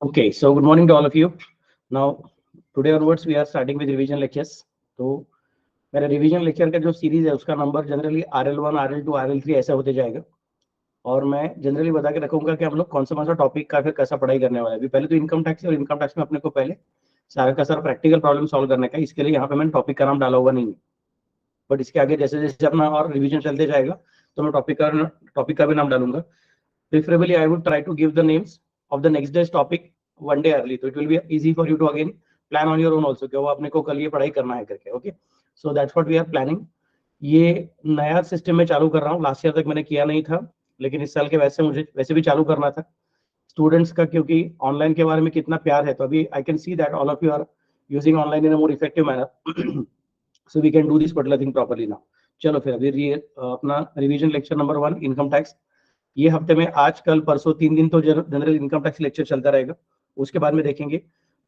Okay, so good morning to all of you. Now, today onwards we are starting with revision lectures. तो मेरा revision lecture का जो series है उसका number generally RL1, RL2, RL3 ऐसा होते जाएगा और मैं जनरली बता के रखूंगा कि हम लोग कौन सा टॉपिक का फिर कैसा पढ़ाई करने वाला है। अभी पहले तो इनकम टैक्स है और इनकम टैक्स में अपने को पहले सारा का सारा प्रैक्टिकल प्रॉब्लम सॉल्व करने का, इसके लिए यहाँ पे मैंने टॉपिक का नाम डाला हुआ नहीं है, बट इसके आगे जैसे जैसे अपना और रिविजन चलते जाएगा तो मैं टॉपिक का भी नाम डालूंगा. Preferably, I would try to give the names of the next day's topic one day early, so it will be easy for you to again plan on your own also कि वो अपने को कल ये पढ़ाई करना है करके. Okay, so that's what we are planning. ये नया सिस्टम में चालू कर रहा हूँ, लास्ट ईयर तक मैंने किया नहीं था, लेकिन इस साल के मुझे वैसे भी चालू करना था स्टूडेंट्स का, क्योंकि ऑनलाइन के बारे में कितना प्यार है. तो अभी I can see that all of you are using online in a more effective manner, so we can do this particular thing properly now. चलो फिर अभी अपना revision lecture number 1 income tax. ये हफ्ते में आज कल परसों 3 दिन तो जनरल इनकम टैक्स लेक्चर चलता रहेगा. उसके बाद में देखेंगे,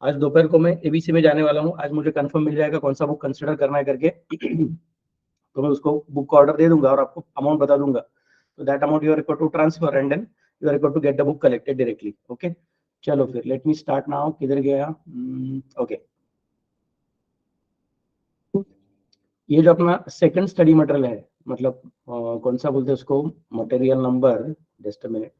आज दोपहर को मैं एबीसी में जाने वाला हूँ. आज मुझे कंफर्म मिल जाएगा कौन सा बुक कंसिडर करना है करके, तो मैं उसको बुक का ऑर्डर दे दूंगा और आपको अमाउंट बता दूंगा. तो that amount you are required to transfer and then you are required to get the book collected directly. Okay, चलो फिर लेट मी स्टार्ट नाउ. किधर गया? ओके, ये जो अपना सेकंड स्टडी मटेरियल है, मतलब कौन सा बोलते हैं उसको, material number, just a minute.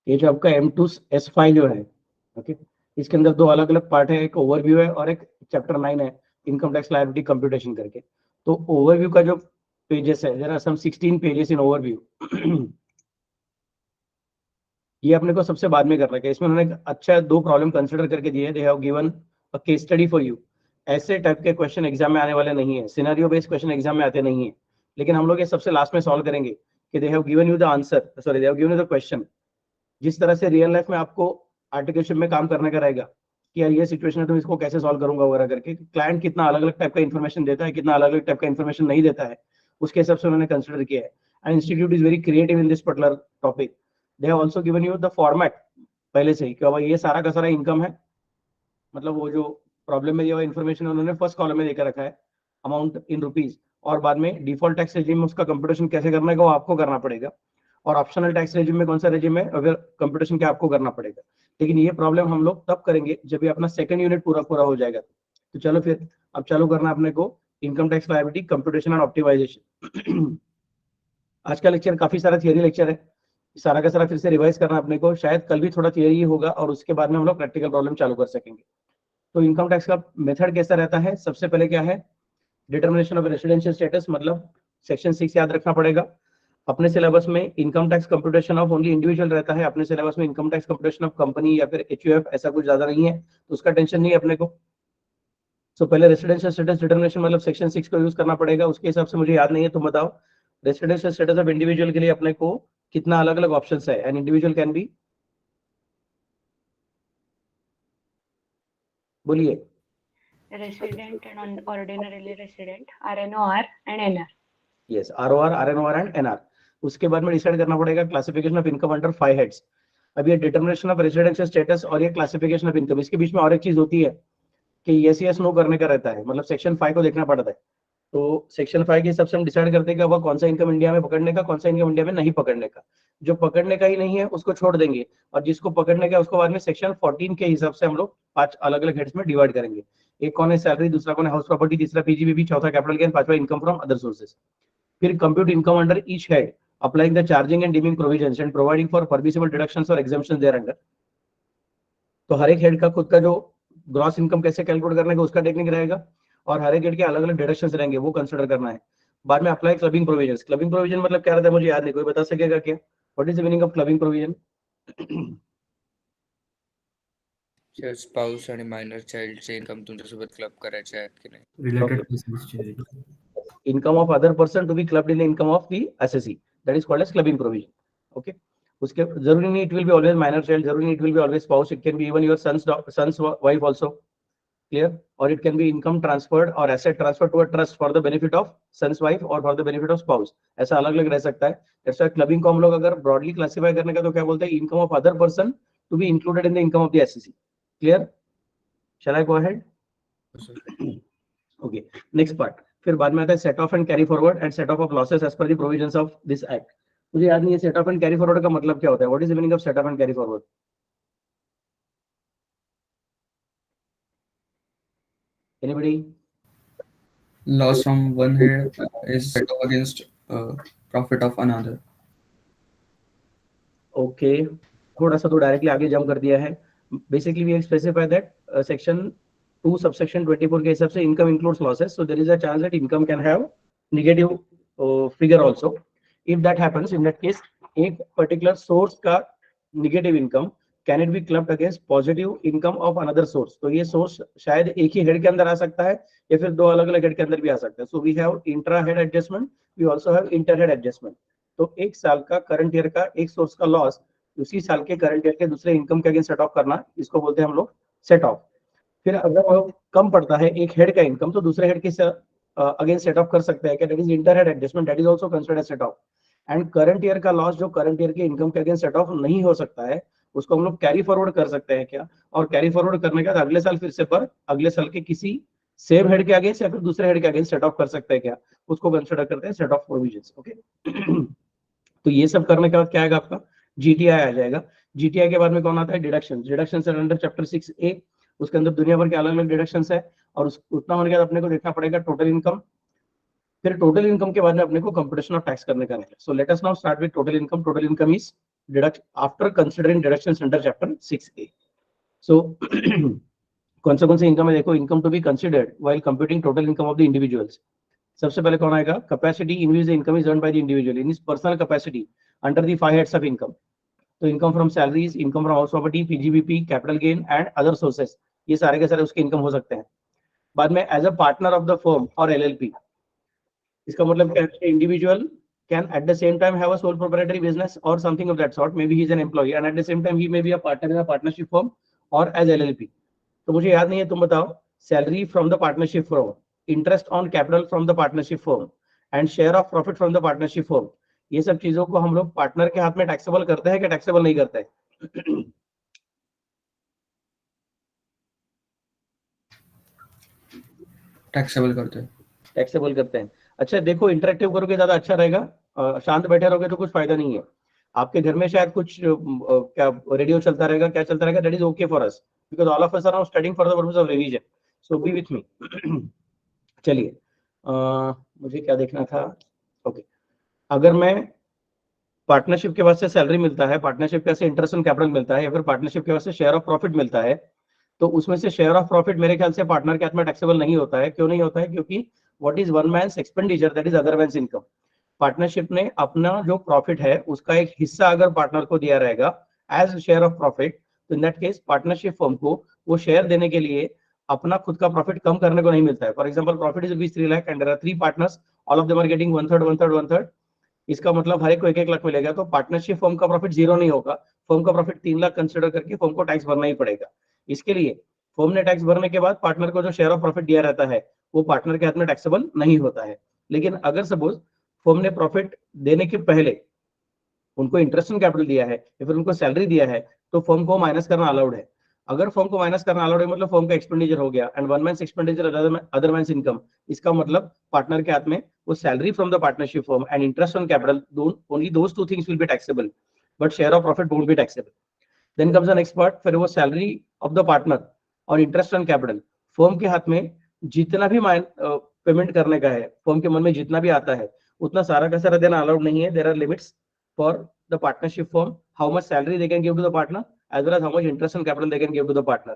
ये जो आपका M2S फाइल जो है, ओके, इसके अंदर दो अलग अलग पार्ट है, एक ओवरव्यू है और एक चैप्टर 9 है, इनकम टैक्स लायबिलिटी कंप्यूटेशन करके. तो ओवरव्यू का जो पेजेस है, there are some 16 pages in overview. ये अपने को सबसे बाद में करना है. इसमें उन्होंने अच्छा 2 प्रॉब्लम कंसिडर करके दिए. They have given a case study for you. ऐसे टाइप के क्वेश्चन एग्जाम में आने वाले नहीं है, सिनेरियो बेस्ड क्वेश्चन एग्जाम में आते नहीं है, लेकिन हम लोग ये सबसे लास्ट में सॉल्व करेंगे कि they have given you the answer, sorry they have given you the question. जिस तरह से रियल लाइफ में आपको आर्टिकलशिप में काम करने का रहेगा कि यार ये सिचुएशन है तो इसको कैसे सॉल्व करूंगा वगैरह करके, क्लाइंट कितना अलग अलग टाइप का इन्फॉर्मेशन देता है, कितना अलग अलग टाइप का इन्फॉर्मेशन नहीं देता है, उसके हिसाब से उन्होंने कंसिडर किया है. And institute is very creative in this particular topic. They have also given you the format पहले से ही कि भाई ये सारा का सारा इनकम है, मतलब वो जो प्रॉब्लम में ये इन्फॉर्मेशन उन्होंने फर्स्ट कॉलम में देकर रखा है, अमाउंट इन रुपीज, और बाद में डिफॉल्ट टैक्स रेजिम में उसका कंप्यूटेशन कैसे करना है वो आपको करना पड़ेगा, और ऑप्शनल टैक्स रेजिम में कौन सा रेजिम है अगर कंप्यूटेशन क्या आपको करना पड़ेगा. लेकिन ये प्रॉब्लम हम लोग तब करेंगे जब ये अपना सेकंड यूनिट पूरा पूरा हो जाएगा. तो चलो फिर अब चालू करना अपने को income tax liability computation and optimisation. आज का लेक्चर काफी सारा थियरी लेक्चर है, सारा का सारा फिर से रिवाइज करना अपने को. शायद कल भी थोड़ा थियरी होगा और उसके बाद में हम लोग प्रैक्टिकल प्रॉब्लम चालू कर सकेंगे. तो इनकम टैक्स का मेथड कैसा रहता है? सबसे पहले क्या है, डिटर्मिनेशन ऑफ रेसिडेंशियल स्टेटस, मतलब सेक्शन 6 याद रखना पड़ेगा. अपने सिलेबस में income tax computation of only individual रहता है, अपने सिलेबस में income tax computation of company या फिर HUF ऐसा कुछ ज्यादा नहीं है, तो उसका टेंशन नहीं है अपने को. सो पहले रेसिडेंशियल स्टेटस डिटर्मिनेशन मतलब सेक्शन 6 को यूज करना पड़ेगा. उसके हिसाब से मुझे याद नहीं है, तुम बताओ रेसिडेंशियल स्टेटस ऑफ इंडिविजुअल के लिए अपने को कितना अलग अलग ऑप्शन है. एन इंडिविजुअल कैन बी, बोलिए. Resident and ordinarily resident, RNOR and NR. Yes, ROR, RNOR and NR. उसके बाद में डिसाइड करना पड़ेगा classification of income under 5 heads. अब ये डिटर्मिनेशन ऑफ रेसिडेंशियल स्टेटस और ये क्लासिफिकेशन ऑफ इनकम, इसके बीच में और एक चीज होती है कि yes नो करने का रहता है, मतलब सेक्शन 5 को देखना पड़ता है. तो सेक्शन 5 के हिसाब से हम डिसाइड करते हैं कि अब कौन सा इनकम इंडिया में पकड़ने का, कौन सा इनकम इंडिया में नहीं पकड़ने का. जो पकड़ने का ही नहीं है उसको छोड़ देंगे, और जिसको पकड़ने का उसको बाद में सेक्शन 14 के हिसाब से हम लोग 5 अलग अलग हेड्स में डिवाइड करेंगे. एक कौन है सैलरी, दूसरा कौन है हाउस प्रॉपर्टी, तीसरा PGBP, चौथा कैपिटल गेन, पांचवा इनकम फ्रॉम अदर सोर्सेज. फिर compute income under each head, applying the charging and dimming provisions and providing for permissible deductions और एग्जम्पशंस देयर अंडर. तो हर एक हेड का खुद का जो ग्रॉस इनकम कैसे कैलकुलेट करने का उसका टेक्निक रहेगा, और हर एक हेड के अलग अलग डिडक्शंस रहेंगे, वो कंसीडर करना है. बाद में apply clubbing provisions. Clubbing provision मतलब क्या रहता है मुझे याद नहीं, कोई बता सकेगा क्या? What is the meaning of clubbing provision? Spouse आणि मायनर चाइल्डचे इन्कम तुमच्यासोबत क्लब करायचे आहेत की नाही, related persons. Income of other person to be clubbed in the income of the assessee, that is called as clubbing provision. Okay, उसके जरूरी नहीं it will be always minor child, जरूरी नहीं it will be always spouse, it can be even your son's wife also. Clear? Or it can be income transferred or asset transferred to a trust for the benefit of son's wife or for the benefit of spouse. ऐसा अलग अलग रह सकता है. That's why clubbing को हम लोग अगर broadly classify करने का तो क्या बोलते हैं, income of other person to be included in the income of the SEC. Clear? Shall I go ahead? Okay. Next part. फिर बाद में आता है set off and carry forward and set off of losses as per the provisions of this act. मुझे याद नहीं है set off and carry forward का मतलब क्या होता है. What is the meaning of set off and carry forward? Anybody? Loss from one head is set off against profit of another. Okay. थोड़ा सा तो डायरेक्टली आगे जंप कर दिया है. Basically we specify that section 2 subsection 24 के हिसाब से income includes losses, so there is a chance that income can have negative figure also. If that happens, in that case एक पर्टिकुलर सोर्स का negative income can it be clubbed against positive income of another source. तो ये source शायद एक ही head के अंदर आ सकता है या फिर दो अलग अलग हेड के अंदर भी आ सकता है. So we have intra head adjustment, we also have inter head adjustment. तो एक साल का करंट ईयर का एक सोर्स का लॉस उसी साल के करंट ईयर के दूसरे इनकम के अगेंस्ट सेट ऑफ करना, इसको बोलते हैं हम लोग सेट ऑफ. फिर अगर वो कम पड़ता है एक हेड का इनकम तो दूसरे हेड के अगेंस्ट सेट ऑफ कर सकते हैं. That is inter head adjustment, that is also considered as set off. And current year का लॉस जो करंट ईयर के इनकम के अगेंस्ट सेट ऑफ नहीं हो सकता है उसको हम लोग कैरी फॉरवर्ड कर सकते हैं क्या. और कैरी फॉरवर्ड करने के बाद अगले साल फिर से पर अगले साल के किसी सेम हेड के अगेंस्ट या फिर दूसरे हेड के अगेंस्ट सेट ऑफ कर सकते हैं क्या, उसको कंसीडर करते हैं सेट ऑफ प्रोविजंस. ओके. तो ये सब करने के बाद क्या आएगा आपका जीटीआई आ जाएगा. जीटीआई के बाद में कौन आता है deduction. Deduction under chapter 6A, उसके अंदर दुनिया भर के अलग अलग डिडक्शंस है और उतना होने के बाद अपने को देखना पड़ेगा टोटल इनकम. फिर टोटल इनकम के बाद में अपने को कंप्यूटेशन ऑफ टैक्स करने का है. So let us now start with total income. Total income is deduct after considering deductions under chapter 6A. So कौन से इनकम है देखो. Income to be considered while computing total income of the individuals. सबसे पहले कौन आएगा capacity in which the income is earned by the individual in his personal capacity under the 5 heads of income. तो income from salaries, income from house property, PGBP, capital gain and other sources, ये सारे के सारे उसके income हो सकते हैं. बाद में as a partner of the firm or LLP. इसका मतलब क्या है individual can at the same time have a sole proprietary business or something of that sort. Maybe he is an employee and at the same time he may be a partner in a partnership firm or as LLP. तो मुझे याद नहीं है, तुम बताओ. Salary from the partnership firm, interest on capital from the partnership firm and share of profit from the partnership firm, ये सब चीजों को हम लोग पार्टनर के हाथ में टैक्सेबल करते हैं क्या टैक्सेबल नहीं करते हैं? टैक्सेबल करते हैं. टैक्सेबल करते हैं. अच्छा देखो इंटरेक्टिव करोगे ज्यादा अच्छा रहेगा. शांत बैठे रहोगे तो कुछ फायदा नहीं है. आपके घर में शायद कुछ क्या रेडियो चलता रहेगा, क्या चलता रहेगा, that is okay for us because all of us are now studying for the purpose of revision. So be with me. चलिए मुझे क्या देखना था. ओके. अगर मैं पार्टनरशिप के वास्ते सैलरी मिलता है, पार्टनरशिप के वास्ते इंटरेस्ट ऑन कैपिटल मिलता है या फिर पार्टनरशिप के वास्ते शेयर ऑफ प्रॉफिट मिलता है, तो उसमें से शेयर ऑफ प्रॉफिट मेरे ख्याल से पार्टनर के हाथ में टैक्सेबल नहीं होता है. क्यों नहीं होता है? क्योंकि what is one man's expenditure that is other man's income. Partnership ने अपना जो प्रॉफिट है उसका एक हिस्सा अगर पार्टनर को दिया रहेगा एज शेयर ऑफ प्रॉफिट, तो in that case partnership firm को वो शेयर देने के लिए अपना खुद का प्रॉफिट कम करने को नहीं मिलता है. For example profit is 3 lakh and there are 3 partners, all of them are getting 1/3 1/3 1/3. इसका मतलब हर एक को 1-1 लाख मिलेगा. तो पार्टनरशिप फर्म का प्रॉफिट जीरो नहीं होगा. फर्म का प्रॉफिट 3 लाख कंसिडर करके फर्म को टैक्स भरना ही पड़ेगा. इसके लिए फर्म ने टैक्स भरने के बाद पार्टनर को जो शेयर ऑफ प्रॉफिट दिया रहता है वो पार्टनर के हाथ में टैक्सेबल नहीं होता है. लेकिन अगर सपोज फर्म ने प्रॉफिट देने के पहले उनको इंटरेस्ट ऑन कैपिटल दिया है या फिर उनको सैलरी दिया है तो फर्म को माइनस करना अलाउड है. अगर फर्म को माइनस करना अलाउड है मतलब फर्म का एक्सपेंडिचर हो गया and one man's expenditure other man's income. इसका मतलब पार्टनर के हाथ में वो salary from the partnership firm and interest on capital, only those two things will be taxable but share of profit won't be taxable. Then comes the next part. फिर वो salary of the partner और interest on capital, firm के हाथ में जितना भी payment करने का है, फर्म के मन में जितना भी आता है उतना सारा का सारा देना अलाउड नहीं है. There are limits for the partnership firm, how much salary they can give to the partner as well as how much interest on capital they can give to the partner.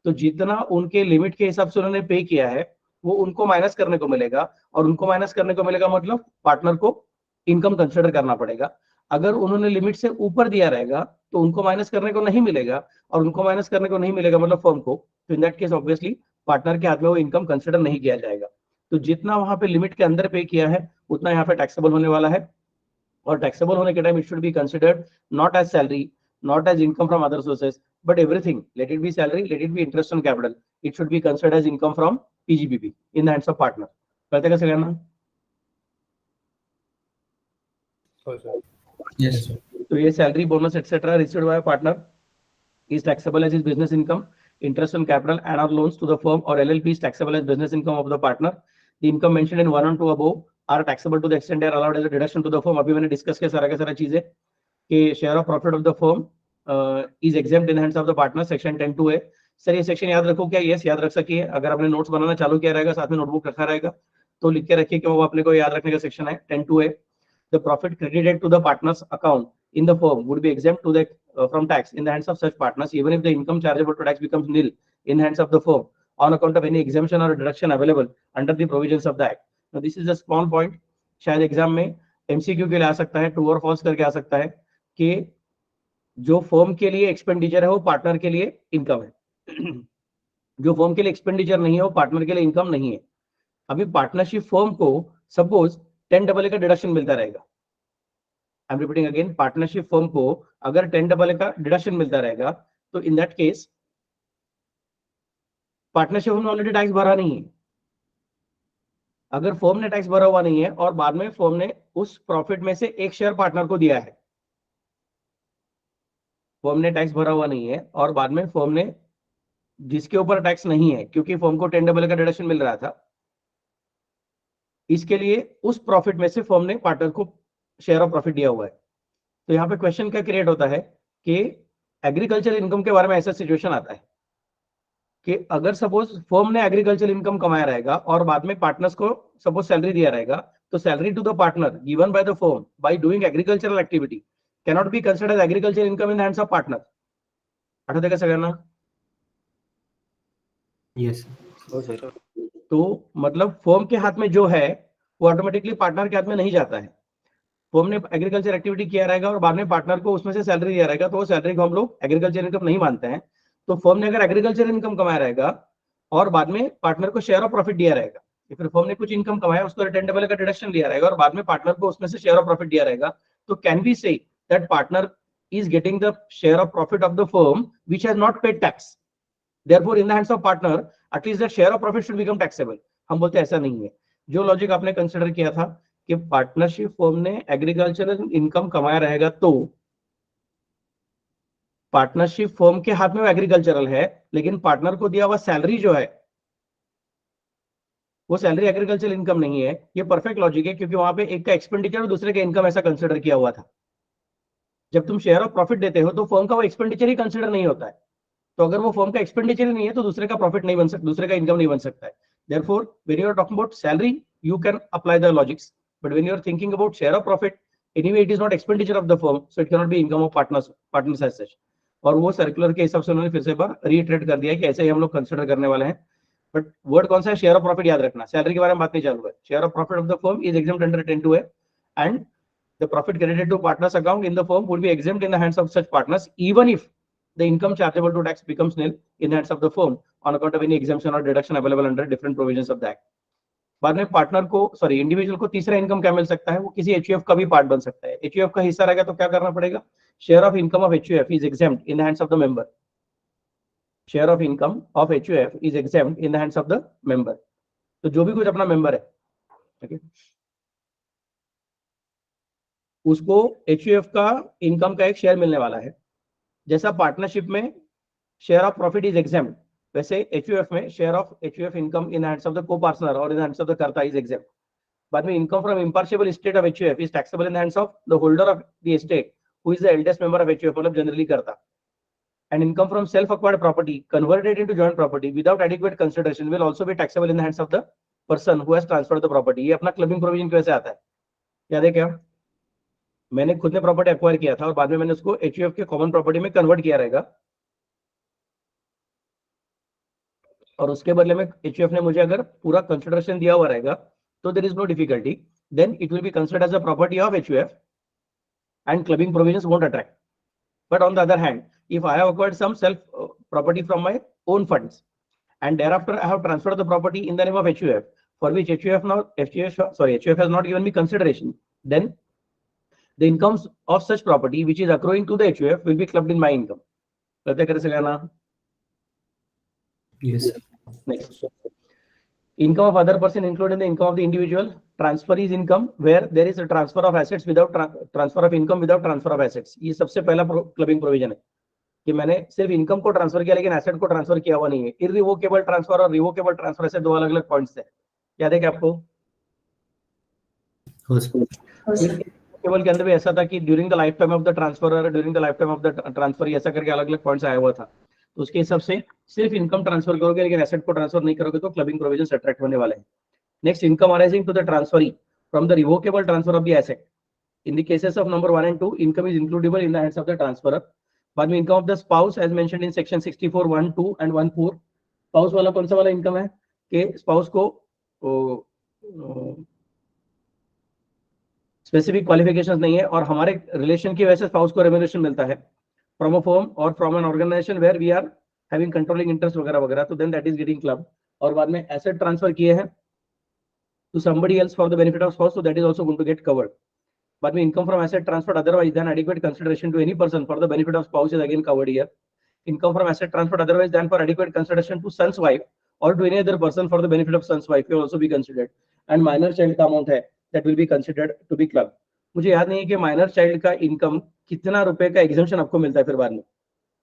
तो जितना उनके limit के हिसाब से उन्होंने पे किया है वो उनको माइनस करने को मिलेगा. और उनको माइनस करने को मिलेगा मतलब पार्टनर को इनकम कंसिडर करना पड़ेगा. अगर उन्होंने लिमिट से ऊपर दिया रहेगा तो उनको माइनस करने को नहीं मिलेगा. और उनको माइनस करने को नहीं मिलेगा मतलब फर्म को, तो in that case obviously partner के हाथ में वो इनकम कंसिडर नहीं किया जाएगा. तो जितना वहां पे लिमिट के अंदर पे किया है उतना यहाँ पे टैक्सेबल होने वाला है. और टैक्सेबल होने के time it should be considered not as salary, not as income from other sources, but everything, let it be salary, let it be interest on capital, it should be considered as income from PGBP in the hands of partner. करते कैसे करना? Yes. तो ये salary, bonus etcetera received by partner is taxable as his business income. interest on capital and or loans to the firm or LLP is taxable as business income of the partner. The income mentioned in 1 and 2 above are taxable to the extent they are allowed as a deduction to the firm. अभी मैंने discuss किया सारा का सारा चीजें कि share of profit of the firm is exempt in hands of the partner, section 10(2) है। Sir ये सेक्शन याद रखो क्या? यस, याद रख सकिए। अगर आपने नोट्स बनाना चालू किया रहेगा, साथ में नोटबुक रखा रहेगा, तो लिख के रखिए कि वो अपने को याद रखने का सेक्शन है 10(2) है। The profit credited to the partner's account in the firm would be exempt to the from tax in the hands of such partners, even if the income chargeable to tax becomes nil in hands of the firm on account of any exemption or deduction available under the provisions of the act. Now this is a small point, शायद exam में MCQ के लिए आ सकता है, true और false करके आ सकता है कि जो फर्म के लिए एक्सपेंडिचर है वो पार्टनर के लिए इनकम है, जो फर्म के लिए एक्सपेंडिचर नहीं है वो पार्टनर के लिए इनकम नहीं है। अभी पार्टनरशिप फर्म को सपोज 10AA का डिडक्शन मिलता रहेगा। I am repeating again, partnership firm को अगर 10AA का डिडक्शन मिलता रहेगा तो in that case partnership firm ने ऑलरेडी टैक्स भरा नहीं है। अगर फर्म ने टैक्स भरा हुआ नहीं है और बाद में फर्म ने उस प्रॉफिट में से एक शेयर पार्टनर को दिया है, फर्म ने टैक्स भरा हुआ नहीं है और बाद में फर्म ने, जिसके ऊपर टैक्स नहीं है क्योंकि फर्म को 10AA का डिडक्शन मिल रहा था, इसके लिए उस प्रॉफिट में से फर्म ने पार्टनर को शेयर ऑफ प्रॉफिट दिया हुआ है। तो यहाँ पे क्वेश्चन क्या क्रिएट होता है कि एग्रीकल्चर इनकम के बारे में ऐसा सिचुएशन आता है कि अगर सपोज फर्म ने एग्रीकल्चर इनकम कमाया रहेगा और बाद में पार्टनर्स को सपोज सैलरी दिया रहेगा, तो salary to the partner given by the firm by doing agricultural activity cannot be considered as agriculture income in the hands of partner. आठवते का सगळ्यांना? Yes sir. तो मतलब फर्म के हाथ में जो है वो ऑटोमेटिकली पार्टनर के हाथ में नहीं जाता है। फर्म ने एग्रीकल्चर एक्टिविटी किया रहेगा और बाद में पार्टनर को उसमें से सैलरी दिया रहेगा, तो वो सैलरी को हम लोग एग्रीकल्चर इनकम नहीं मानते हैं। तो फर्म ने अगर एग्रीकल्चर इनकम कमाया रहेगा और बाद में पार्टनर को शेयर ऑफ प्रॉफिट दिया रहेगा, या फिर फर्म ने कुछ इनकम कमाया उसको 10AA का डिडक्शन दिया रहेगा और बाद में पार्टनर को उसमें से शेयर ऑफ प्रॉफिट दिया रहेगा, तो can we say that partner is getting the share of profit of the firm which has not paid tax, therefore in the hands of partner at least the share of profit should become taxable। हम बोलते हैं ऐसा नहीं है। जो logic आपने consider किया था कि पार्टनरशिप फर्म ने एग्रीकल्चरल इनकम कमाया रहेगा तो पार्टनरशिप फर्म के हाथ में वो एग्रीकल्चरल है, लेकिन पार्टनर को दिया हुआ सैलरी जो है वो सैलरी एग्रीकल्चरल इनकम नहीं है। ये परफेक्ट लॉजिक है क्योंकि वहां पे एक का एक्सपेंडिचर और दूसरे का इनकम ऐसा कंसिडर किया हुआ था। जब तुम शेयर ऑफ प्रॉफिट देते हो तो फर्म का वो एक्सपेंडिचर ही कंसिडर नहीं होता है, तो अगर वो फर्म का एक्सपेंडिचर ही नहीं है तो दूसरे का प्रॉफिट नहीं बन सकता, दूसरे का इनकम नहीं बन सकता है। Therefore, when you are talking about salary, you can apply the logics. But when you are thinking about share of profit, anyway, it is not expenditure of the firm, so it cannot be income of partners as such. और वो circular के हिसाब से उन्होंने फिर से बार retreat कर दिया कि ऐसे ही हम लोग कंसिडर करने वाले हैं। बट वर्ड कौन सा है? शेयर ऑफ प्रॉफिट याद रखना। सैलरी के बारे में बात नहीं चालू है। Share of profit of the firm is exempt under 10(2) and the profit credited to partners account in the firm would be exempt in the hands of such partners even if the income chargeable to tax becomes nil in the hands of the firm on account of any exemption or deduction available under different provisions of the act। बाद में partner को individual को तीसरा income क्या मिल सकता है? वो किसी HUF का भी पार्ट बन सकता है। HUF का हिस्सा रहेगा तो क्या करना पड़ेगा? Share of income of HUF is exempt in the hands of the member. Share of income of HUF is exempt in the hands of the member. तो जो भी कुछ अपना मेंबर है, ठीक है, उसको HUF का इनकम का एक शेयर मिलने वाला है। जैसा पार्टनरशिप में share of profit is exempt, वैसे HUF में share of HUF income in hands of the co-partner और in hands of the karta is exempt. बाद में income from impartial estate of HUF is taxable in the hands of the holder of the estate who is the eldest member of HUF, मतलब generally karta. And income from self acquired property converted into joint property without adequate consideration will also be taxable in the hands of the person who has transferred the property. ये अपना clubbing provision की वजह से आता है। याद है क्या? मैंने खुद ने प्रॉपर्टी एक्वायर किया था और बाद में मैंने उसको HUF के कॉमन प्रॉपर्टी में कन्वर्ट किया रहेगा और उसके बदले में HUF ने मुझे अगर पूरा कंसिडरेशन दिया हुआ रहेगा तो there is no difficulty, then it will be considered as a property of HUF and clubbing provisions won't attract. But on the other hand, if I have acquired some self property from my own funds and thereafter I have transferred the property in the name of HUF for which HUF has not given me consideration, then the incomes of such property which is accruing to the HUF will be clubbed in my income. Yes. Next. Income of other person included in the income of the individual. Transfer is income where there is a transfer of assets without transfer of income without transfer of assets. ये सबसे पहला clubbing provision है। कि मैंने सिर्फ income को transfer किया लेकिन एसेट को ट्रांसफर किया हुआ नहीं है। इररिवोकेबल ट्रांसफर और रिवोकेबल ट्रांसफर ऐसे दो अलग अलग पॉइंट्स है, याद है क्या आपको? हो सर। केवल के अंदर भी ऐसा था कि during the life time of the transfer और during the life time of the transfer, ऐसा करके अलग अलग पॉइंट्स आया हुआ था। तो उसके हिसाब से सिर्फ इनकम ट्रांसफर करोगे लेकिन एसेट को ट्रांसफर नहीं करोगे तो क्लबिंग प्रोविजन अट्रैक्ट होने वाले हैं। Next, income arising to the transferee from the revocable transfer of the asset. In the cases of number 1 and 2, income is includable in the hands of the transferor. बाद में income of the spouse as mentioned in section 64 1 2 and 1 4. spouse वाला कौन सा वाला income है कि spouse को specific qualifications नहीं है और हमारे relation की वजह से spouse को remuneration मिलता है from a firm or from an organization where we are having controlling interest वगैरह वगैरह, तो then that is getting clubbed. और बाद में asset transfer किए हैं to somebody else for the benefit of spouse, so that is also going to get covered. But income from asset transferred otherwise than adequate consideration to any person for the benefit of spouse is again covered here. Income from asset transferred otherwise than for adequate consideration to son's wife or to any other person for the benefit of son's wife will also be considered. And minor child का amount है that will be considered to be club. मुझे याद नहीं है कि minor child का income कितना रुपए का exemption आपको मिलता है फिर बाद में.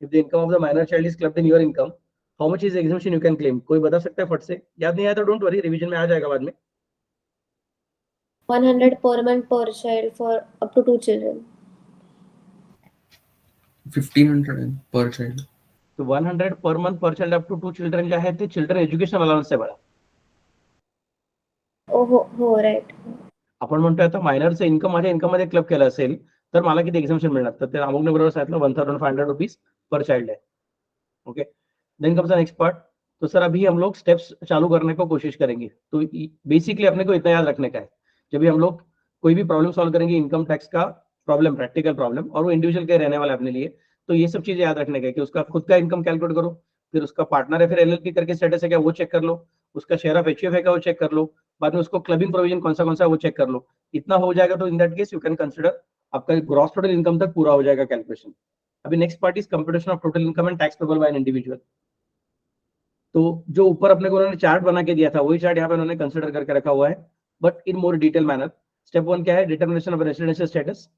If the income of the minor child is clubbed in your income, how much is the exemption you can claim? कोई बता सकता है फट से? याद नहीं आया तो don't worry, revision में आ जाएगा बाद में. 100 per month per child for up to 2 children. 1500 per child. तो 100 per month per child up to 2 children जो है ते children education allowance से बड़ा. हो राईट. आपण म्हणतोय आता मायनरचं इन्कम माझ्या इन्कम मध्ये क्लब केलं असेल तर मला किती एक्झम्पशन मिळणार? तर ते अमोगने बरोबर सांगितलं 1500 रुपीज पर चाइल्ड है. Okay, then comes the next part. तो सर अभी हम लोग स्टेप्स चालू करने को कोशिश करेंगे. तो बेसिकली अपने को इतना याद रखने का है, जब भी हम लोग कोई भी प्रॉब्लम सॉल्व करेंगे इनकम टैक्स का प्रॉब्लम, प्रैक्टिकल प्रॉब्लम, और वो इंडिविजुअल के रहने वाला अपने लिए, तो ये सब चीजें याद रखने का है कि उसका खुद का इनकम कैलकुलेट करो, फिर उसका पार्टनर है, फिर एलएलपी करके स्टेटस है क्या वो चेक कर लो, उसका शेयर ऑफ एचयूएफ है क्या वो चेक कर लो, बाद में उसको क्लबिंग प्रोविजन कौन सा है वो चेक कर लो. इतना हो जाएगा तो in that case you can consider आपका ग्रॉस टोटल इनकम तक पूरा हो जाएगा कैलकुलेशन. अभी next part is computation of total income and tax payable bye an individual. तो जो ऊपर अपने को उन्होंने चार्ट बना के दिया था वही चार्ट यहाँ पे उन्होंने कंसिडर करके रखा हुआ है, but in more detail manner. Step 1 क्या है? Determination of residential status.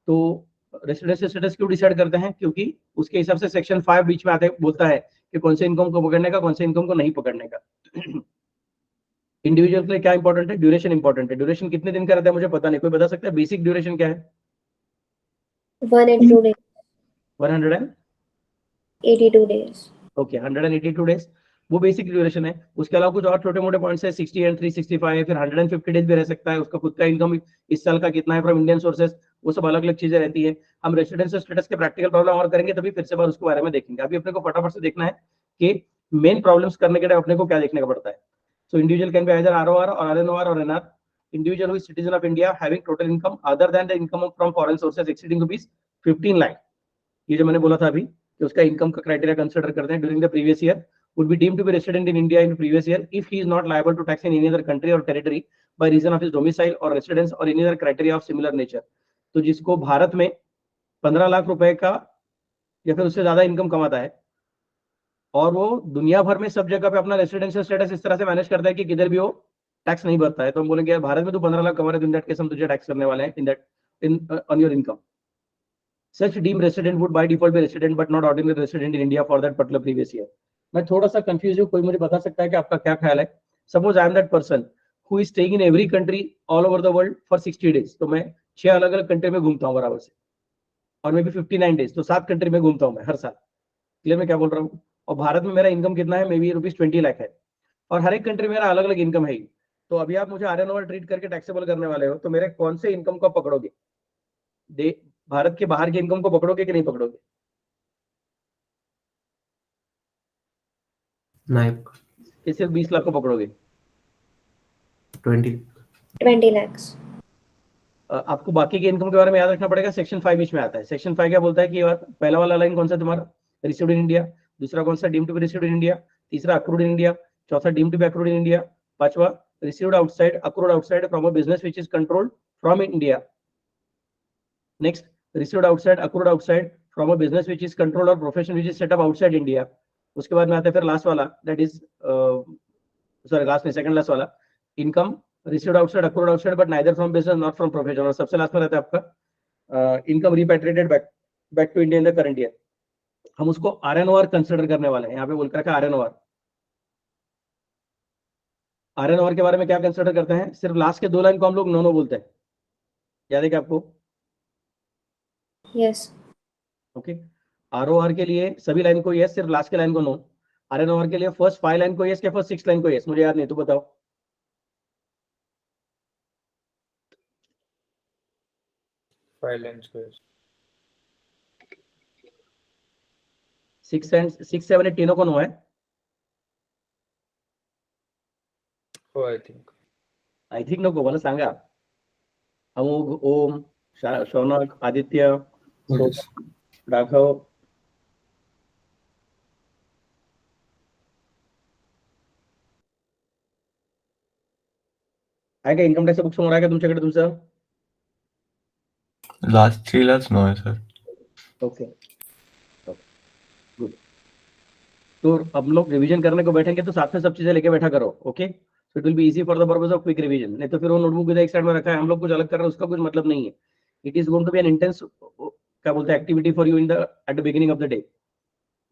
तो रेसिडेंशियल स्टेटस क्यों डिसाइड करते हैं? क्योंकि उसके हिसाब से सेक्शन 5 बीच में आते बोलता है कि कौन से इनकम को पकड़ने का, कौन से इनकम को नहीं पकड़ने का. इंडिविजुअल के लिए क्या इंपॉर्टेंट है? ड्यूरेशन इंपॉर्टेंट है. ड्यूरेशन कितने दिन का रहता है मुझे पता नहीं, कोई बता सकता है? बेसिक ड्यूरेशन क्या है? 182 days. 182 days. ओके, 182 डेज वो बेसिक ड्यूरेशन है. उसके अलावा कुछ और छोटे मोटे पॉइंट्स है, 60 एंड 365, फिर 150 डेज भी रह सकता है. उसका खुद का इनकम इस साल का कितना है फ्रॉम इंडियन सोर्सेस, वो सब अलग अलग चीजें रहती है. हम रेसिडेंशियल स्टेटस के प्रैक्टिकल प्रॉब्लम और करेंगे तभी फिर से बार उसके बारे में देखेंगे. अभी अपने को फटाफट से देखना है कि मेन प्रॉब्लम्स करने के लिए अपने को क्या देखने का पड़ता है. So individual can be either ROR or RNOR or NR. Individual who is citizen of India having total income other than the income from foreign sources exceeding ₹15 lakh. ये जो मैंने बोला था अभी कि उसका इनकम का क्राइटेरिया कंसीडर करते हैं during the previous year, would be deemed to be resident in India in the previous year if he is not liable to tax in any other country or territory by reason of his domicile or residence or any other criteria of similar nature. तो जिसको भारत में 15 लाख रुपए का या फिर उससे ज्यादा income कमाता है और वो दुनिया भर में सब जगह पे अपना रेसिडेंशियल स्टेटस इस तरह से मैनेज करता है कि किधर भी वो टैक्स नहीं भरता है, तो हम बोलेंगे यार भारत में तो 15 लाख कमा रहे, इन दैट केस हम तुझे टैक्स करने वाले हैं in on your income. Such deemed resident would by default be resident but not ordinary resident in India for that particular previous year. मैं थोड़ा सा कंफ्यूज हूँ, कोई मुझे बता सकता है कि आपका क्या ख्याल है? Suppose I am that person who is staying in every country all over the world for 60 days. तो मैं 6 अलग अलग कंट्री में घूमता हूँ बराबर से, और मे बी 59 डेज, तो 7 कंट्री में घूमता हूँ मैं हर साल. क्लियर मैं क्या बोल रहा हूँ? और भारत में मेरा इनकम कितना है? मे बी ₹20 लाख है, और हर एक कंट्री में मेरा अलग अलग इनकम है. तो अभी आप मुझे आरएनओआर ट्रीट करके टैक्सेबल करने वाले हो, तो मेरे कौन से इनकम को पकड़ोगे? भारत के बाहर के इनकम को पकड़ोगे कि नहीं पकड़ोगे? नहीं. कि सिर्फ 20 लाख को पकड़ोगे? 20 lakhs. आपको बाकी के इनकम के बारे में याद रखना पड़ेगा. सेक्शन 5 बीच में आता है. सेक्शन 5 क्या बोलता है कि पहला वाला लाइन कौन सा तुम्हारा? Received in India. दूसरा कौन सा? Deemed to be received in India. तीसरा अक्रूड इन इंडिया. चौथा deemed to be accrued in India. पांचवा received outside, accrued outside from a business which is controlled from India. Next, received outside, accrued outside from a business which is controlled or profession which is set up outside India. उसके बाद में आता है फिर last वाला, that is sorry last नहीं, second last वाला, income received outside, accrued outside but neither from business not from profession. और सबसे लास्ट में रहता है आपका income repatriated back to India in the current year. हम उसको आरएनओआर कंसिडर करने वाले हैं। यहाँ पे बोल कर रखा आरएनओआर। आरएनओआर के बारे में क्या कंसिडर करते हैं? सिर्फ लास्ट के 2 लाइन को हम लोग नो नो बोलते हैं, याद है क्या आपको? Yes. ओके। आरओआर के लिए सभी लाइन को यस, सिर्फ लास्ट के लाइन को नो। आरएनओआर के लिए फर्स्ट 5 लाइन को यस क्या फर्स्ट 6 लाइन को यस? मुझे याद नहीं, तो बताओ। 5 lines को yes. 6 and 6 7 8 तीनों को नो है। हो I think. आय थिंक नको, मला सांगा। अमोघ, ओम, शौनक, आदित्य, Oh, yes. राघव, आहे का इन्कम टॅक्स बुक समोर आहे का तुमच्याकडे तुमचं? लास्ट 3 लाच नो है सर। Okay good. तो हम लोग रिवीजन करने को बैठेंगे तो साथ में सब चीजें लेके बैठा करो। Okay, so it will be easy for the purpose of quick revision. नहीं तो फिर वो नोटबुक इधर एक साइड में रखा है, हम लोग कुछ अलग कर रहे हैं, उसका कुछ मतलब नहीं है। It is going to be an intense क्या बोलते हैं activity for you in the at the beginning of the day.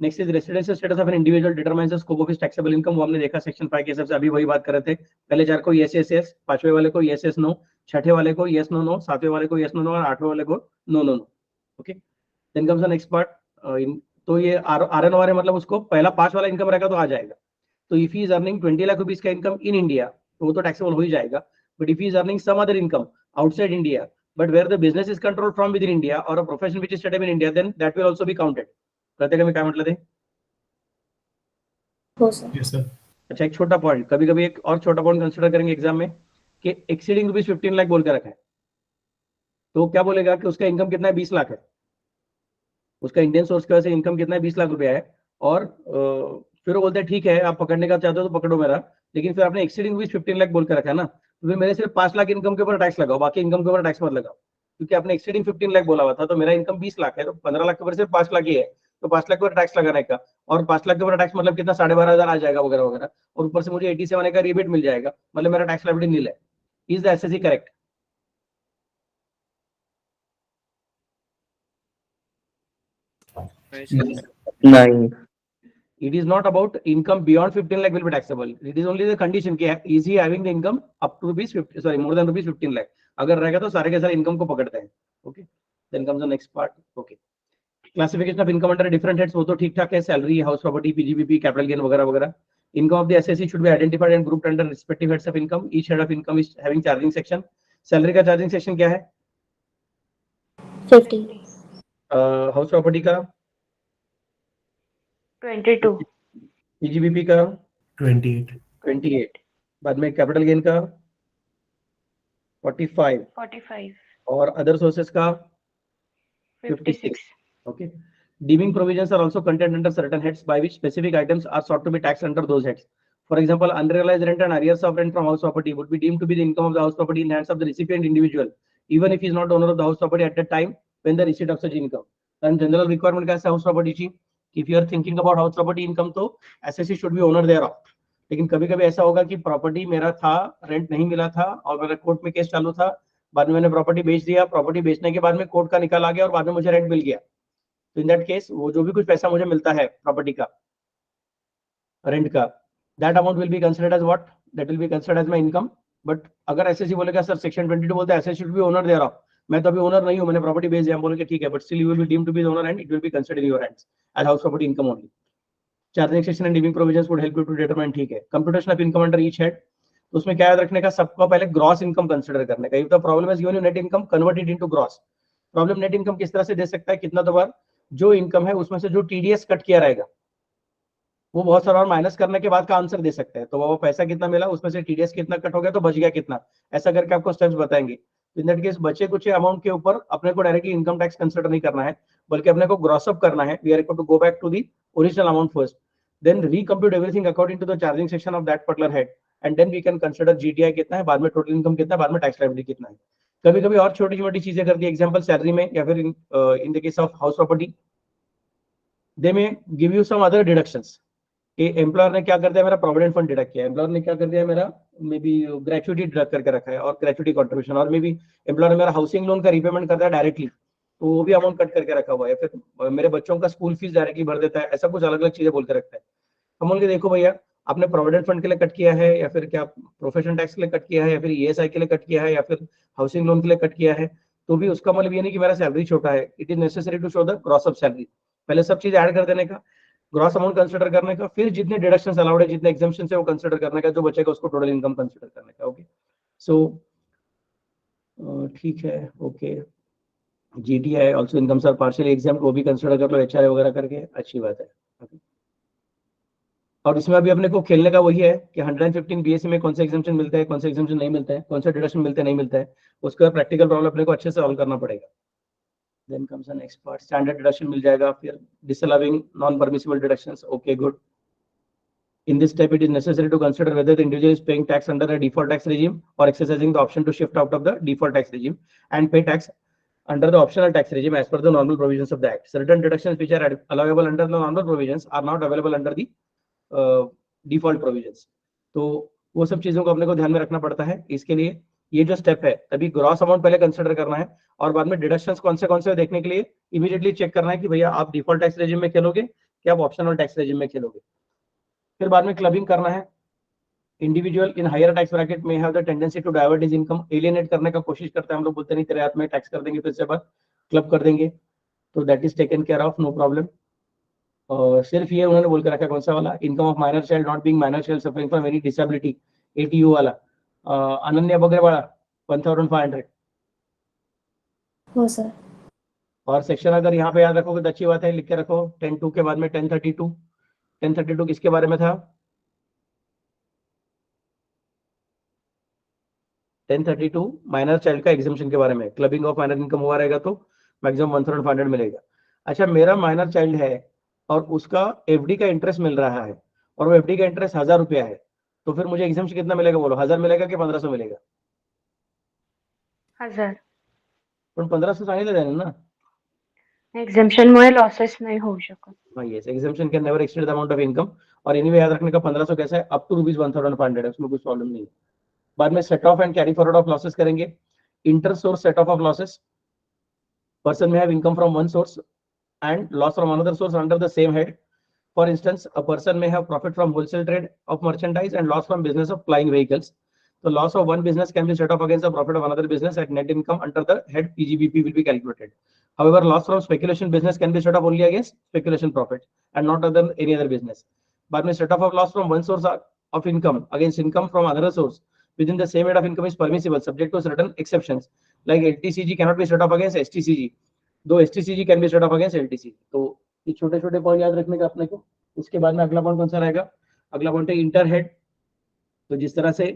Next is residential status of an individual determines the scope of his taxable income. वो हमने देखा section 5 के हिसाब से, अभी वही बात कर रहे थे। पहले 4 को यस यस यस, 5वें वाले को यस यस नो, 6ठे वाले को यस नो नो, 7वें वाले को यस नो नो और 8वें वाले को no no no. Okay, then comes the next part. तो ये आरएनओआर है, मतलब उसको पहला 5 वाला इनकम रहेगा तो आ जाएगा। तो if he is earning 20 lakh rupees का इनकम इन इंडिया तो वो तो टैक्सेबल हो ही जाएगा। But if he is earning some other income outside India but where the business is controlled from within India और a profession which is set up in India, then that will also be counted. कळते का मी काय म्हटलं ते? हो sir. Yes, sir. अच्छा, एक छोटा पॉइंट, कभी कभी एक और छोटा पॉइंट कंसिडर करेंगे एग्जाम में कि एक्सीडिंग रुपीज 15 लाख बोल के रखा है, तो क्या बोलेगा कि उसका इनकम कितना है? 20 लाख है। उसका इंडियन सोर्स की वजह से इनकम कितना है? 20 लाख रुपया है। और फिर वो बोलते हैं ठीक है, आप पकड़ने का चाहते हो तो पकड़ो मेरा, लेकिन फिर आपने एक्सीडिंग रुपीज 15 लाख बोल के रखा है ना, तो फिर मेरे सिर्फ 5 लाख इनकम के ऊपर टैक्स लगाओ, बाकी इनकम के ऊपर टैक्स मत लगाओ। क्योंकि आपने एक्सीडिंग 15 लाख बोला हुआ था, तो मेरा इनकम 20 लाख है, तो 15 लाख के ऊपर सिर्फ 5 लाख ही है, तो 5 लाख के ऊपर टैक्स लगाने का। और 5 लाख के ऊपर टैक्स मतलब कितना? 12,500 आ जाएगा वगैरह वगैरह, और ऊपर से मुझे 87 का रिबेट मिल जाएगा, मतलब मेरा टैक्स लायबिलिटी नील है। Is the assessee correct? नहीं। It is not about income beyond 15 lakh will be taxable. It is only the condition कि is he having the income up to rupees 50, sorry, more than rupees 15 lakh. अगर रहेगा तो सारे के सारे income को पकड़ते हैं। Okay, then comes the next part. Okay, classification of income under different heads वो तो ठीक ठाक है, salary, house property, PGBP, capital gain वगैरह वगैरह। Income of the assessee should be identified and grouped under respective heads of income. Each head of income is having charging section. Salary का charging section क्या है? 50. House property का? 22. PGBP का? 28. 28. बाद में capital gain का? 45. 45. और other sources का? 56. Okay. Deeming provisions are also contained under certain heads by which specific items are sought to be taxed under those heads. For example, unrealized rent and arrears of rent from house property would be deemed to be the income of the house property in hands of the recipient individual, even if he is not the owner of the house property at that time when the receipt of such income. And general requirement का house property ची, if you are thinking about house property income तो assessee should be owner thereof. लेकिन कभी-कभी ऐसा होगा कि property मेरा था, रेंट नहीं मिला था और मेरा कोर्ट में केस चालू था, बाद में मैंने प्रॉपर्टी बेच दिया, प्रॉपर्टी बेचने के बाद में कोर्ट का निकाल आ गया और बाद में मुझे रेंट मिल गया। तो इन दैट केस वो जो भी कुछ पैसा मुझे मिलता है प्रॉपर्टी का, रेंट का, that amount will be considered as what? That will be considered as my income. But अगर एसएससी बोलेगा सर सेक्शन 22 बोलता है assessee should be owner thereof, मैं तो अभी ओनर नहीं हूं, मैंने प्रॉपर्टी बेच दिया, हम बोलेंगे ठीक है, but still you will be deemed to be the owner and it will be considered in your hands as house property income only. Charging section and deeming provisions would help you to determine, ठीक है। Computation of income under each head, तो उसमें क्या याद रखने का? सबको पहले ग्रॉस इनकम कंसीडर करने का। If the problem is given you net income, convert it into gross. Problem net income किस तरह से दे सकता है? कितना तो बार जो इनकम है उसमें से जो टीडीएस कट किया रहेगा वो बहुत सारा और माइनस करने के बाद का आंसर दे सकते हैं। तो वो पैसा कितना मिला, उसमें से टीडीएस कितना कट हो गया, तो बच गया कितना, ऐसा करके आपको स्टेप्स बताएंगे। इन दैट केस बचे कुछ अमाउंट के ऊपर अपने को डायरेक्टली इनकम टैक्स कंसीडर नहीं करना है, बल्कि अपने को ग्रॉस अप करना है। We are to go back to the original amount first, then recompute everything according to the charging section of that particular head, and then we can consider GTI कितना है, बाद में टोटल इनकम कितना है, बाद में टैक्स लायबिलिटी कितना है। कभी कभी और छोटी छोटी चीजें कर दी, एग्जांपल सैलरी में या फिर in the case of house property they may give you some other deductions. Employer ने क्या कर दिया, मेरा प्रोविडेंट फंड डिडक्ट किया, एम्प्लॉयर ने क्या कर दिया, मेरा मे बी ग्रेचुइटी डिडक्ट करके रखा है और ग्रेचुइटी कंट्रीब्यूशन, और मे बी एम्प्लॉयर ने मेरा हाउसिंग लोन का रीपेमेंट कर दिया डायरेक्टली, तो वो भी अमाउंट कट करके रखा हुआ है, फिर मेरे बच्चों का स्कूल फीस डायरेक्टली भर देता है, ऐसा कुछ अलग अलग चीजें बोल के रखता है। हम बोल के देखो भैया आपने प्रोविडेंट फंड के लिए कट किया है, या फिर क्या प्रोफेशन टैक्स के लिए कट किया है, या फिर ईएसआई के लिए कट किया है, या फिर हाउसिंग लोन के लिए कट किया है, तो भी उसका मतलब ये नहीं कि मेरा सैलरी छोटा है। It is necessary to show the gross of salary, पहले सब चीज ऐड कर देने का, ग्रॉस अमाउंट कंसिडर करने का, फिर जितने डिडक्शंस अलाउड है, जितने एग्जम्पशन है वो कंसिडर करने का, जो बचेगा उसको टोटल इनकम कंसिडर करने का। ओके, सो ठीक है, okay. GTI also incomes are partially exempted, वो भी कंसिडर कर लो एचआरए वगैरह करके, अच्छी बात है। okay. और इसमें अभी अपने को खेलने का वही है कि 115 बीएससी में कौन से एग्जाम्पशन मिलते हैं, कौन से एग्जाम्पशन नहीं मिलते हैं, कौन से डिडक्शन मिलते हैं नहीं मिलता है, उसका प्रैक्टिकल प्रॉब्लम अपने को अच्छे से सॉल्व करना पड़ेगा। Then comes the next part, standard deduction मिल जाएगा, फिर disallowing non permissible deductions. Okay, good. In this step, it is necessary to consider whether the individual is paying tax under a default tax regime or exercising the option to shift out of the default tax regime and pay tax under the optional tax regime as per the normal provisions of the Act. Certain deductions which are allowable under the normal provisions are not available under the default provisions. तो वो सब चीजों को अपने को ध्यान में रखना पड़ता है। इसके लिए ये जो स्टेप है, तभी ग्रॉस अमाउंट पहले कंसिडर करना है और बाद में डिडक्शंस कौन से देखने के लिए इमीडिएटली चेक करना है कि भैया आप डिफॉल्ट टैक्स रेजिम में खेलोगे कि आप ऑप्शनल टैक्स रेजिम में खेलोगे। फिर बाद में क्लबिंग करना है। Individual in higher tax bracket में have the tendency to divert his income, alienate करने का कोशिश करते हैं हम लोग, बोलते नहीं तेरे हाथ में टैक्स कर देंगे, फिर से बाद क्लब कर देंगे, तो that is taken care of, no problem. और सिर्फ ये उन्होंने बोल के रखा कौन सा वाला, income of minor child not being minor child suffering from any disability, ATU वाला, अनन्या बगरेवाला 1500। हो सर। और सेक्शन अगर यहाँ पे याद रखोगे तो अच्छी बात है, लिख के रखो 10(2) के बाद में 1032। 1032 किसके बारे में था? 1032 माइनर चाइल्ड का एग्जाम्पशन के बारे में, क्लबिंग ऑफ माइनर इनकम हुआ रहेगा तो मैक्सिमम 1500 मिलेगा। अच्छा, मेरा माइनर चाइल्ड है और उसका एफडी का इंटरेस्ट मिल रहा है और वो एफडी का इंटरेस्ट 1000 रुपया है, तो फिर मुझे एग्जाम्पशन कितना मिलेगा बोलो? 1000 मिलेगा कि 1500 मिलेगा? 1000. पण 1500 सांगितलं त्याने ना। एक्झम्पशन मुळे लॉसेस नाही होऊ शकत. हाँ, yes, exemption can never exceed the amount of income. और एनीवे याद रखने का 1500 कैसा है, अप टू ₹1500 है, उसमें कुछ प्रॉब्लम नहीं है। बाद में set off and carry forward of losses करेंगे। Inter source set off losses, person may have income from one source and loss from another source under the same head. For instance, a person may have profit from wholesale trade of merchandise and loss from business of flying vehicles. The loss of one business can be set off against the profit of another business at net income under the head PGBP will be calculated. However, loss from speculation business can be set off only against speculation profit and not other any other business. But may set off of loss from one source of income against income from another source within the same head of income is permissible, subject to certain exceptions. Like LTCG cannot be set off against STCG, though STCG can be set off against LTCG. तो ये छोटे छोटे point याद रखने का अपने को। उसके बाद में अगला पॉइंट कौन सा रहेगा? अगला पॉइंट है इंटर हेड। तो जिस तरह से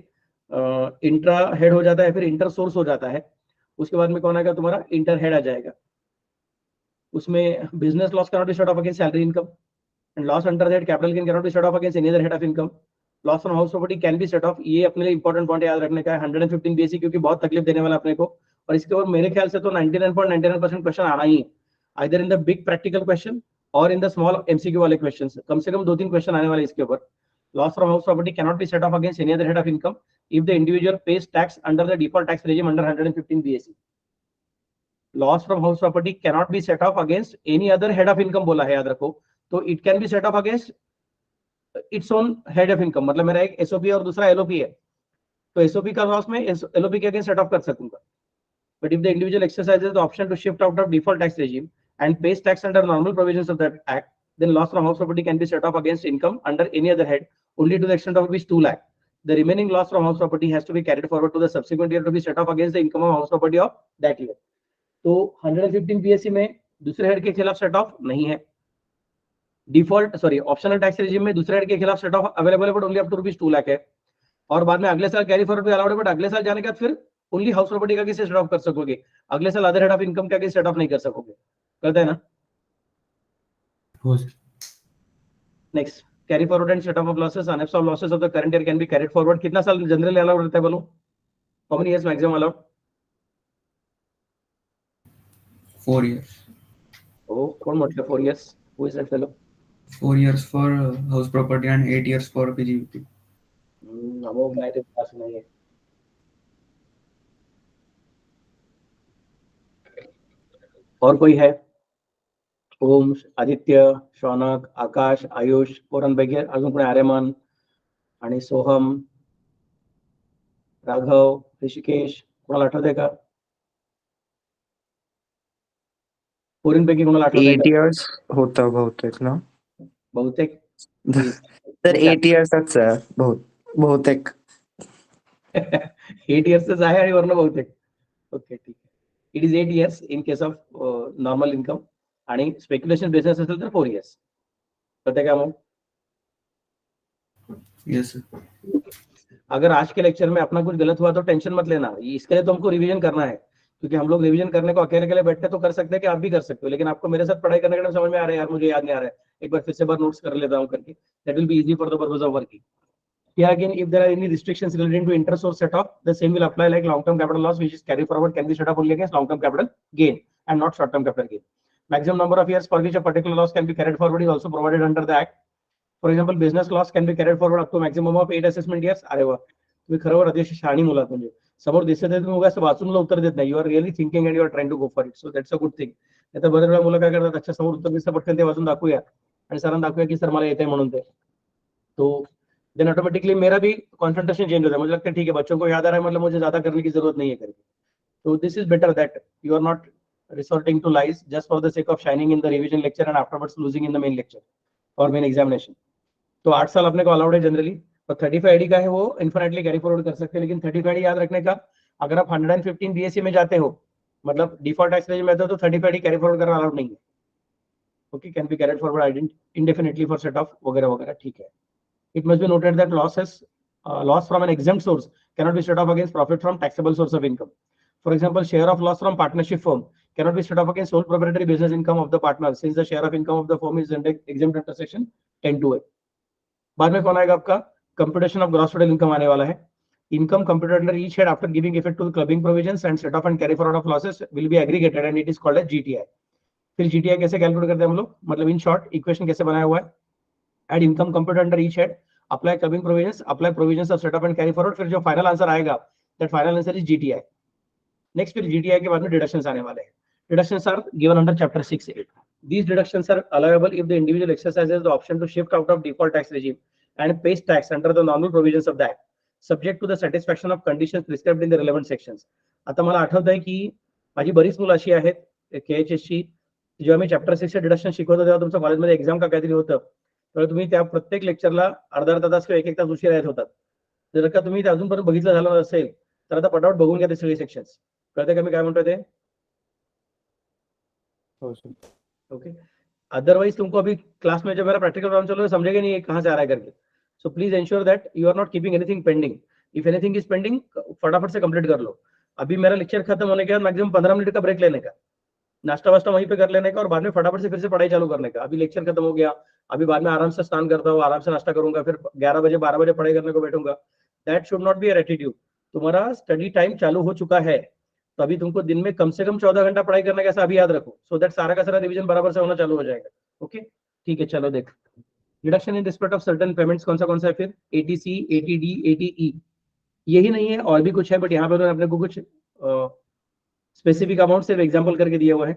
इंट्रा हेड हो जाता है फिर इंटर सोर्स हो जाता है, उसके बाद में कौन आएगा तुम्हारा? इंटर हेड आ जाएगा। उसमें business loss cannot be set of against salary income and loss under that capital gain cannot be set of against any other head of income. Loss from house property can be set of, ये अपने लिए important point याद रखने का है। 115 BSc क्योंकि बहुत तकलीफ देने वाला अपने को, और इसके ऊपर मेरे ख्याल से तो 99.99% क्वेश्चन आना ही है, either in the big practical question और इन द स्मॉल एमसीक्यू वाले क्वेश्चन। कम से कम 2-3 क्वेश्चन आने वाले इसके ऊपर। Loss from house property cannot be set of against any other head of income if the individual page tax under the default tax regime under 115 BSc. Loss from house property cannot be set of against any other head of income बोला है, याद रखो। तो it can B set of against its own head of income, मतलब मेरा एक SOP और दूसरा एलओपी है, तो एसओपी का लॉस में एलओपी के अगेंस्ट सेट ऑफ कर सकूंगा। But if the individual exercises the option to shift out of default tax regime and pays tax under normal provisions of that act, then loss from house property can be set off against income under any other head only to the extent of rupees 2 lakh. The remaining loss from house property has to be carried forward to the subsequent year to be set off against the income of house property of that year. तो 115 BSc में दूसरे head के खिलाफ set off नहीं है। Default optional tax regime में दूसरे head के खिलाफ सेट ऑफ अवेलेबल है, but only up to rupees 2 lakh है। और बाद में अगले साल कैरी फॉरवर्ड भी अलाउड है, बट अगले साल जाने के बाद फिर ओनली हाउस प्रॉपर्टी का कैसे सेट ऑफ कर सकोगे, अगले साल अदर हेड ऑफ इनकम का कैसे सेट ऑफ नहीं कर सकोगे। करते हैं ना? हो sir. Next, carry forward and set off of losses, unabsorbed losses of the current year can be carried forward. कितना साल जनरली अलाउड रहता है बोलो? How many years maximum allowed? 4 years. ओ कौन म्हटलं 4 years? Who is that fellow? 4 years for house property and 8 years for PGBP. अमोघ नाही, ते पास नाही आहे। और कोई है? ओम, आदित्य, शौनक, आकाश, आयुष, पोरांपैकी अजून कोणी? आर्यमान आणि सोहम, राघव, ऋषिकेश, कोणाला आठवतंय का? पोरींपैकी कोणाला आठवतंय 8 का? years होतं बहुतेक ना. बहुतेक तर 8 yearsच आहे बहुतेक. 8 इयर्सच आहे आणि वरनं बहुतेक. ओके, ठीक आहे. It is 8 years in case of normal income आणि स्पेक्युलेशन बिझनेस असेल तर 4 years. कळतंय का मग? Yes, sir. अगर आज के लेक्चर में अपना कुछ गलत हुआ तो टेंशन मत लेना, इसके लिए तो हमको रिवीजन करना है, क्योंकि हम लोग रिवीजन करने को अकेले अकेले बैठते तो कर सकते हैं कि आप भी कर सकते हो, लेकिन आपको मेरे साथ पढ़ाई करने के टाइम समझ में आ रहा है यार मुझे याद नहीं आ रहा है, एक बार फिर से बार नोट्स कर लेता हूँ करके, that will be easy for the purpose of working. Here again, if there are any restrictions relating to interest or set off, the same will apply like long-term capital loss, which is carry forward can be set off only against long-term capital gain and not short-term capital gain. Maximum number of years for which a particular loss can be carried forward is also provided under the Act. For example, business loss can be carried forward up to maximum of 8 assessment years. अरे वा, तुम्ही खरोखर अतिशय शहाणी मुलात, म्हणजे समोर दिसत आहे तुम्ही उगाच वाचून उत्तर देत नाही. You are really thinking and you are trying to go for it, so that's a good thing. नाहीतर बरेच वेळा मुलं काय करतात, अच्छा समोर उत्तर दिसतं पटकन ते वाचून दाखवूया आणि सरांना दाखवूया की सर मला येते म्हणून ते. तो देन ऑटोमेटिकली मेरा भी कॉन्सेंट्रेशन चेंज होता है, मुझे लगता है ठीक है बच्चों को याद आ रहा है मतलब मुझे ज्यादा करने की जरूरत नहीं है करके. तो this is better that you are not resorting to lies just for the sake of shining in the revision lecture and afterwards losing in the main lecture or main examination. तो 8 साल अपने को अलाउड है generally, और 35 ID का है वो infinitely carry forward कर सकते हैं, लेकिन 35 आईडी याद रखने का, अगर आप 115 बीएससी में जाते हो मतलब डिफॉल्ट टैक्स रेजिम में तो 35 आईडी कैरी फॉरवर्ड करना अलाउड नहीं है. Okay, can be carried forward इंडेफिनिटली for set of वगैरह वगैरह, ठीक है. It must be noted that loss from an exempt source cannot be set off against profit from taxable source of income. For example, share of loss from partnership firm cannot be set off against sole proprietary business income of the partner, since the share of income of the firm is exempt under section 10(2)(a). बाद में कौन आएगा आपका? Computation of gross total income आने वाला है. Income computed under each head after giving effect to the clubbing provisions and set off and carry forward of losses will be aggregated and it is called as GTI. फिर GTI कैसे calculate करते हैं हम लोग, मतलब in short equation कैसे बनाया हुआ है? Add income computed under each head, apply clubbing provisions, apply provisions of set up and carry forward, फिर जो फाइनल आंसर आएगा that final answer is GTI. Next फिर GTI के बाद में डिडक्शंस आने वाले हैं. Deductions are given under chapter 6(a). These deductions are allowable if the individual exercises the option to shift out of default tax regime and pays tax under the normal provisions of the Act, subject to the satisfaction of conditions prescribed in the relevant sections. आता मला आठवत आहे की माझी बरीच मुलं अशी आहेत KHS ची, जेव्हा मी चॅप्टर 6 डिडक्शन शिकवतो तेव्हा तुमच्या कॉलेजमध्ये एक्झाम का काहीतरी होतं, तर तुम्ही त्या प्रत्येक लेक्चरला अर्धा तास किंवा एक तास उशिरा येत होतात. जर का तुम्ही ते अजूनपर्यंत बघितलं झालं नसेल तर आता पटापट बघून घ्या ते सगळे सेक्शन्स. कळते का मी काय म्हणतोय ते? ओके, अदरवाइज तुमको अभी क्लास में जब मेरा प्रैक्टिकल प्रोग्राम चल रहा है समझेगा नहीं कहाँ से आ रहा है करके. So please ensure that you are not keeping anything pending. If anything is pending फटाफट से कंप्लीट कर लो. अभी मेरा लेक्चर खत्म होने के बाद मैक्सिमम 15 मिनट का ब्रेक लेने का, नाश्ता वास्ता वहीं पे कर लेने का और बाद में फटाफट से फिर से पढ़ाई चालू करने का. अभी लेक्चर खत्म हो गया, अभी बाद में आराम से स्नान करता हूँ, आराम से नाश्ता करूंगा, फिर 11 बजे 12 बजे पढ़ाई करने को बैठूंगा. That should not be a attitude. तुम्हारा स्टडी टाइम चालू हो चुका है तो अभी तुमको दिन में कम से कम 14 घंटा पढ़ाई करने का, ऐसा अभी याद रखो, सो दैट सारा का सारा रिवीजन बराबर से होना चालू हो जाएगा. ओके, ठीक है, चलो देख. Deduction in respect of certain payments कौन सा है फिर? ATC, ATD, ATE. यही नहीं है और भी कुछ है, बट यहाँ पर अपने को कुछ स्पेसिफिक अमाउंट सिर्फ एग्जाम्पल करके दिया हुआ है.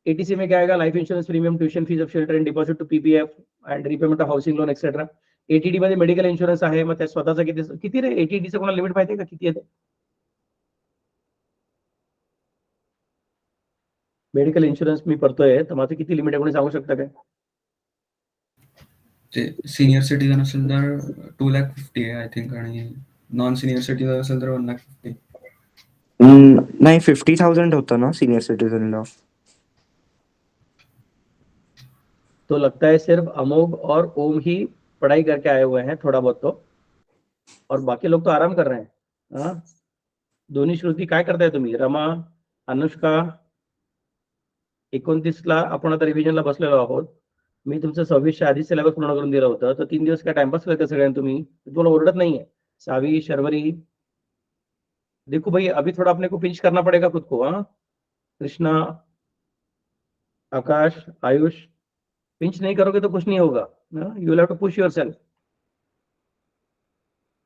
ATC में क्या आएगा? Life insurance premium, tuition fees of children, deposit to PPF and repayment of housing loan etcetera. ATD मध्ये मेडिकल इन्शुरन्स आहे, मग त्या स्वतःचा किती रे ATD चं कोणाला लिमिट माहिती आहे का किती आहे? मेडिकल इन्शुरन्स मी पडतोय तर माझं किती लिमिट आहे कोणी सांगू शकता काय? ते सिनियर सिटीजन असेल तर 2,50,000 आहे आय थिंक, आणि नॉन सिनियर सिटीजन असेल तर 1,50,000. नाही 50,000 होतं ना सिनियर सिटीजनला. तो लगता है सिर्फ अमोघ और ओम ही पढ़ाई करके आए हुए हैं थोड़ा बहुत तो, और बाकी लोग तो आराम कर रहे हैं. हाँ, दोन्ही श्रुती काय करताय तुम्ही? रमा, अनुष्का, 29ला आपण आता रिव्हिजनला बसलेलो आहोत. मी तुमचं 26च्या आधी सिलेबस पूर्ण करून दिलं होतं, तर 3 दिवस काय टाइमपास करता सगळ्यांनी तुम्ही? तुम्हाला ओरडत नाहीये. सावी, शर्वरी, देखो भाई अभी थोड़ा अपने को पिंच करना पड़ेगा खुद को. हाँ, कृष्णा, आकाश, आयुष, पिंच नहीं करोगे तो कुछ नहीं होगा. You will have to push yourself.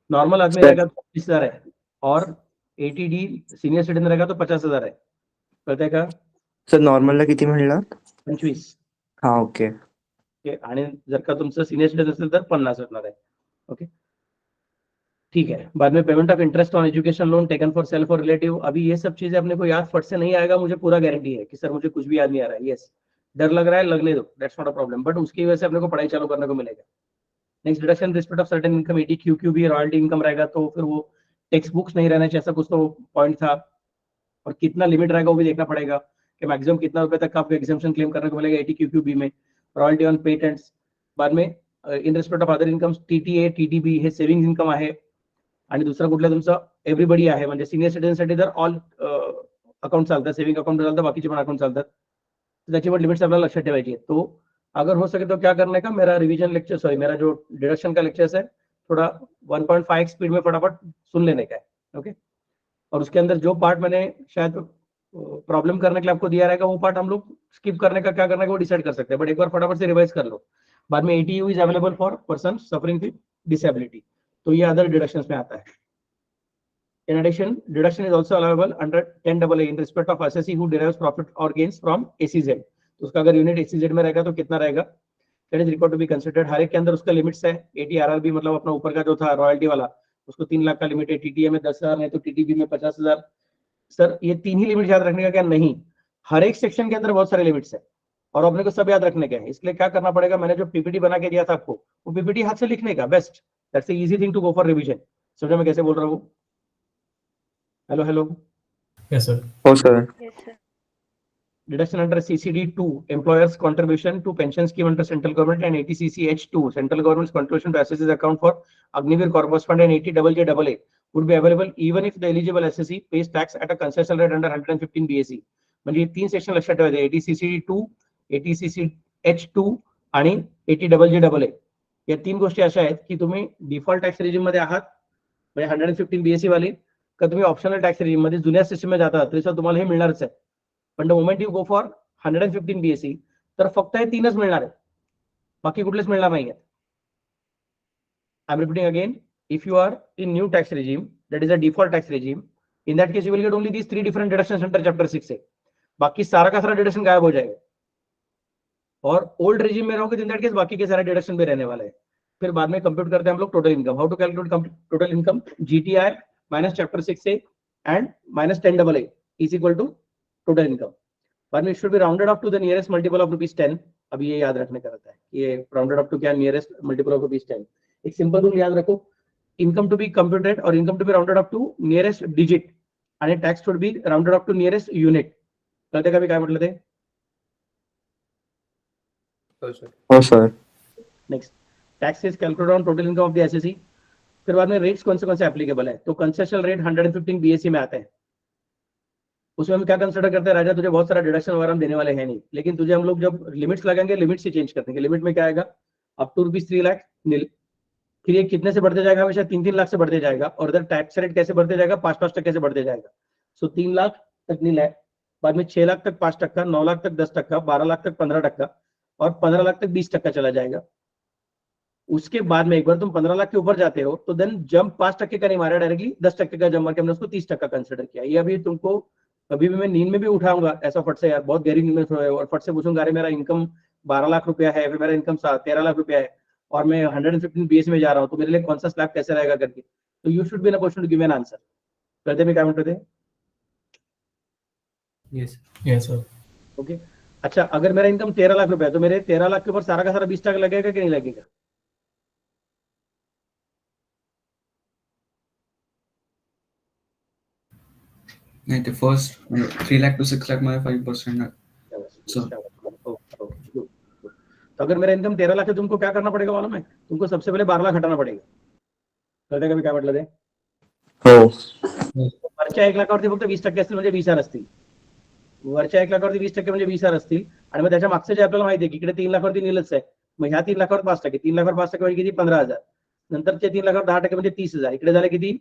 Normal आदमी रहेगा तो 20,000 है और ATD सीनियर सिटीजन रहेगा तो 50,000 है. कळतंय का? सर नॉर्मलला किती म्हणलात? 25. हा ओके. ओके, आणि जर का तुमचं सिनियर सिटीजन असेल तर 50 असणार आहे. ओके, ठीक है. बाद में payment of interest on education loan taken for self और रिलेटिव. अभी ये सब चीजें अपने को याद फट से नहीं आएगा, मुझे पूरा गारंटी है कि सर मुझे कुछ भी याद नहीं आ रहा है. यस, डर लग रहा है, लगने दो, that's not a problem, but उसकी वजह से अपने को पढ़ाई चालू करने को मिलेगा. Next, deduction respect of certain income 80 QQ भी रॉयल्टी इनकम रहेगा, तो फिर वो टेक्स्ट बुक्स नहीं रहना चाहिए, ऐसा कुछ तो पॉइंट था. और कितना लिमिट रहेगा वो भी देखना पड़ेगा कि मैक्सिमम कितना रुपए तक आपको एग्जाम्पशन क्लेम करने को मिलेगा 80 QQ में. Royalty on patents. बाद में in respect of other incomes TTA TDB हे सेव्हिंग्स इन्कम आहे. आणि दुसरा कुठला तुमचा एव्हरीबडी आहे, म्हणजे सिनियर सिटीजनसाठी तर ऑल अकाउंट चालतात, सेव्हिंग अकाउंट चालतात, बाकीचे पण अकाउंट चालतात. त्याची पण लिमिट्स आपल्याला लक्षात ठेवायची आहे. तो अगर हो सके तो क्या करने का, मेरा रिवीजन लेक्चर, सॉरी मेरा जो डिडक्शन का लेक्चर है थोड़ा 1.5 स्पीड में फटाफट सुन लेने का है. ओके, और उसके अंदर जो पार्ट मैंने शायद प्रॉब्लम करने के लिए आपको दिया रहेगा वो पार्ट हम लोग स्किप करने का क्या करने का वो डिसाइड कर सकते हैं, बट एक बार फटाफट से रिवाइज कर लो. बाद में ATU is available for person suffering with disability, तो ये अदर डिडक्शंस में आता है. In addition, deduction is also allowable under 10AA in respect of assessee who derives profit or gains from ACZ. तो उसका अगर यूनिट ACZ में रहेगा तो कितना रहेगा, that is required to be considered. हर एक के अंदर उसका लिमिट्स है. ATRRB मतलब अपना ऊपर का जो था रॉयल्टी वाला, उसको 3 लाख का लिमिट है. TTA में 10,000 है, तो TTB में 50,000. सर ये 3 ही लिमिट याद रखने का क्या? नहीं, हर एक सेक्शन के अंदर बहुत सारे लिमिट्स है और अपने को सब याद रखने के हैं. इसलिए क्या करना पड़ेगा, मैंने जो PPT बना के दिया था आपको, वो PPT हाथ से लिखने का, best, that's the easy thing to go for revision. समझो मैं कैसे बोल रहा हूँ? Hello hello. Yes, sir. हो sir. Yes, sir. Deduction under CCD2, employers contribution to pension scheme under central government, and 80CCH2, central government's contribution to assessees account for Agnivir Corpus Fund, and 80JJAA would be available even if the eligible assessee pays tax at a concessional rate under 115 BAC. म्हणजे हे 3 section लक्षात ठेवायचे, 80CCD2, 80CCH2 आणि 80JJAA. या 3 गोष्टी अशा आहेत की तुम्ही डिफॉल्ट टॅक्स रेजिम मध्ये आहात, म्हणजे 115 BAC वाली, का तुम्ही ऑप्शनल टॅक्स रेजिम मध्ये जुन्या सिस्टम में जाता तरी सुद्धा तुम्हाला हे मिळणारच आहे. पण the moment you go for 115 BAC तर फक्त हे 3च मिळणार आहेत, बाकी कुठलेच मिळणार नाही आहेत. I am repeating again, if you are in new tax regime that is a default tax regime, in that case you will get only these 3 different deductions under chapter 6 से, बाकी सारा का सारा डिडक्शन गायब हो जाएगा. और ओल्ड रेजिम में रहोगे, इन दैट केस बाकी के सारे डिडक्शन भी रहने वाले हैं. फिर बाद में कंप्यूट करते हैं हम लोग total income. How to calculate total income? GTI minus chapter 6A and minus 10AA is equal to total income. बाद में it should be rounded up to the nearest multiple of ₹10. अभी ये याद रखने का रहता है, ये राउंडेड अप टू क्या, नियरेस्ट मल्टीपल ऑफ ₹10. एक सिंपल रूल याद रखो, इनकम टू बी कंप्यूटेड और income to be rounded up to nearest digit आणि tax should be rounded up to nearest unit. कळते का मी काय म्हटलं ते? हो sir. Next, tax is calculated on total income of the assessee. फिर बाद में रेट्स कौन से एप्लीकेबल है, तो कंसेशनल रेट 115 BAC में आते हैं. उसमें हम क्या कंसिडर करते हैं, राजा तुझे बहुत सारा डिडक्शन वगैरह हम देने वाले हैं नहीं, लेकिन तुझे हम लोग जब लिमिट्स लगाएंगे लिमिट से चेंज कर देंगे. लिमिट में क्या आएगा, अप टू ₹3 लाख नील. फिर ये कितने से बढ़ते जाएगा, हमेशा 3-3 लाख से बढ़ते जाएगा. और इधर टैक्स रेट कैसे बढ़ते जाएगा, 5-5% से बढ़ते जाएगा. सो 3 लाख तक नील है, बाद में 6 लाख तक 5%, 9 लाख तक 10%, 12 लाख तक 15% और 15 लाख तक 20% चला जाएगा. उसके बाद में एक बार तुम 15 लाख के ऊपर जाते हो तो देन जंप 5% का नहीं मारा, डायरेक्टली 10% का जंप मार के हमने उसको 30% कंसिडर किया. ये अभी तुमको कभी भी मैं नींद में भी उठाऊंगा ऐसा फट से, यार बहुत गहरी नींद में सोए और फट से पूछूंगा, अरे मेरा इनकम 12 लाख रुपया है, फिर मेरा इनकम 13 लाख रुपया है और मैं 115 BAC में जा रहा हूँ, तो मेरे लिए कौन सा स्लैब कैसे रहेगा करके. तो you should be in a position to give an answer. करते भी क्या म्हणत होते? Yes. Yes, sir. ओके, अच्छा, अगर मेरा इनकम 13 लाख रुपया है तो मेरे 13 लाख के ऊपर सारा का सारा 20% लगेगा कि नहीं लगेगा? नाही, ते फर्स्ट 3 लाख टू 6 लाख मध्ये 5%. तो अगर मेरा इनकम 13 लाख है, तुमको क्या करना पड़ेगा मालूम है? तुमको सबसे पहले 12 लाख हटाना पड़ेगा. कळतंय का मी काय म्हटलं ते? हो. वरच्या 1 लाखावरती फक्त 20% असतील म्हणजे 20,000 असतील. वरच्या 1 लाखावरती 20% म्हणजे 20,000 असतील. आणि मग त्याच्या मागचं जे आपल्याला माहिती आहे की इकडे 3 लाखावरती नीलच आहे, मग ह्या 3 लाखावर 5%, 3 लाखावर 5% म्हणजे किती, 15,000. नंतरचे 3 लाखावर 10% म्हणजे 30,000. इकडे झाले किती,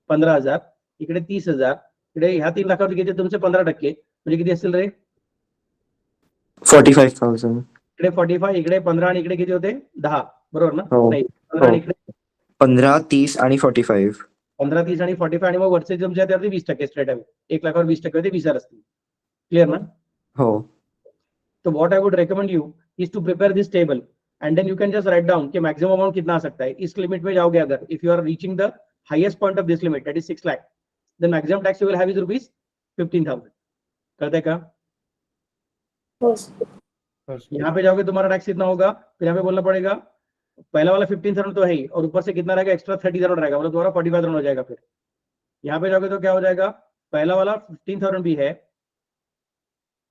15,000. इकडे 30,000. इकडे ह्या 3 लाखावरती किती तुमचे 15%, म्हणजे किती असतील रे? 45,000. इकडे 45, इकडे 15 आणि इकडे किती होते, 10, बरोबर ना? हो. नाही, 15 आणि इकडे 15, 30 आणि 45. 15, 30 आणि 45 आणि मग वरचे तुमच्या त्यावरती 20% स्ट्रेट आहे. 1 लाखावर 20% होते, 20,000 असतील. क्लिअर ना? हो. तो what I would recommend you is to prepare this table and then you can just write down कि मैक्सिमम अमाउंट कितना आ सकता है. इस लिमिट में जाओगे अगर, if you are reaching the highest point of this limit that is 6 lakh, then maximum tax you will have is rupees 15,000. करते का हो सर. यहाँ पे जाओगे तुम्हारा टैक्स कितना होगा, फिर यहाँ पे बोलना पड़ेगा पहला वाला 15,000 तो है ही, और ऊपर से कितना रहेगा एक्स्ट्रा 30,000 रहेगा, मतलब तुम्हारा 45,000 हो जाएगा. फिर यहाँ पे जाओगे तो क्या हो जाएगा, पहला वाला 15,000 भी है,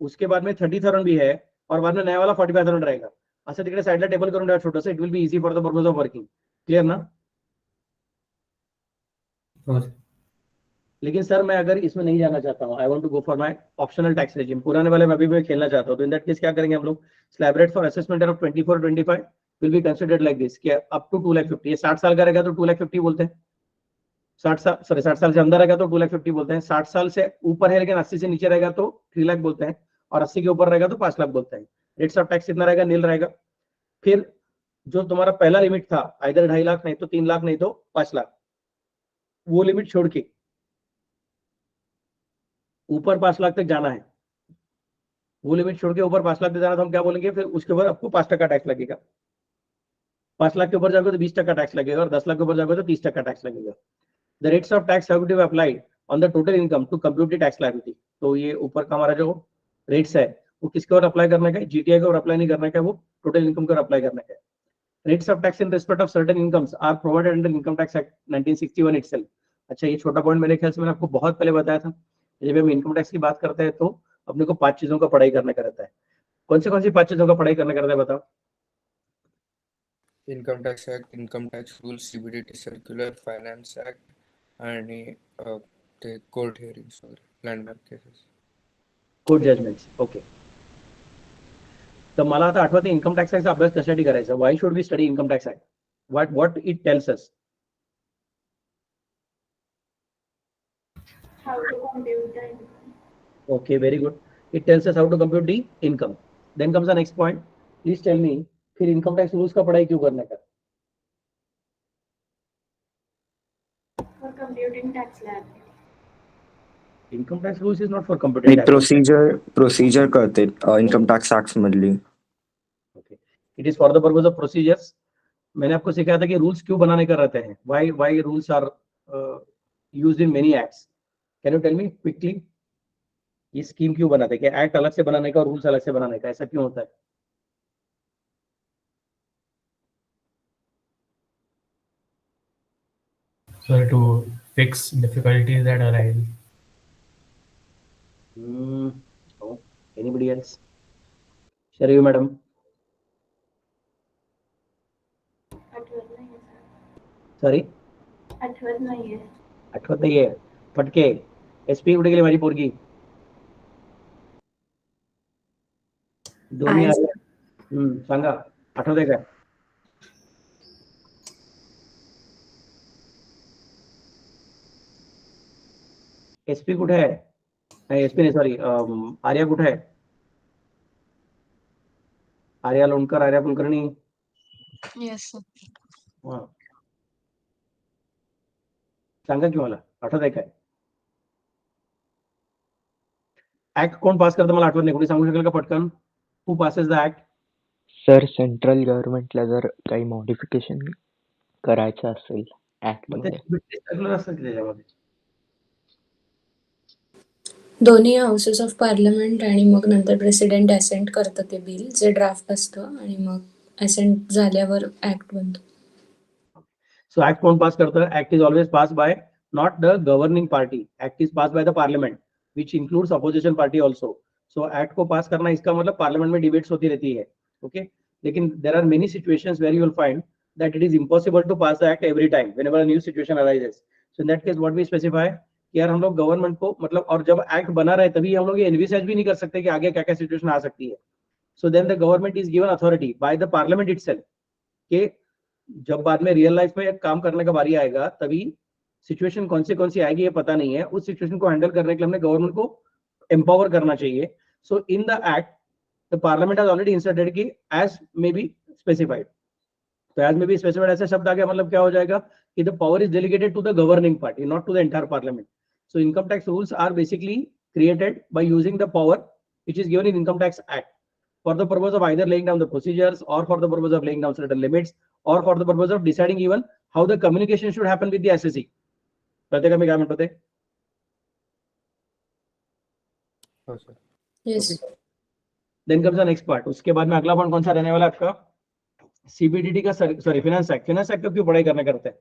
उसके बाद में 30,000 भी है, और बाद में नया वाला 45,000 रहेगा. अच्छा तिकडे साइडला टेबल करून द्या छोटंसं, it will be easy for the purpose of working. Clear ना. हो सर. लेकिन सर मैं अगर इसमें नहीं जाना चाहता हूँ, I want to go for my optional tax regime, पुराने वाले में अभी भी खेलना चाहता हूँ, तो इन दैट केस क्या करेंगे हम लोग, slab rate for assessment of 24-25 will be considered like this कि अप टू 2,50,000. ये 60 साल का रहेगा तो 2,50,000 बोलते हैं. 60 साल से अंदर रहेगा तो 2,50,000 बोलते हैं. 60 साल से ऊपर है लेकिन 80 से नीचे रहेगा तो 3 लाख बोलते हैं, और 80 के ऊपर रहेगा तो 5 लाख बोलते हैं. रेट्स ऑफ टैक्स कितना रहेगा, नील रहेगा. फिर जो तुम्हारा पहला लिमिट था, आइदर 2.5 लाख नहीं तो 3 लाख नहीं तो 5 लाख, वो लिमिट छोड़ के ऊपर 5 लाख तक जाना है. वो लिमिट छोड़ के ऊपर 5 लाख तक जाना, तो हम क्या बोलेंगे, फिर उसके ऊपर आपको 5% टैक्स लगेगा. 5 लाख के ऊपर जाओगे तो 20% टैक्स लगेगा, और 10 लाख के ऊपर जाओगे तो 30% टैक्स लगेगा. The rates of tax have to be applied on the total income to compute the tax liability. तो ये ऊपर का हमारा जो रेट्स है वो किसके ऊपर अप्लाई करने का है, जीटीआई के ऊपर अप्लाई नहीं करने का, वो टोटल इनकम के ऊपर अप्लाई करने का है. Rates of tax in respect of certain incomes are provided under income tax act 1961 itself. अच्छा ये छोटा पॉइंट मेरे ख्याल से मैंने आपको बहुत पहले बताया था. जब हम इनकम टैक्स की बात करते हैं तो अपने को 5 चीजों का पढ़ाई करने का रहता है. कौन सी 5 चीजों का पढ़ाई करने का रहता है बताओ. Income tax act, income tax rules, CBDT circular, finance act आणि ते कोर्ट हिअरिंग्स वगैरे, landmark cases. Court judgments. Okay. तर मला आता आठवते इन्कम टॅक्सचा अभ्यास कशासाठी करायचा, why should we study income tax act, what it tells us. How to compute the income. Okay, very good. It tells us how to compute the income. Then comes the next point. Please tell me, फिर income tax rules का पढ़ाई क्यों करने का. For computing tax liability. Income tax rules is not for computing एक procedure करते income tax act मधली. Okay, it is for the purpose of procedures. मैंने आपको सिखाया था कि रूल्स क्यों बनाने का रहते हैं, why rules are used in many acts. Can you tell me quickly, ये स्कीम क्यों बनाते हैं, कि एक्ट अलग से बनाने का और रूल्स अलग से बनाने का, ऐसा क्यों होता है. So to fix difficulties that arise. Oh, anybody else? Sharayu madam. आठवत नाही आहे सर. Sorry, आठवत नाहीये. आठवत नाहीये. फटके. एसपी कुठे गेली माझी पोरगी. दोन्ही आहे आले. सांगा, आठवते काय. एसपी कुठे आहे, नाही एसपी नाही सॉरी, आर्या कुठे आहे, आर्या लोणकर, आर्या कुलकर्णी. Yes sir. हा सांगा की मला आठवत आहे काय. ऍक्ट कोण पास करतं मला आठवत नाही, कोणी सांगू शकेल का पटकन, who passes the act. Sir central गव्हर्नमेंटला जर काही मॉडिफिकेशन करायचं असेल ऍक्ट मग ते मध्ये सर्क्युलर असतं की त्याच्यामध्ये. दोन्ही हाऊसेस ऑफ पार्लमेंट आणि मग नंतर प्रेसिडेंट असेंट करतं ते बिल, जे ड्राफ्ट असतं, आणि मग असेंट झाल्यावर ऍक्ट बनतो. So act कौन पास करता है, act is always passed by not the governing party, act is passed by the parliament which includes opposition party also. So act को पास करना इसका मतलब पार्लियामेंट में डिबेट्स होती रहती है. ओके, लेकिन there are many situations where you will find that it is impossible to pass the act every time whenever a new situation arises. So in that case what we specify कि यार हम लोग government को मतलब, और जब act बना रहे तभी हम लोग ये एनविसेज भी नहीं कर सकते कि आगे क्या क्या सिचुएशन आ सकती है. So then the government is given authority by the parliament itself कि जब बाद में रियल लाइफ में काम करने का बारी आएगा तभी सिचुएशन कौन सी आएगी ये पता नहीं है, उस सिचुएशन को हैंडल करने के लिए हमने गवर्नमेंट को एम्पावर करना चाहिए. So in the act the parliament has already inserted कि एज मे बी स्पेसिफाइड. तो एज मे बी स्पेसिफाइड ऐसा शब्द आ गया, मतलब क्या हो जाएगा कि the power is delegated to the governing party, not to the entire parliament. So income tax rules are basically created by using the power which is given in Income Tax Act for the purpose of either laying down the procedures or for the purpose of laying down certain limits or for the purpose of deciding even how the communication should happen with the SSE. कळते का मी काय म्हणतो ते? हो sir. Yes. Then comes the next part. उसके बाद में अगला पॉइंट कौन सा रहने वाला है आपका? CBDT का sorry finance act. Finance act का क्यों पढ़ाई करते हैं?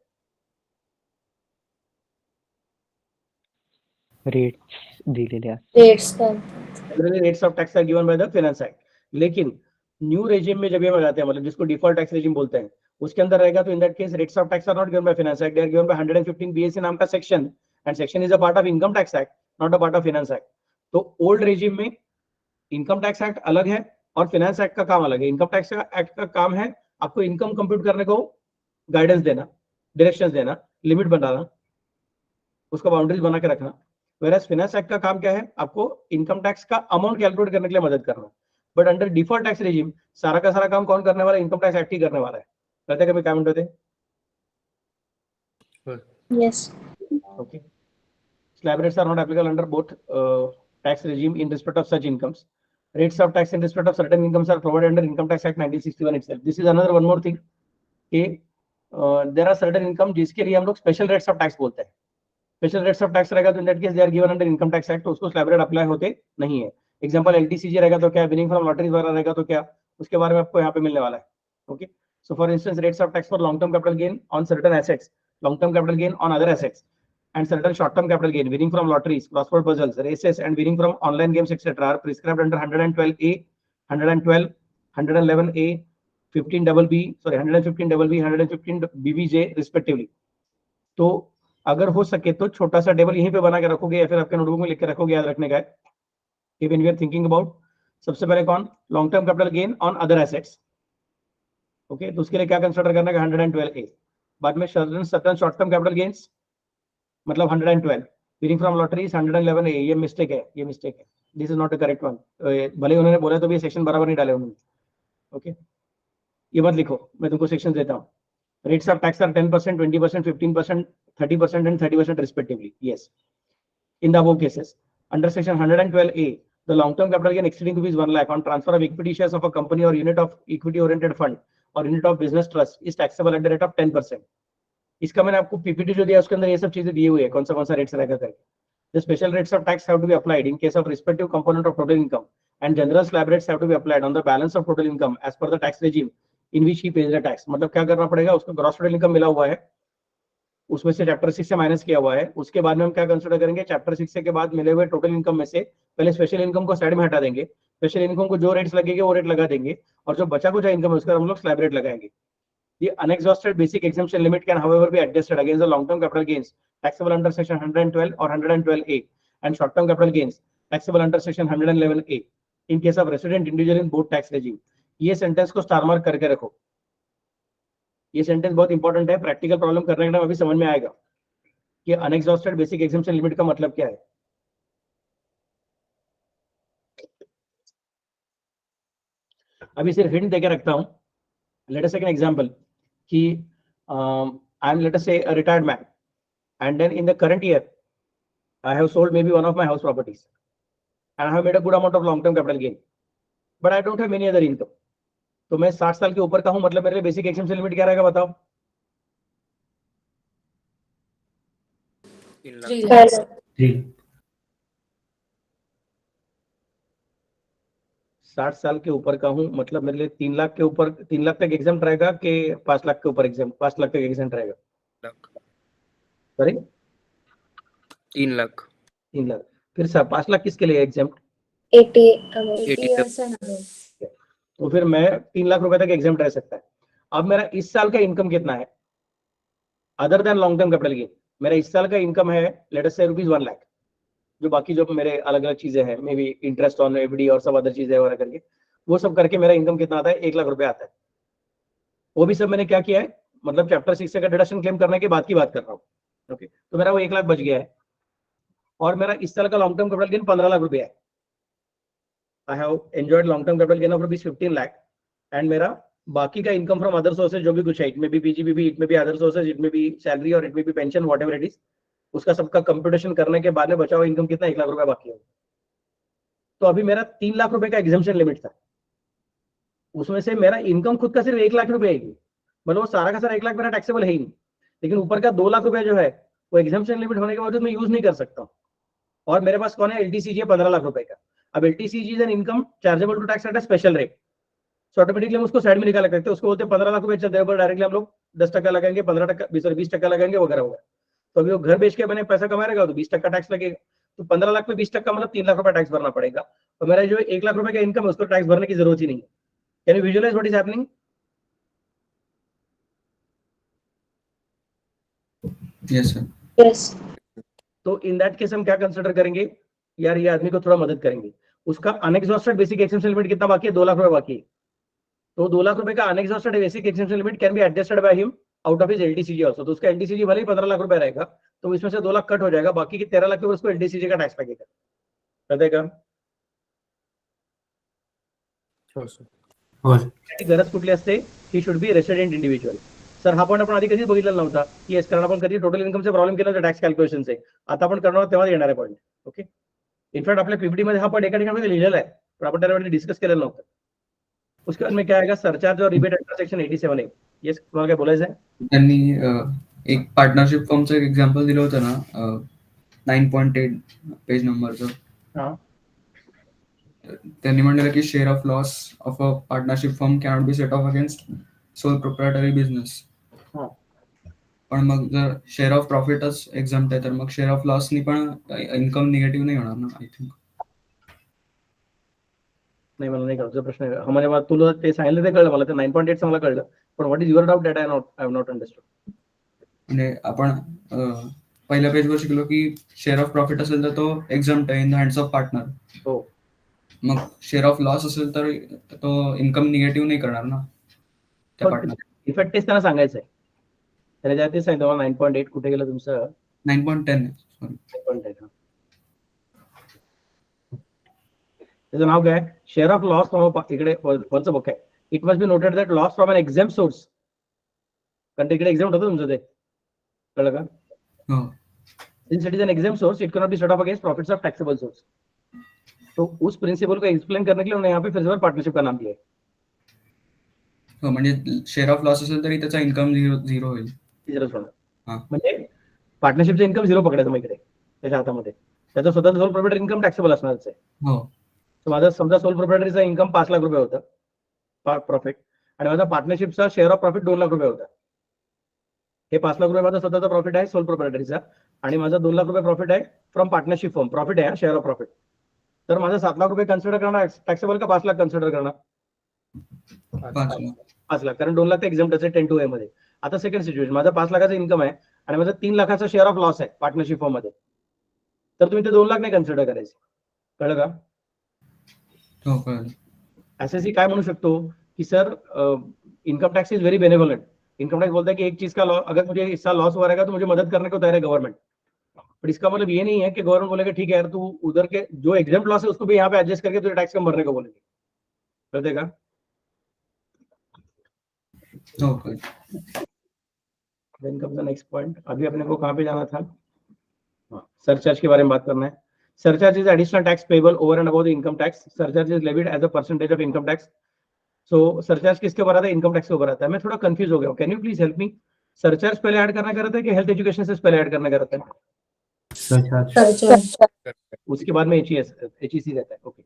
रेट्स दिलेले असतात. रेट्स का rates of tax are given by the finance act. लेकिन न्यू रेजिम में जब ये लगाते हैं, मतलब जिसको डिफॉल्ट टैक्स रेजिम बोलते हैं, उसके अंदर रहेगा तो in that case rates of tax are not given by finance act, they are given by 115 BAC नाम का section, and section is a part of income tax act, not a part of finance act. तो old regime में income tax act अलग है और finance act का काम अलग है. इनकम टैक्स एक्ट का काम है आपको इनकम कंप्यूट करने को गाइडेंस देना, डायरेक्शंस देना, लिमिट बनाना, उसका बाउंड्रीज बना के रखना. Whereas finance एक्ट का काम क्या है? आपको इनकम टैक्स का अमाउंट कैलकुलेट करने के लिए मदद करना. But under default tax regime सारा का सारा काम कौन करने वाला है? इनकम टैक्स एक्ट ही करने वाला है. कहते कभी क्या म्हणतो ते? Yes. Okay. Slab rates are not applicable under both tax regime in respect of such incomes. Rates of tax in respect of certain incomes are provided under Income Tax Act 1961 itself. This is another one more thing. कि there are certain income जिसके लिए हम लोग special rates of tax बोलते हैं. Special rates of tax रहेगा तो in that case they are given under Income Tax Act, तो उसको slab rate apply होते नहीं है. Example LTCG रहेगा तो क्या, winning from lotteries वगैरह रहेगा तो क्या, उसके बारे में आपको यहाँ पे मिलने वाला है. Okay. So for instance, rates of tax for long-term capital gain on certain assets, long-term capital gain on other assets, and certain short-term capital gain, winning from lotteries, crossword puzzles, races, and winning from online games, etc., are prescribed under 112A, 112, 111A, 15BB, sorry, 115BB, 115BBJ respectively. तो अगर हो सके तो छोटा सा table यहीं पे बना के रखोगे या फिर आपके नोटबुक में लिख के रखोगे, याद रखने का है कि when we are thinking about, सबसे पहले कौन, long term capital gain on other assets. Okay, तो उसके लिए क्या कंसीडर करना है? 112A. बाद में certain short term capital gains, मतलब 112. Winning from lotteries 111A. ये मिस्टेक है, ये मिस्टेक है. This is not the correct one. भले उन्होंने बोला तो भी सेक्शन बराबर नहीं डाले उन्होंने. ओके, ये मत लिखो, मैं तुमको सेक्शन देता हूँ. Rates of tax are 10%, 20%, 15%, 30%, and 30% respectively. Yes. In the above cases, under section 112A, the long-term capital gain exceeding rupees 1 lakh on transfer of equity shares of a company or unit of equity-oriented fund or unit of business trust is taxable at the rate of 10%. इसका मैंने आपको PPT जो दिया उसके अंदर ये सब चीजें दी हुई है, कौन सा रेट्स रहेगा करके. The special rates of tax have to be applied in case of respective component of total income, and general slab rates have to be applied on the balance of total income as per the tax regime in which he pays the tax. मतलब क्या करना पड़ेगा, उसको gross total income मिला हुआ है, उसमें से चैप्टर 6 से माइनस किया हुआ है. उसके बाद में हम क्या कंसीडर करेंगे? चैप्टर 6 के बाद मिले हुए टोटल इनकम में से पहले स्पेशल इनकम को साइड में हटा देंगे. स्पेशल इनकम को जो रेट्स लगेंगे वो रेट लगा देंगे, और जो बचा कुछ इनकम है उसका हम लोग स्लैब रेट लगाएंगे. The unexhausted basic exemption limit can however be adjusted against the long-term capital gains taxable under section 112 or 112A, and short-term capital gains taxable under section 111A in case of resident individual in both tax regime. ये sentence को star mark करके रखो. ये sentence बहुत important है, practical problem करने के time अभी समझ में आएगा कि अनएग्जॉस्टेड बेसिक एग्जेम्पशन लिमिट का मतलब क्या है. अभी सिर्फ हिंट देके रखता हूं. Let us take an example कि I am let us say a retired man, and then in the current year I have sold maybe one of my house properties and I have made a good amount of long term capital gain, but I don't have any other income. तो मैं 60 साल के ऊपर का हूं, मतलब मेरे लिए बेसिक एग्जेम्पशन लिमिट क्या रहेगा बताओ? 3 लाख. 60 साल के ऊपर का हूं, मतलब मेरे लिए 3 लाख के ऊपर, 3 लाख तक एग्जाम रहेगा कि 5 लाख के ऊपर एग्जाम, 5 लाख तक एग्जाम रहेगा? सॉरी, 3 लाख. 3 लाख. फिर 5 लाख किसके लिए एग्जाम? 80 years and above. तो फिर मैं 3 लाख रुपए तक एग्जाम रह सकता है. अब मेरा इस साल का इनकम कितना है other than long term capital gain? मेरा इस साल का इनकम है लेट अस से रुपीज 1 लाख. जो बाकी जो मेरे अलग अलग चीजें हैं, may be interest on FD और सब अदर चीजें वगैरह करके, वो सब करके मेरा इनकम कितना आता है? 1 लाख रुपए आता है. वो भी सब मैंने क्या किया है, मतलब चैप्टर 6 का डिडक्शन क्लेम करने के बाद की बात कर रहा हूँ. ओके, तो मेरा वो 1 लाख बच गया है, और मेरा इस साल का long term capital gain 15 lakh रुपए है. I have enjoyed long term capital gain of rupees 15 lakh, and मेरा बाकी का इनकम फ्रॉम अदर सोर्सेज जो भी कुछ है, it may be PGBB, it may be other sources, it may be salary और it may be pension, whatever it is, उसका सबका कंप्यूटेशन करने के बाद में बचा हुआ इनकम कितना? 1 लाख रुपए बाकी है. तो अभी मेरा 3 लाख रुपए का एग्जाम्पशन लिमिट था, उसमें से मेरा इनकम खुद का सिर्फ 1 लाख रुपए आएगी, मतलब वो सारा का सारा 1 लाख मेरा टैक्सेबल है ही नहीं, लेकिन ऊपर का 2 लाख रुपए जो है वो एग्जाम्पशन लिमिट होने के बावजूद मैं यूज नहीं कर सकता हूँ। और मेरे पास कौन है, एलटीसीजी है 15 लाख रुपए का। अब LTCG is an income chargeable to tax at a special rate, so automatically हम उसको साइड में निकाल सकते हैं, उसको बोलते हैं 15 लाख रुपए चलते हैं, डायरेक्टली हम लोग 10% लगाएंगे, 15% 20% लगाएंगे वगैरह वगैरह। तो अभी वो घर बेच के मैंने पैसा कमा रहेगा तो 20% टैक्स लगेगा, तो 15 लाख में 20% मतलब 3 लाख रुपए टैक्स भरना पड़ेगा, और मेरा जो 1 लाख रुपए का इनकम है उसको टैक्स भरने की जरूरत ही नहीं है। Can you visualize what is happening? Yes sir. Yes. तो इन दैट केस हम क्या कंसिडर करेंगे, यार ये आदमी को थोड़ा मदद करेंगे, उसका अनएग्जॉस्टेड बेसिक एक्सेम्पशन लिमिट कितना बाकी है, 2 लाख रुपए बाकी है, तो 2 लाख रुपए का unexhausted basic exemption limit can be adjusted by him out of his LTCG also. तो उसका एलटीसीजी भले ही 15 लाख रुपए रहेगा, तो इसमें से 2 लाख कट हो जाएगा, बाकी के 13 लाख के ऊपर उसको एलटीसीजी का टैक्स लगेगा, कळतंय का? हो सर. त्याची गरज कुठली असते, he should be resident individual. Sir हा पॉईंट आपण आधी कधीच बघितलेला नव्हता की येस, कारण आपण कधी टोटल इन्कमचे प्रॉब्लेम केला होता टॅक्स कॅल्क्युलेशनचे, आता आपण करणार आहोत तेव्हा येणार आहे पॉईंट. ओके, इनफॅक्ट आपल्या पीपीटी मध्ये हा पॉईंट एका ठिकाणी लिहिलेला आहे, पण आपण त्यावर डिस्कस केलेलं नव्हतं. उसके बाद में क्या आएगा, सरचार्ज और रिबेट अंडर सेक्शन 87 है. येस, तुम्हाला काय बोलायचं आहे? त्यांनी एक पार्टनरशिप फॉर्मचं एक एक्झाम्पल दिलं होतं ना, 9.8 पेज नंबरचं. हां, त्यांनी म्हणलेलं की share of loss of a partnership firm cannot be set off against sole proprietary business. हां. पण मग जर शेअर ऑफ प्रॉफिटच एक्झाम्प्ट आहे तर मग शेअर ऑफ लॉसनी पण इन्कम निगेटिव्ह नाही होणार ना, आय थिंक. नाही, मला नाही कळलं प्रश्न. म्हणजे मला तुला ते सांगितलं ते कळलं, मला ते 9.8 चं मला कळलं, पण what is your doubt that I have not understood. म्हणजे आपण पहिल्या पेजवर शिकलो की शेअर ऑफ प्रॉफिट असेल तर तो एक्झाम्प्ट आहे in the hands of partner. हो, मग शेअर ऑफ लॉस असेल तर तो इन्कम निगेटिव्ह नाही करणार ना त्या पार्टनर. इफेक्ट तेच त्यांना सांगायचं आहे. त्याने ज्या ते सांगितलं मला 9.8 कुठे गेलं तुमचं, 9.10 सॉरी. 9.8. त्याचं नाव काय, शेअर ऑफ लॉस फ्रॉम, इकडे वरचं बघ काय, it must be noted that loss from an exempt source, कारण तिकडे एक्झाम्प्ट होतं तुमचं, ते कळलं का? हो. Since it is an exempt source, it cannot be set off against profits of taxable source. तो उस प्रिंसिपल को एक्सप्लेन करने के लिए उन्होंने यहाँ पे फिर से पार्टनरशिप का नाम दिया है. हो, म्हणजे शेअर ऑफ लॉस असेल तरी त्याचा इन्कम झिरो होईल. तिसरं सोडा. हां. म्हणजे पार्टनरशिपचं इन्कम झिरो पकडायचं मग इकडे त्याच्या हातामध्ये, त्याचं स्वतःचं सोल प्रोप्रायटरी इन्कम टॅक्सेबल असणारच आहे. हो. तर माझा समजा सोल प्रोप्रायटरीचा इन्कम 5 लाख रुपये होता प्रॉफिट, आणि माझा पार्टनरशिपचा शेअर ऑफ प्रॉफिट 2 लाख रुपये होता. हे 5 लाख रुपये माझा स्वतःचा प्रॉफिट आहे सोल प्रोप्रायटरीचा, आणि माझा 2 लाख रुपये प्रॉफिट आहे फ्रॉम पार्टनरशिप फर्म, प्रॉफिट आहे शेअर ऑफ प्रॉफिट. तर माझा 7 लाख रुपये कन्सिडर करणार टॅक्सेबल का 5 लाख कन्सिडर करणार? 5 लाख, कारण 2 लाख ते एक्झाम्प्ट आहे 10(2)A मध्ये. आता सेकंड सिच्युएशन, माझा 5 लाखाचा इन्कम आहे आणि माझा 3 लाखाचा शेअर ऑफ लॉस आहे पार्टनरशिप फर्म मध्ये, तर तुम्ही ते 2 लाख नाही कन्सिडर करायचे, कळलं का? हो, कळलं. एसएससी काय म्हणू शकतो कि sir income tax is very benevolent. Income tax बोलता है कि एक चीज का अगर मुझे हिस्सा लॉस हुआ रहेगा तो मुझे मदद करने को तैयार है गवर्नमेंट, पर इसका मतलब ये नहीं है कि गवर्नमेंट बोलेगा ठीक है यार तू उधर के जो एग्जाम्प्ट लॉस है उसको भी यहाँ पे एडजस्ट करके तुझे टैक्स कम भरने को बोलेंगे, कर देगा? हो, कळलं. Then comes the next point. अभी अपने को कहाँ पे जाना था, सरचार्ज के बारे में बात करना है. Surcharge is additional tax payable over and above the income tax. Surcharge is levied as a percentage of income tax. So surcharge किसके ऊपर आता है, इनकम टैक्स के ऊपर आता है. मैं थोड़ा कंफ्यूज हो गया हूँ, can you please help me? Surcharge पहले ऐड करना रहता है कि हेल्थ एजुकेशन से पहले ऐड करना रहता है? सरचार्ज. उसके बाद में HEC रहता है. Okay,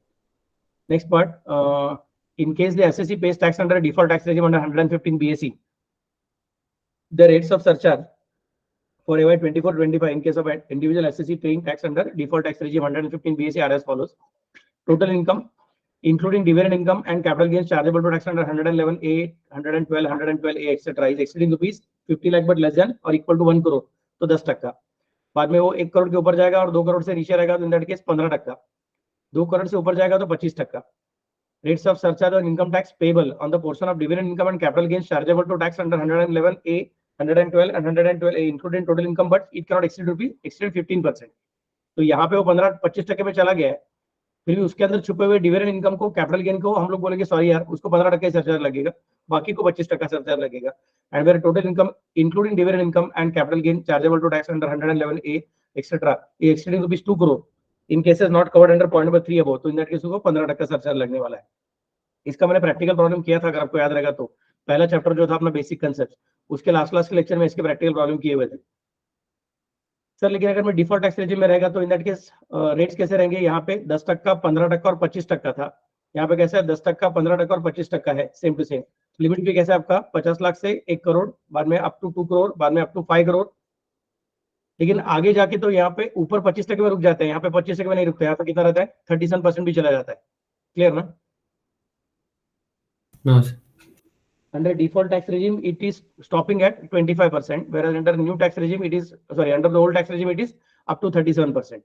next part. In case the SSC pays tax under a default tax regime under 115 BAC, the rates of surcharge for AY 24-25 in case of individual SSC paying tax under default tax regime 115 BAC are as follows. Total income including dividend income and capital gains chargeable to tax under 111A, 112, 112A etc. is exceeding rupees 50 lakh but less than or equal to 1 crore, तो 10%. बाद में वो 1 करोड़ के ऊपर जाएगा और 2 करोड़ से नीचे रहेगा तो इन दैट केस 15%. 2 करोड़ से ऊपर जाएगा तो 25%. Rates of surcharge on income tax payable on the portion of dividend income and capital gains chargeable to tax under 111A, 112 and 112A including total income but it cannot exceed 15%. तो यहाँ पे वो 15-25% में चला गया है, फिर भी उसके अंदर छुपे हुए डिविडेंड इनकम को, कैपिटल गेन को हम लोग बोलेंगे सॉरी यार उसको 15% सरचार्ज लगेगा, बाकी को 25% सरचार्ज लगेगा. And where total income including dividend income and capital gain chargeable to tax under 111A etcetera exceeding rupees 2 crore, in cases not covered under point number 3 above, तो इन दैट केस को 15% surcharge लगने वाला है। इसका मैंने practical problem किया था, अगर आपको याद रहेगा तो पहला चैप्टर जो था अपना बेसिक कंसेप्ट, उसके लास्ट के लेक्चर में इसके प्रैक्टिकल प्रॉब्लम किए हुए थे सर। लेकिन अगर मैं डिफॉल्ट टैक्स रेजिम में रहेगा तो इन दैट केस रेट्स कैसे रहेंगे, यहाँ पे 10%, 15% और 25% था। यहाँ पे कैसा है, 10%, 15% और 25% है, सेम टू सेम। लिमिट भी कैसा है आपका, 50 लाख से 1 करोड़, बाद में अप टू 2 करोड़, बाद में अप टू 5 करोड़। लेकिन आगे जाके तो यहाँ पे ऊपर 25% में रुक जाते हैं, यहाँ पे 25% में नहीं रुकते, यहाँ पे कितना रहता है, 37% भी चला जाता है। क्लियर ना? No, sir. Under default tax regime, it is stopping at 25%, whereas under new tax regime, it is under the old tax regime, it is up to 37%.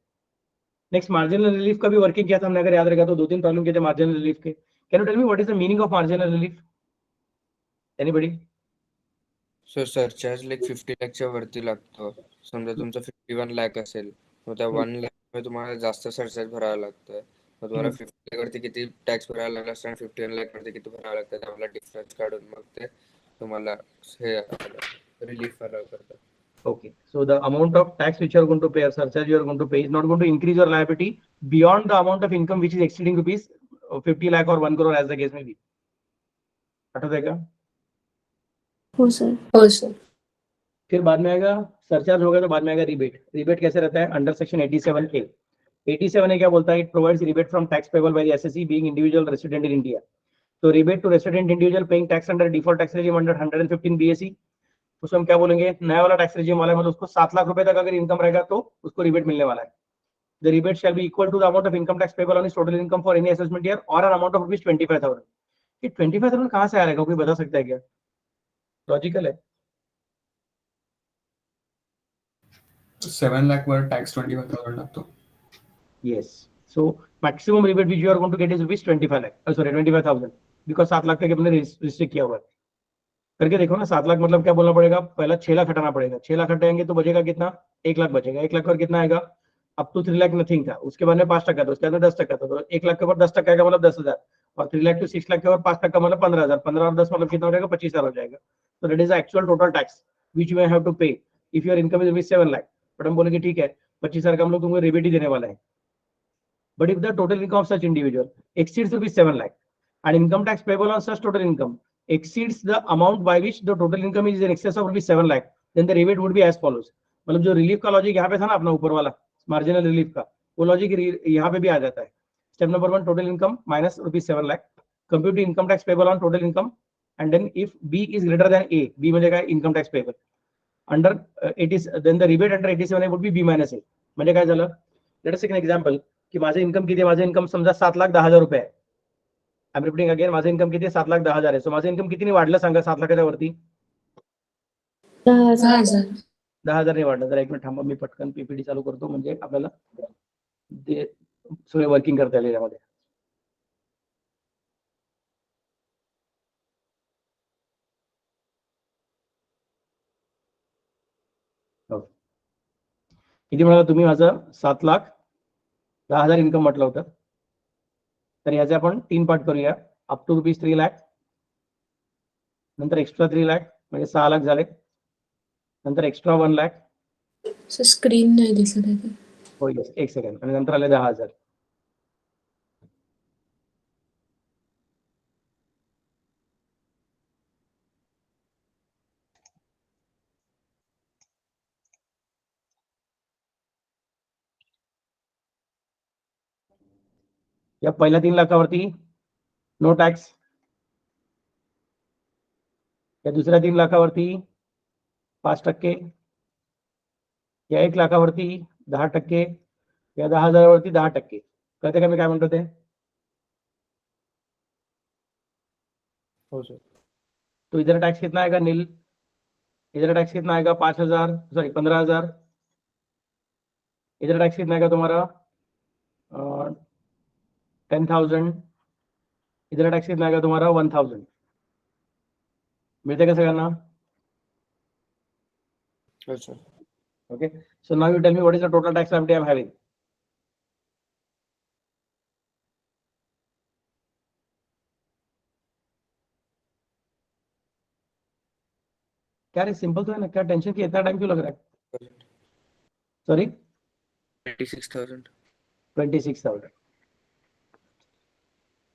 Next marginal relief का भी वर्किंग किया था हमने, अगर याद रहेगा तो 2-3 प्रॉब्लम किए थे मार्जिनल रिलीफ के। Can you tell me what is the meaning of marginal relief? Anybody? So surcharge like 50 लाखच्या वरती लागतो. समजा तुमचं 51 लाख असेल, मग त्या 1 लाख मध्ये तुम्हाला जास्त सरचार्ज भरावं लागतं. मग तुम्हाला 50 लाख वरती किती टॅक्स भरायला लागला असतो आणि 51 लाख वरती किती भरावं लागतं, त्याला डिफरन्स काढून मग ते तुम्हाला हे रिलीफ अलाव करतात. Okay, so the amount of tax which you are going to pay or surcharge you are going to pay is not going to increase your liability beyond the amount of income which is exceeding rupees 50 lakh or 1 crore as the case may be. हटा देगा? हो sir, हो sir. फिर बाद में आएगा surcharge होगा तो बाद में आएगा रिबेट। रिबेट कैसे रहता है, अंडर सेक्शन 87A। 87A क्या बोलता है, it provides rebate from tax payable by the assessee being individual resident in India. तो rebate to resident individual paying tax under default tax regime under 115 BAC, उसको हम क्या बोलेंगे, नया वाला टैक्स रेजिम वाला है, मतलब उसको 7 लाख रुपए तक अगर इनकम रहेगा तो उसको रिबेट मिलने वाला है। The rebate shall be equal to the amount of income tax payable on his total income for any assessment year और एन अमाउंट ऑफ रुपीज 25,000। ये 25,000 कहां से आ रहेगा, कोई बता सकता है क्या? लॉजिकल है। 7 lakh वर टॅक्स 25,000 लागतो. Yes. So maximum rebate which you are going to get is rupees 25 lakh. Sorry, 25,000. Because 7 lakh तक अपने रिस्ट्रिक्ट किया हुआ है। करके देखो ना, 7 लाख मतलब क्या बोलना पड़ेगा, पहला 6 लाख हटाना पड़ेगा। 6 लाख हटाएंगे तो बचेगा कितना, 1 लाख बचेगा। 1 लाख पर कितना आएगा, अप टू 3 लाख नथिंग था, उसके बाद में 5% था, उसके बाद में 10% था, तो 1 लाख के ऊपर 10% आएगा मतलब 10,000, और 3 लाख टू 6 लाख के ऊपर 5% मतलब 15,000। 15 और 10 मतलब कितना हो जाएगा, 25,000 हो जाएगा। तो that is the actual total tax which you have to pay if your income is 7 lakh. But हम बोलेंगे ठीक है 25,000 का हम लोग तुमको रिबेट ही देने वाला है। But if the total income of such individual exceeds rupees 7 lakh and income tax payable on such total income exceeds the amount by which the total income is in excess of rupees 7 lakh, then the rebate would be as follows। मतलब जो relief का logic यहाँ पे था ना अपना ऊपर वाला मार्जिनल रिलीफ का, वो लॉजिक यहाँ पे भी आ जाता है। Step number 1, total income minus rupees 7 lakh, compute income tax payable on total income, and then if B is greater than A, B म्हणजे काय, income tax payable under 80, then the rebate under 87 would be B minus A. म्हणजे काय झालं, let us take an example की माझं income किती आहे, माझं इन्कम समजा 7,10,000 रुपये आहे। आय एम रिपीटिंग अगेन, माझं इन्कम किती आहे, 7,10,000 आहे। सो माझं इन्कम किती वाढलं सांगा 7 लाखाच्या वरती? 10,000। 10,000 नाही वाढलं। जरा एक मिनिट थांबा, मी पटकन पीपीटी चालू करतो म्हणजे आपल्याला ते सगळे वर्किंग करता येईल यामध्ये। किती म्हणाला तुम्ही, माझं 7,10,000 इन्कम म्हटलं होतं, तर याचे आपण 3 पार्ट करूया। अप टू रुपीज 3 लाख, नंतर एक्स्ट्रा 3 लाख म्हणजे 6 लाख झाले, नंतर एक्स्ट्रा 1 लाख, सर स्क्रीन नाही दिसत आहे. हो येस, एक सेकंड, आणि नंतर आले 10,000। या पहिल्या 3 लाखावरती नो टॅक्स, या दुसऱ्या 3 लाखावरती 5%, या 1 लाखावरती 10%, या 10,000 वरती 10%। कळते का मी काय म्हणतो ते? हो सर। तो इधर टैक्स कितना आएगा, नील। इधर टैक्स कितना आएगा, 5,000, सॉरी 15,000। इधर टैक्स कितना आएगा तुम्हारा 10,000। इधर टैक्स कितना आएगा तुम्हारा 1,000। मिलते कैसे करना? हो sir. Okay, so now you tell me what is the total tax liability I am having? क्या रे, सिंपल तो है ना, क्या टेंशन की इतना टाइम क्यों लग रहा है? सॉरी, 96,000। 26,000।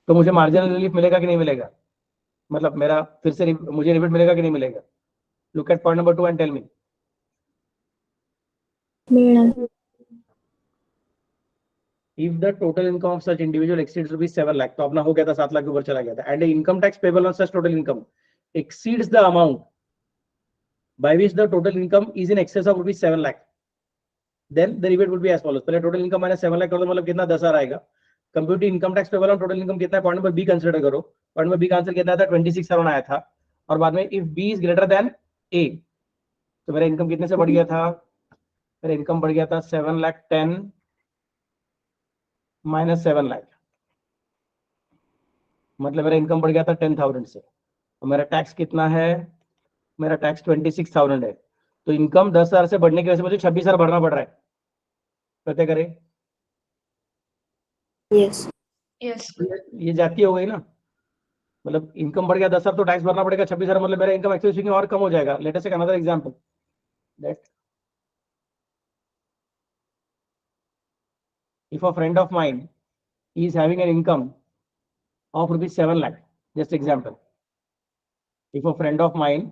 तो मुझे मार्जिनल रिलीफ मिलेगा कि नहीं मिलेगा, मतलब मेरा फिर से मुझे रिबेट मिलेगा कि नहीं मिलेगा? Look at point number 2 and tell me. मिळणार। If the total income of such individual exceeds rupees 7 lakh, तो अपना हो गया था 7 लाख के ऊपर चला गया था, and the income tax payable on such total income exceeds the amount by which the total income is in excess of rupees 7 lakh, then the rebate would be as follows। पहले total income minus 7 lakh कर दो, मतलब कितना 10,000 आएगा। Compute income tax payable on total income कितना है, point number B consider करो। Point number B का आंसर कितना था, 26,000 आया था। और बाद में if B is greater than A, तो मेरा इनकम कितने से बढ़ गया था, मेरा इनकम बढ़ गया था 7,10,000 माइनस 7 लाख, मतलब मेरा इनकम बढ़ गया था 10,000 से। और मेरा टैक्स कितना है, मेरा टैक्स 26,000 है। तो इनकम 10,000 से बढ़ने की वजह से मुझे 26,000 भरना पड़ रहा है। कहते करें यस। ये जाती हो गई ना, मतलब इनकम बढ़ गया 10,000 तो टैक्स भरना पड़ेगा 26,000, मतलब मेरा इनकम एक्चुअली और कम हो जाएगा। Let us take another example that if a friend of mine is having an income of rupees 7 lakh, just example, if a friend of mine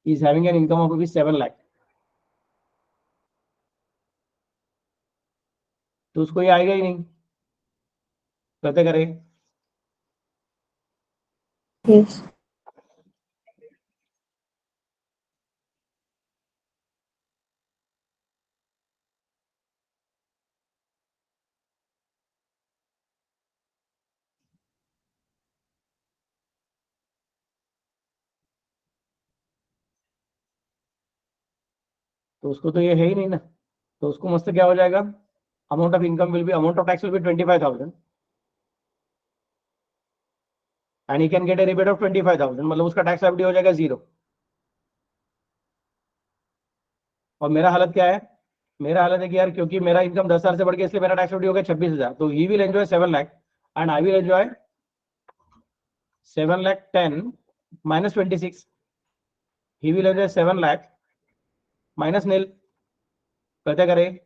is having an income of rupees 7 lakh, तो उसको ये आएगा ही नहीं। कहते करें yes. तो उसको तो ये है ही नहीं ना, तो उसको मस्त क्या हो जाएगा, amount of income will B, amount of tax will be 25,000 and he can get A rebate of 25,000, मतलब उसका टैक्स लायबिलिटी हो जाएगा 0। और मेरा हालत क्या है, मेरा हालत है कि यार क्योंकि मेरा इनकम 10,000 से बढ़ गया, इसलिए मेरा टैक्स लायबिलिटी हो गया 26,000। तो he will enjoy 7 lakh and I will enjoy 7,10,000 minus 26, he will enjoy 7 lakh minus nil। कहते करें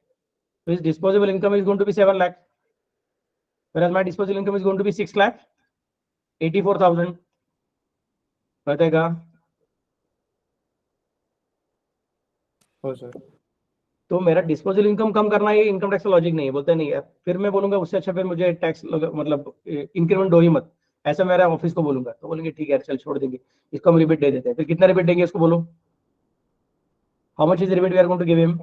तो his disposable income is going to be 7 lakh, whereas my disposable income is going to be 6,84,000। कहते का हो sir. तो मेरा disposal income कम करना ये इनकम टैक्स का लॉजिक नहीं है, बोलते नहीं है। फिर मैं बोलूंगा उससे अच्छा फिर मुझे टैक्स मतलब इंक्रीमेंट दो ही मत, ऐसा मेरा ऑफिस को बोलूंगा। तो बोलेंगे ठीक है चल छोड़ देंगे, इसको हम रिबेट दे देते हैं। फिर कितना रिबेट देंगे इसको बोलो, how much is rebate we are going to give him,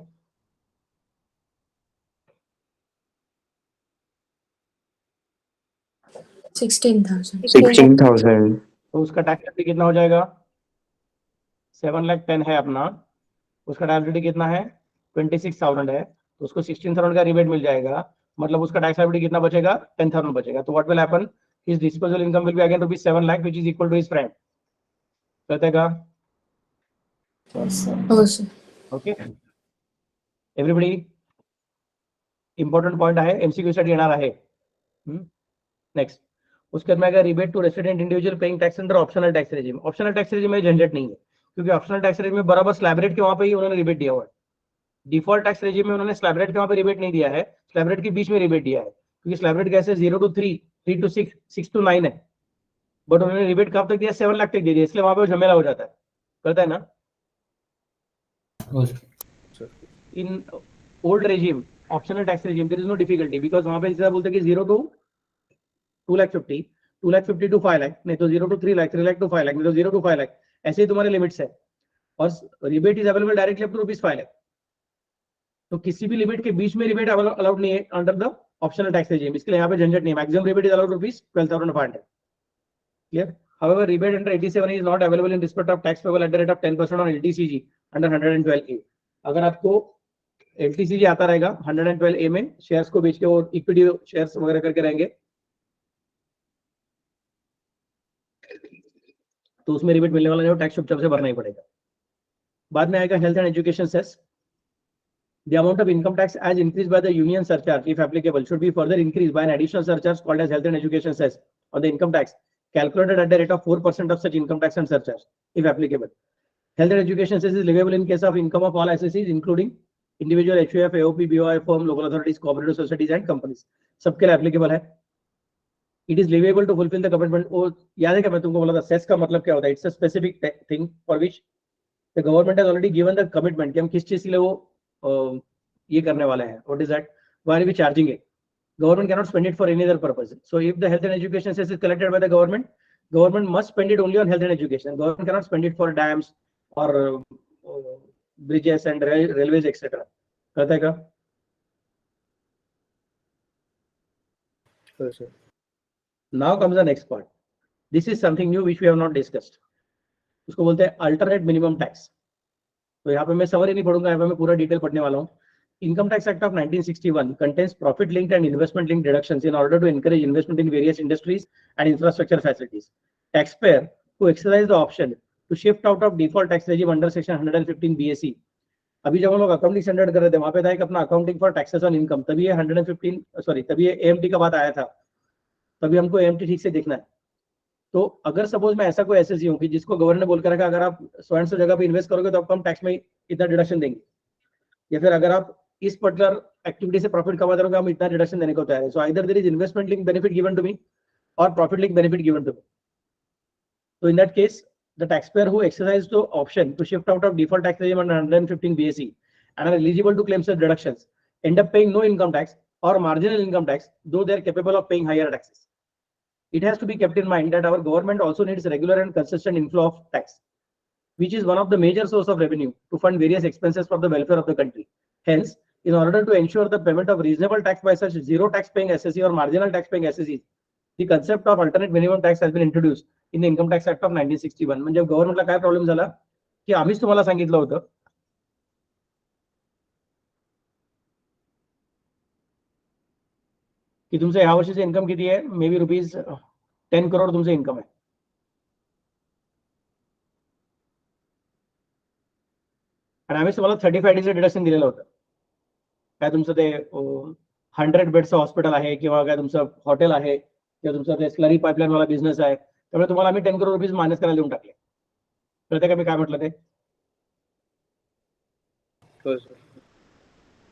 $16,000। तो उसका टैक्स लायबिलिटी कितना हो जाएगा, 7,10,000 है अपना, उसका टैक्स लायबिलिटी कितना है 26,000 है, तो उसको 16,000 का रिबेट मिल जाएगा, मतलब उसका टैक्स लायबिलिटी कितना बचेगा 10,000 बचेगा। तो what will happen, his disposable income will be again rupees 7 lakh which is equal to his friend. कहते का हो sir. Okay everybody, important point आहे, एमसीक्यू साठी येणार आहे। नेक्स्ट उसके बाद में rebate to resident individual paying tax under optional tax regime. Optional tax regime में झंझट नहीं है, क्योंकि ऑप्शनल टैक्स रेजिम में बराबर स्लैब रेट के वहां पे ही उन्होंने रिबेट दिया हुआ है। डिफॉल्ट टैक्स रेजिम में उन्होंने स्लैब रेट के वहां पे रिबेट नहीं दिया है, स्लैब रेट के बीच में रिबेट दिया है, क्योंकि स्लैब रेट कैसे 0 to 3, 3 to 6, 6 to 9 है, बट उन्होंने रिबेट कब तक दिया 7 लाख तक दे दिया, इसलिए वहां पे झमेला हो जाता है। करता है ना in old regime, optional tax regime there is no difficulty, because वहां पे जैसा बोलते हैं कि 0 to 2,50,000, 2,50,000 to 5 लाख, नहीं तो 0 to 3 लाख, 3 लाख to 5 लाख, नहीं तो 0 to 5 लाख, ऐसे ही तुम्हारे लिमिट्स है। और rebate is available directly up to ₹5 lakh, तो किसी भी लिमिट के बीच में रिबेट अलाउड नहीं है under the optional tax regime, इसके लिए यहाँ पे झंझट नहीं है। Maximum rebate is allowed ₹12,500। Clear? However, rebate under 87 is not available in respect of tax payable at the rate of 10% on LTCG under 112A। अगर आपको LTCG आता रहेगा 112A में शेयर्स को बेच के और इक्विटी शेयर्स वगैरह करके रहेंगे, तो उसमें रिबेट मिलने वाला नहीं, टैक्स चुपचाप से भरना ही पड़ेगा। बाद में आएगा health and education cess. The amount of income tax as increased by the union surcharge, if applicable, should be further increased by an additional surcharge called as health and education cess on the income tax, calculated at the rate of 4% of such income tax and surcharge, if applicable. Health and education cess is leviable in case of income of all assessees, including individual, HUF, AOP, BOI firm, local authorities, cooperative societies and companies, सबके लिए applicable है। It is leviable to fulfil the commitment. वो याद है क्या मैं तुमको बोला था सेस का मतलब क्या होता है? It's a specific thing for which the government has already given the commitment कि हम किस चीज के लिए वो ये करने वाले हैं। What is that? Why are we charging it? Government cannot spend it for any other purpose. So if the health and education cess is collected by the government, government must spend it only on health and education. Government cannot spend it for dams or bridges and railways, etc. करता है क्या? हो sir. Now comes the next part. This is something new which we have not discussed. उसको बोलते हैं alternate minimum tax. तो यहाँ पे मैं समरी नहीं पढ़ूंगा, यहाँ पे मैं पूरा डिटेल पढ़ने वाला हूँ। Income Tax Act of 1961 contains profit-linked and investment-linked deductions in order to encourage investment in various industries and infrastructure facilities. Taxpayer who exercise the option to shift out of default tax regime under Section 115 BAC. अभी जब हम लोग accounting standard कर रहे थे वहां पे था एक अपना accounting for taxes on income, तभी ये 115 तभी ये AMT का बात आया था, तभी हमको AMT ठीक से देखना है। तो अगर सपोज मैं ऐसा कोई एसएससी हूँ कि जिसको गवर्नर ने बोल कर रखा अगर आप 100 जगह पे इन्वेस्ट करोगे तो आपको हम टैक्स में इतना डिडक्शन देंगे, या फिर अगर आप इस पर्टिकुलर एक्टिविटी से प्रॉफिट कमाते रहोगे हम इतना डिडक्शन देने को तैयार है। So either there is investment link benefit given to me और profit link benefit given to me. So in that case, the taxpayer who exercised the option to shift out of default tax regime under 115 BAC and are eligible to claim such deductions end up paying no income tax or marginal income tax, though they are capable of paying higher taxes. It has to be kept in mind that our government also needs regular and consistent inflow of tax, which is one of the major source of revenue to fund various expenses for the welfare of the country. Hence, in order to ensure the payment of reasonable tax by such zero tax paying SSE or marginal tax paying SSEs, the concept of alternate minimum tax has been introduced in the Income Tax Act of 1961. म्हणजे गव्हर्नमेंटला काय problem झाला की आम्हीच तुम्हाला सांगितलं होतं की तुमचं या वर्षीचं इन्कम किती आहे, मे बी ₹10 करोड तुमचं इन्कम आहे, आणि आम्ही तुम्हाला 35 डेजचं डिडक्शन दिलेलं होतं. काय तुमचं ते 100 बेडचं हॉस्पिटल आहे किंवा काय तुमचं हॉटेल आहे किंवा तुमचं ते स्लरी पाईपलाईन वाला बिझनेस आहे, त्यामुळे तुम्हाला आम्ही 10 करोड रुपीज मायनस करायला देऊन टाकले. कळतं का मी काय म्हटलं ते?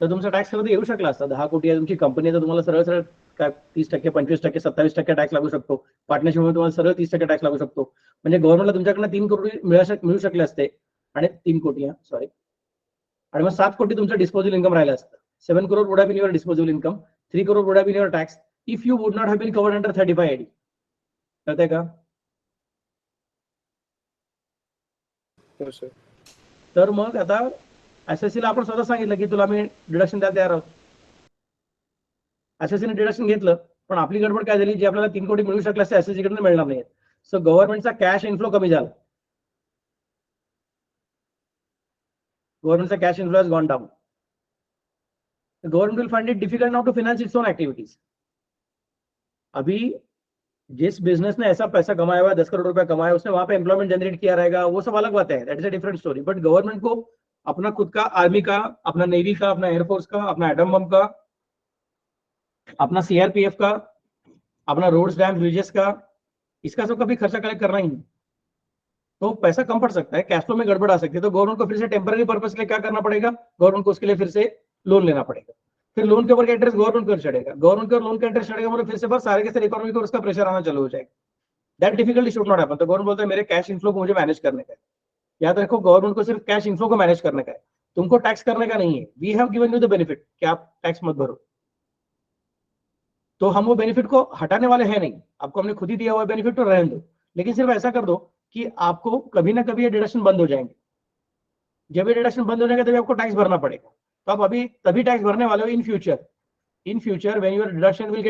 तर तुमचा टॅक्स खरं तर येऊ शकला असता. 10 कोटी आहे तुमची कंपनी आहे तर तुम्हाला सरळ सरळ काय 30%, 25%, 27% टॅक्स लागू शकतो. पार्टनरशिपमध्ये तुम्हाला सरळ 30% टॅक्स लागू शकतो. म्हणजे गव्हर्नमेंटला तुमच्याकडनं 3 करोड मिळू शकले असते, आणि 3 कोटी सॉरी, आणि मग 7 कोटी तुमचं डिस्पोजेबल इन्कम राहिलं असतं. 7 crore would have been your disposable income, 3 crore would have been your tax if you would not have been covered under 35AD. कळतंय का? हो सर. तर मग आता एसएससी ला आपण स्वतः सांगितलं की तुला मी डिडक्शन द्यायला तयार आहोत. एसएससी ने डिडक्शन घेतलं, पण आपली गडबड काय झाली, जे आपल्याला 3 कोटी मिळू शकले असते एसएससी कडून मिळणार नाही. सो गव्हर्नमेंटचा कॅश इन्फ्लो कमी झाला. गव्हर्नमेंटचा cash inflow has gone down. The government will find it difficult now to finance its own activities. अभी जिस बिजनेस ने ऐसा पैसा कमाया हुआ है, 10 करोड़ रुपया कमाया, उसने वहां पे एम्प्लॉयमेंट जनरेट किया रहेगा, वो सब अलग बात है, that is a different story. But government को अपना खुद का आर्मी का, अपना नेवी का, अपना एयरफोर्स का, अपना एटम बम का, अपना सीआरपीएफ का, अपना रोड्स डैम ब्रिजेस का, इसका सब कभी खर्चा कलेक्ट करना ही नहीं. तो पैसा कम पड़ सकता है, कैश फ्लो में गड़बड़ आ सकती है, तो गवर्नमेंट को फिर से टेम्पररी पर्पस के लिए क्या करना पड़ेगा, गवर्नमेंट को उसके लिए फिर से लोन लेना पड़ेगा. फिर लोन के ऊपर का इंटरेस्ट गवर्नमेंट को चढ़ेगा, गवर्नमेंट का लोन का इंटरेस्ट चढ़ेगा, मतलब फिर से बस सारे के सारे इकोनॉमी को उसका प्रेशर आना चालू हो जाएगा. That difficulty should not happen. तो गवर्नमेंट बोलता है मेरे कैश इनफ्लो को मुझे मैनेज करने का है. याद रखो, गवर्नमेंट को सिर्फ कैश इनफ्लो को मैनेज करने का है, तुमको टैक्स करने का नहीं है. We have given you the benefit कि आप टैक्स मत भरो, तो हम वो बेनिफिट को हटाने वाले हैं नहीं. आपको हमने खुद ही दिया हुआ बेनिफिट, तो रहने दो. लेकिन सिर्फ ऐसा कर दो कि आपको कभी ना कभी ये डिडक्शन बंद हो जाएंगे. जब ये डिडक्शन बंद हो जाएंगे तभी आपको टैक्स भरना पड़ेगा. तो आप अभी तभी टैक्स भरने वाले हो in future. In future when your deduction will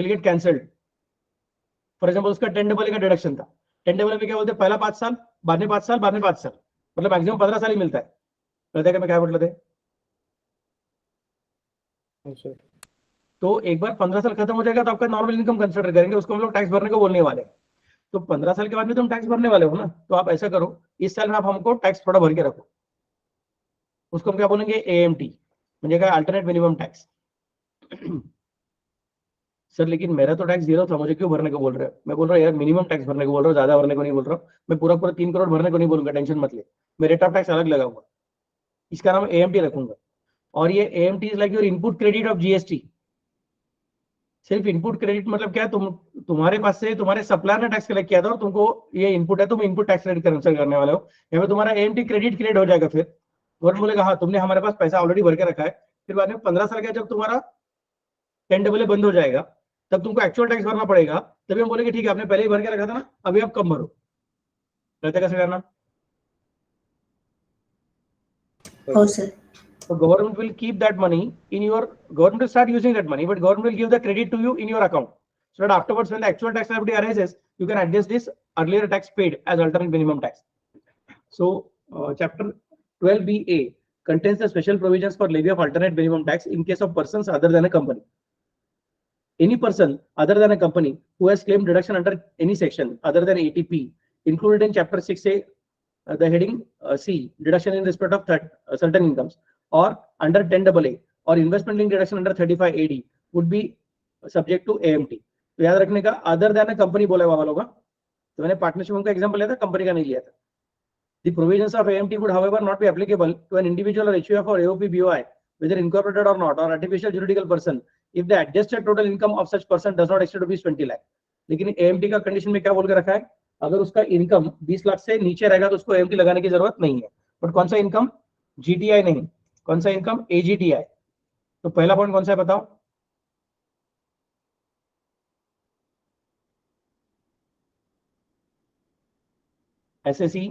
get cancelled. For example उसका 10 डबल का डिडक्शन था. 10 डबल में क्या बोलते हैं, पहला 5 साल, बाद में 5 साल, बाद में 5 साल, मतलब मैक्सिमम 15 साल ही मिलता है. कहते हैं मैं क्या मतलब है. तो एक बार 15 साल खत्म हो जाएगा तो आपका नॉर्मल इनकम कंसिडर करेंगे, उसको हम लोग टैक्स भरने को बोलने वाले हैं. तो 15 साल के बाद में तुम टैक्स भरने वाले हो ना, तो आप ऐसा करो, इस साल में आप हमको टैक्स थोड़ा भर के रखो. उसको हम क्या बोलेंगे, AMT, म्हणजे काय, अल्टरनेट मिनिमम टैक्स. सर लेकिन मेरा तो टैक्स 0 था, मुझे क्यों भरने को बोल रहे हो. मैं बोल रहा हूँ यार मिनिमम टैक्स भरने को बोल रहा हूँ, ज्यादा भरने को नहीं बोल रहा हूँ. मैं पूरा 3 करोड़ भरने को नहीं बोलूंगा, टेंशन मत ले. मैं रेट ऑफ टैक्स अलग लगाऊंगा, इसका नाम AMT रखूंगा. और ये AMT is like your input credit of GST। सिर्फ इनपुट क्रेडिट मतलब क्या है, तुम्हारे पास से तुम्हारे सप्लायर ने टैक्स कलेक्ट किया था और तुमको ये इनपुट है, तुम इनपुट टैक्स क्रेडिट करने वाले हो, यहाँ पे तुम्हारा AMT क्रेडिट क्रिएट हो जाएगा। फिर गवर्नमेंट बोलेगा हाँ तुमने हमारे पास पैसा ऑलरेडी भर के रखा है, फिर बाद में 15 साल का जब तुम्हारा 10AA बंद हो जाएगा तब तुमको एक्चुअल टैक्स भरना पड़ेगा, तभी हम बोलेंगे ठीक है आपने पहले ही भर के रखा था ना, अभी आप कम भरो। कहते कैसे करना? हो sir. So government will keep that money in your, government will start using that money, but government will give the credit to you in your account, so that afterwards when the actual tax liability arises, you can adjust this earlier tax paid as alternate minimum tax. So chapter 12BA contains the special provisions for levy of alternate minimum tax in case of persons other than a company. Any person other than a company who has claimed deduction under any section other than ATP included in chapter 6A, the heading C, deduction in respect of certain incomes, or under 10AA or investment linked deduction under 35AD would be subject to AMT. तो याद रखने का other than company बोला बाबा लोग, तो मैंने partnership का example लिया था, कंपनी का नहीं लिया था। The provisions of AMT would however not be applicable to an individual or HUF or AOP BOI whether incorporated or not, or artificial juridical person if the adjusted total income of such person does not exceed rupees 20 lakh। लेकिन AMT का condition में क्या बोल के रखा है, अगर उसका इनकम 20 लाख से नीचे रहेगा तो उसको AMT लगाने की जरूरत नहीं है। बट कौन सा इनकम? GTI नहीं, कौन सा इनकम? AGTI। तो पहला पॉइंट कौन सा है बताओ? SSE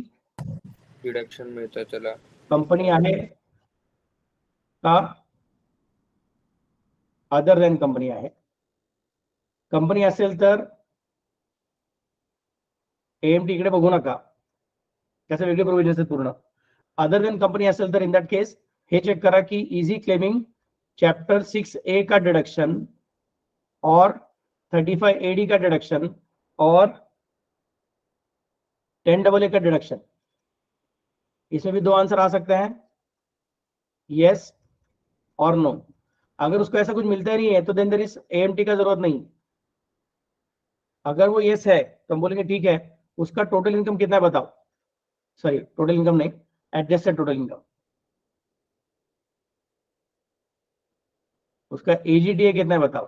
डिडक्शन मिळतं त्याला। कंपनी आहे का अदर देन कंपनी आहे? कंपनी असेल तर AMT इकडे बघू नका, त्याचे वेगळे प्रोव्हिजन आहेत पूर्ण। अदर देन कंपनी असेल तर इन दॅट केस हे चेक करा की इजी क्लेमिंग चैप्टर 6A का डिडक्शन और 35AD का डिडक्शन और 10AA का डिडक्शन, इसमें भी दो आंसर आ सकते हैं, यस और नो। अगर उसको ऐसा कुछ मिलता ही नहीं है तो देन देयर इज AMT का जरूरत नहीं। अगर वो यस है तो हम बोलेंगे ठीक है, उसका टोटल इनकम कितना है बताओ, सॉरी टोटल इनकम नहीं, एडजस्टेड टोटल इनकम, उसका AGTA कितना है बताओ।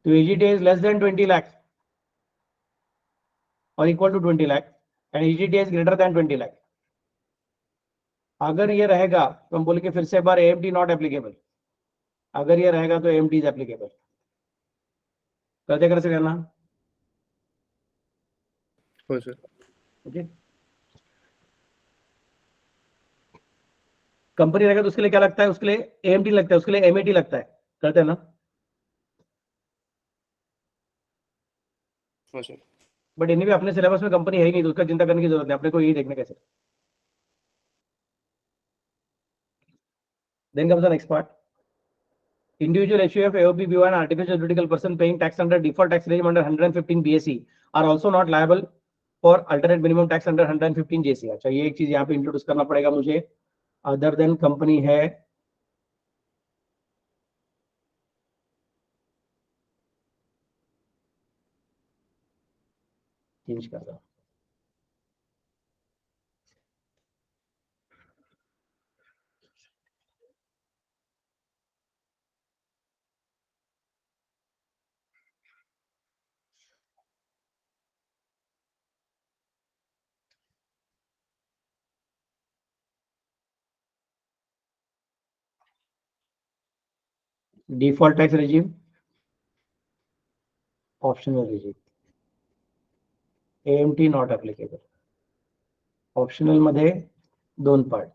तो AGTA is less than 20 lakh और equal to 20 lakh and AGTA is greater than 20 lakh. अगर ये रहेगा तो हम बोलेंगे फिर से एक बार AMT नॉट एप्लीकेबल, अगर ये रहेगा तो AMT इज एप्लीकेबल। करते कैसे करना? हो सर। ओके, कंपनी रहेगा तो उसके लिए क्या लगता है? उसके लिए AMT लगता है, उसके लिए MAT लगता है। करते हैं ना? हो सर। बट इन्हें भी अपने सिलेबस में कंपनी है ही नहीं तो उसका चिंता करने की जरूरत नहीं, अपने को यही देखने कैसे। Then comes the next part. Individual HUF, AOP, BOI and artificial juridical person paying tax under default tax regime under 115 BSE are also not liable for alternate minimum tax under 115 JC। अच्छा ये एक चीज यहाँ पे introduce करना पड़ेगा मुझे, other than company है चेंज कर रहा। Default tax regime, optional regime, AMT not applicable. Optional मध्ये दोन पार्ट,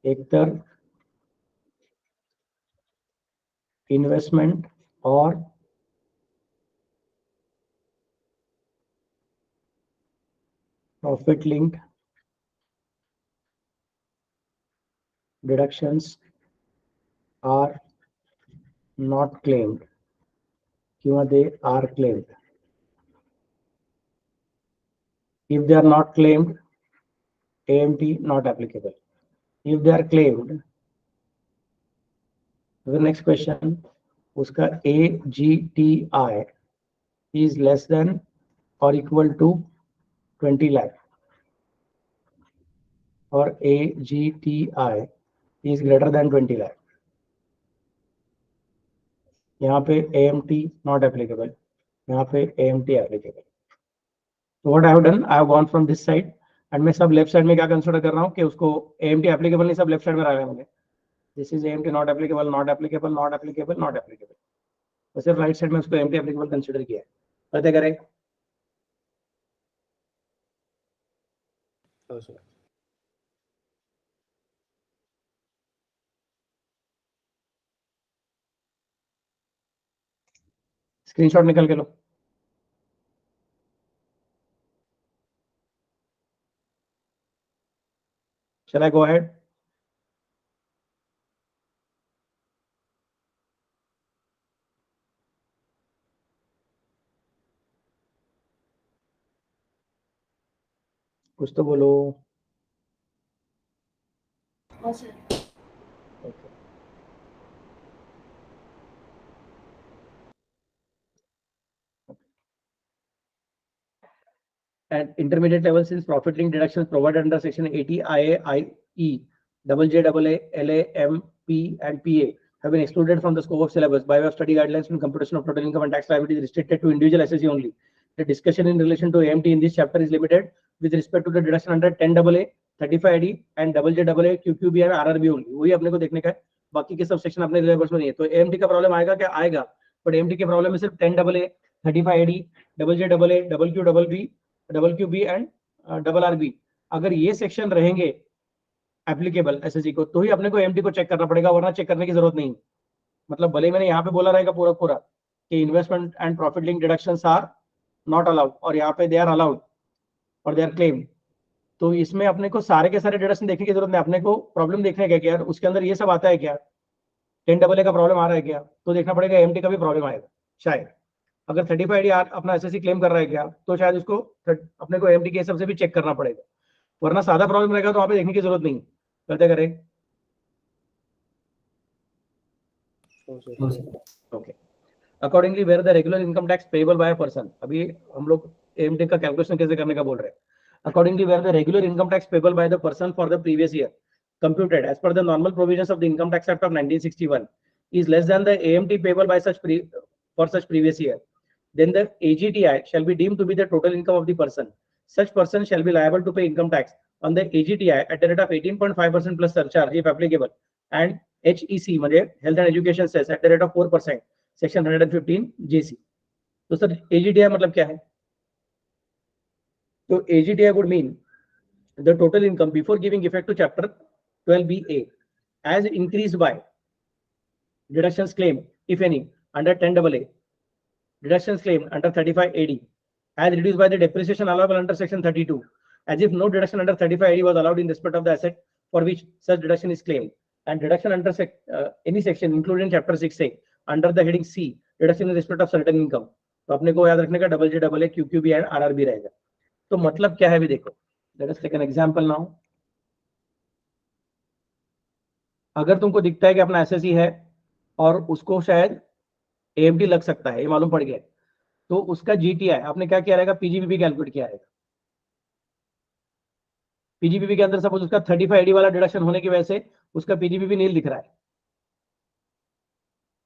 एक तर इन्वेस्टमेंट और profit linked deductions are not claimed किंवा they are claimed. If they are not claimed, AMT not applicable. If they are claimed, the next question, उसका AGTI is less than or equal to 20 lakh और AGTI is greater than 20 lakh. यहाँ पे AMT not applicable, यहाँ पे AMT applicable. So what I have done, I have gone from this side and मैं सब left side में क्या consider कर रहा हूँ कि उसको AMT applicable नहीं, सब लेफ्ट साइड में रहा होंगे. This is AMT not applicable, not applicable, not applicable, not applicable. तो सिर्फ राइट साइड में उसको AMT applicable कंसिडर किया है. पता करें. स्क्रीनशॉट निकल के लो. Shall I go ahead? कुछ तो बोलो. हाँ sir. Okay. At intermediate level, since profit link deductions provided under section 80 IAIE, JJAA, LA, MP and PA have been excluded from the scope of syllabus by way of study guidelines and computation of total income and tax liability is restricted to individual SSE only. The discussion in relation to AMT in this chapter is limited with respect to the deduction under 10AA, 35AD and JJAA, QQB and RRB only. वही अपने को देखने का है. बाकी के sub section अपने syllabus में नहीं है. तो AMT का प्रॉब्लम आएगा क्या? आएगा. बट AMT के प्रॉब्लम में सिर्फ 10AA, 35AD, JJAA, WQBB WQB and RRB, अगर ये सेक्शन रहेंगे एप्लीकेबल एसएससी को तो ही अपने को एमटी को चेक करना पड़ेगा, वरना चेक करने की जरूरत नहीं. मतलब भले मैंने यहाँ पे बोला रहेगा पूरा कि investment and profit link deductions are not allowed और यहाँ पे दे आर अलाउड और दे आर क्लेम, तो इसमें अपने को सारे के सारे डिडक्शन देखने की जरूरत नहीं. अपने को प्रॉब्लम देखने का क्या, उसके अंदर ये सब आता है क्या, 10AA का प्रॉब्लम आ रहा है क्या, तो देखना पड़ेगा एमटी का भी प्रॉब्लम आएगा शायद. अगर 35AD अपना एसएससी क्लेम कर रहा है क्या, तो शायद उसको अपने को एमटी के हिसाब से भी चेक करना पड़ेगा, वरना सादा प्रॉब्लम रहेगा तो वहां पे देखने की जरूरत नहीं. करते करें. Okay. Accordingly where the regular income tax payable by a person, अभी हम लोग एमटी का कैलकुलेशन कैसे करने का बोल रहे हैं. Accordingly where the regular income tax payable by the person for the previous year computed as per the normal provisions of the Income Tax Act of 1961 is less than the AMT payable by for such previous year, then the AGTI shall be deemed to be the total income of the person. Such person shall be liable to pay income tax on the AGTI at the rate of 18.5% plus surcharge if applicable, and HEC म्हणजे Health and Education Cess at the rate of 4%, section 115 JC. तो sir AGTI मतलब क्या है? तो AGTI would mean the total income before giving effect to chapter 12BA as increased by deductions claimed, if any, under 10AA, deductions claimed under 35AD, as reduced by the depreciation allowable under section 32, as if no deduction under 35AD was allowed in respect of the asset for which such deduction is claimed, and deduction under any section included in chapter 6A under the heading C, deduction in respect of certain income. तो अपने को याद रखने का JJAA, QQB and RRB रहेगा. तो मतलब क्या है भी देखो. Let us take an example now. अगर तुमको दिखता है कि अपना एसएससी है और उसको शायद एएमटी लग सकता है, ये मालूम पड़ गया, तो उसका जीटीआई आपने क्या किया रहेगा, पीजीबीपी कैलकुलेट किया रहेगा. पीजीबीपी के अंदर सपोज उसका 35AD वाला डिडक्शन होने की वजह से उसका पीजीबीपी नील दिख रहा है,